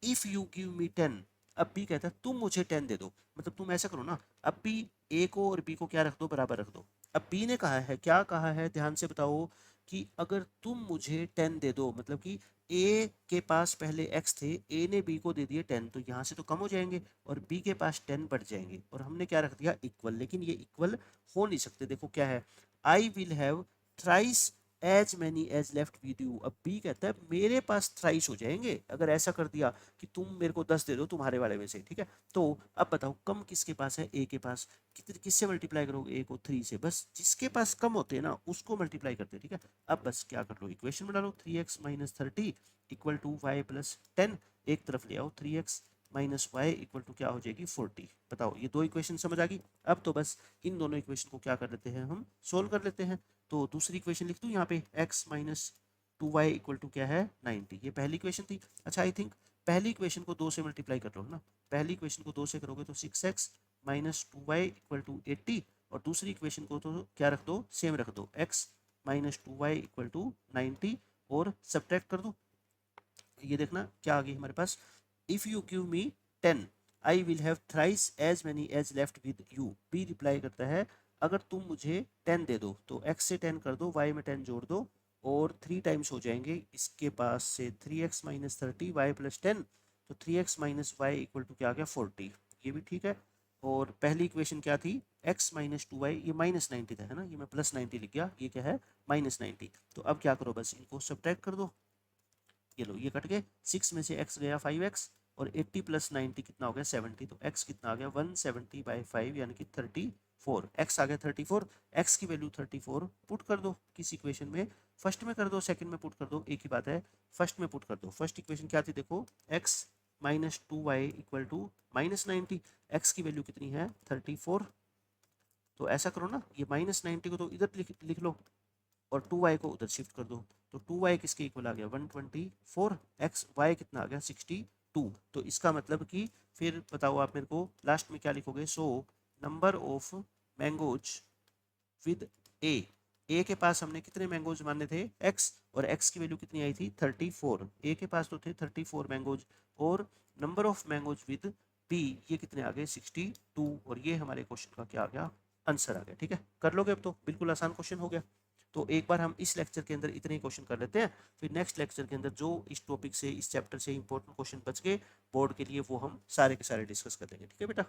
इफ यू गिव मी 10, अब बी कहता है तुम मुझे 10 दे दो, मतलब तुम ऐसा करो ना, अब बी ए को और बी को क्या रख दो बराबर रख दो। अब बी ने कहा है, क्या कहा है ध्यान से बताओ, कि अगर तुम मुझे 10 दे दो, मतलब कि ए के पास पहले x थे, ए ने बी को दे दिए 10, तो यहाँ से तो कम हो जाएंगे और बी के पास 10 बढ़ जाएंगे, और हमने क्या रख दिया इक्वल, लेकिन ये इक्वल हो नहीं सकते। देखो क्या है, I will have thrice as many as left with you, अब बी कहता है मेरे पास थ्राइस हो जाएंगे अगर ऐसा कर दिया कि तुम मेरे को 10 दे दो तुम्हारे वाले में से, ठीक है। तो अब बताओ कम किसके पास है, ए के पास, किससे मल्टीप्लाई करोगे ए को 3 से, बस जिसके पास कम होते हैं ना उसको मल्टीप्लाई करते हैं, ठीक है। अब बस क्या कर लो इक्वेशन बना लो, 3x minus 30 equal to Y plus 10, एक तरफ ले आओ 3x minus y equal to क्या हो जाएगी 40। बताओ ये दो इक्वेशन समझ आ गई। अब तो बस इन दोनों इक्वेशन को क्या कर लेते हैं हम, सोल्व कर लेते हैं। तो दूसरी इक्वेशन लिख दूं यहाँ पे, x minus 2y equal to क्या है 90, ये पहली इक्वेशन थी। अच्छा आई थिंक पहली इक्वेशन को 2 से मल्टीप्लाई कर लो ना, पहली इक्वेशन को 2 से करोगे तो 6x minus 2y equal to 80, और दूसरी इक्वेशन को तो क्या रख दो सेम रख दो, x minus 2y equal to 90, और सब्ट्रैक्ट कर दो। ये देखना क्या आ गई हमारे पास, if you give me 10 I will have thrice as many as left with you. B reply करता है अगर तुम मुझे 10 दे दो तो x से 10 कर दो, y में 10 जोड़ दो और 3 टाइम्स हो जाएंगे इसके पास से 3x माइनस 30 y प्लस 10, तो 3x minus y equal to क्या आ गया 40। ये भी ठीक है। और पहली इक्वेशन क्या थी, x माइनस 2y, ये माइनस 90 था है ना, ये मैं प्लस 90 लिख गया, ये क्या है माइनस 90। तो अब क्या करो, बस इनको सब्ट्रैक्ट कर दो, ये लो ये कट गए, 6 में से x गया 5x और 80 प्लस 90 कितना हो गया 70, तो x कितना आ गया 170 बाई 5 यानी कि 34, x आ गया 34, x की वैल्यू 34 पुट कर दो किस इक्वेशन में, फर्स्ट में कर दो सेकंड में पुट कर दो, एक ही बात है, फर्स्ट में पुट कर दो। फर्स्ट इक्वेशन क्या थी देखो, x minus 2y equal to minus 90, X की वैल्यू कितनी है 34, तो ऐसा करो ना, ये माइनस 90 को तो इधर लिख लो और 2y को उधर शिफ्ट कर दो, तो 2y किसके इक्वल आ गया 124, x y कितना आ गया 62। तो इसका मतलब कि फिर बताओ आप मेरे को लास्ट में क्या लिखोगे, so number of mangoes with A के पास हमने कितने मैंगोज माने थे x, और x की वैल्यू कितनी आई थी 34, ए के पास तो थे 34 मैंगोज, और number of mangoes with B ये कितने आ गए 62, और ये हमारे क्वेश्चन का क्या आ गया आंसर आ गया। ठीक है, कर लोगे अब तो, बिल्कुल आसान क्वेश्चन हो गया। तो एक बार हम इस लेक्चर के अंदर इतने ही क्वेश्चन कर लेते हैं, फिर नेक्स्ट लेक्चर के अंदर जो इस टॉपिक से इस चैप्टर से इंपॉर्टेंट क्वेश्चन बच गए बोर्ड के लिए वो हम सारे के सारे डिस्कस कर लेंगे। ठीक है बेटा।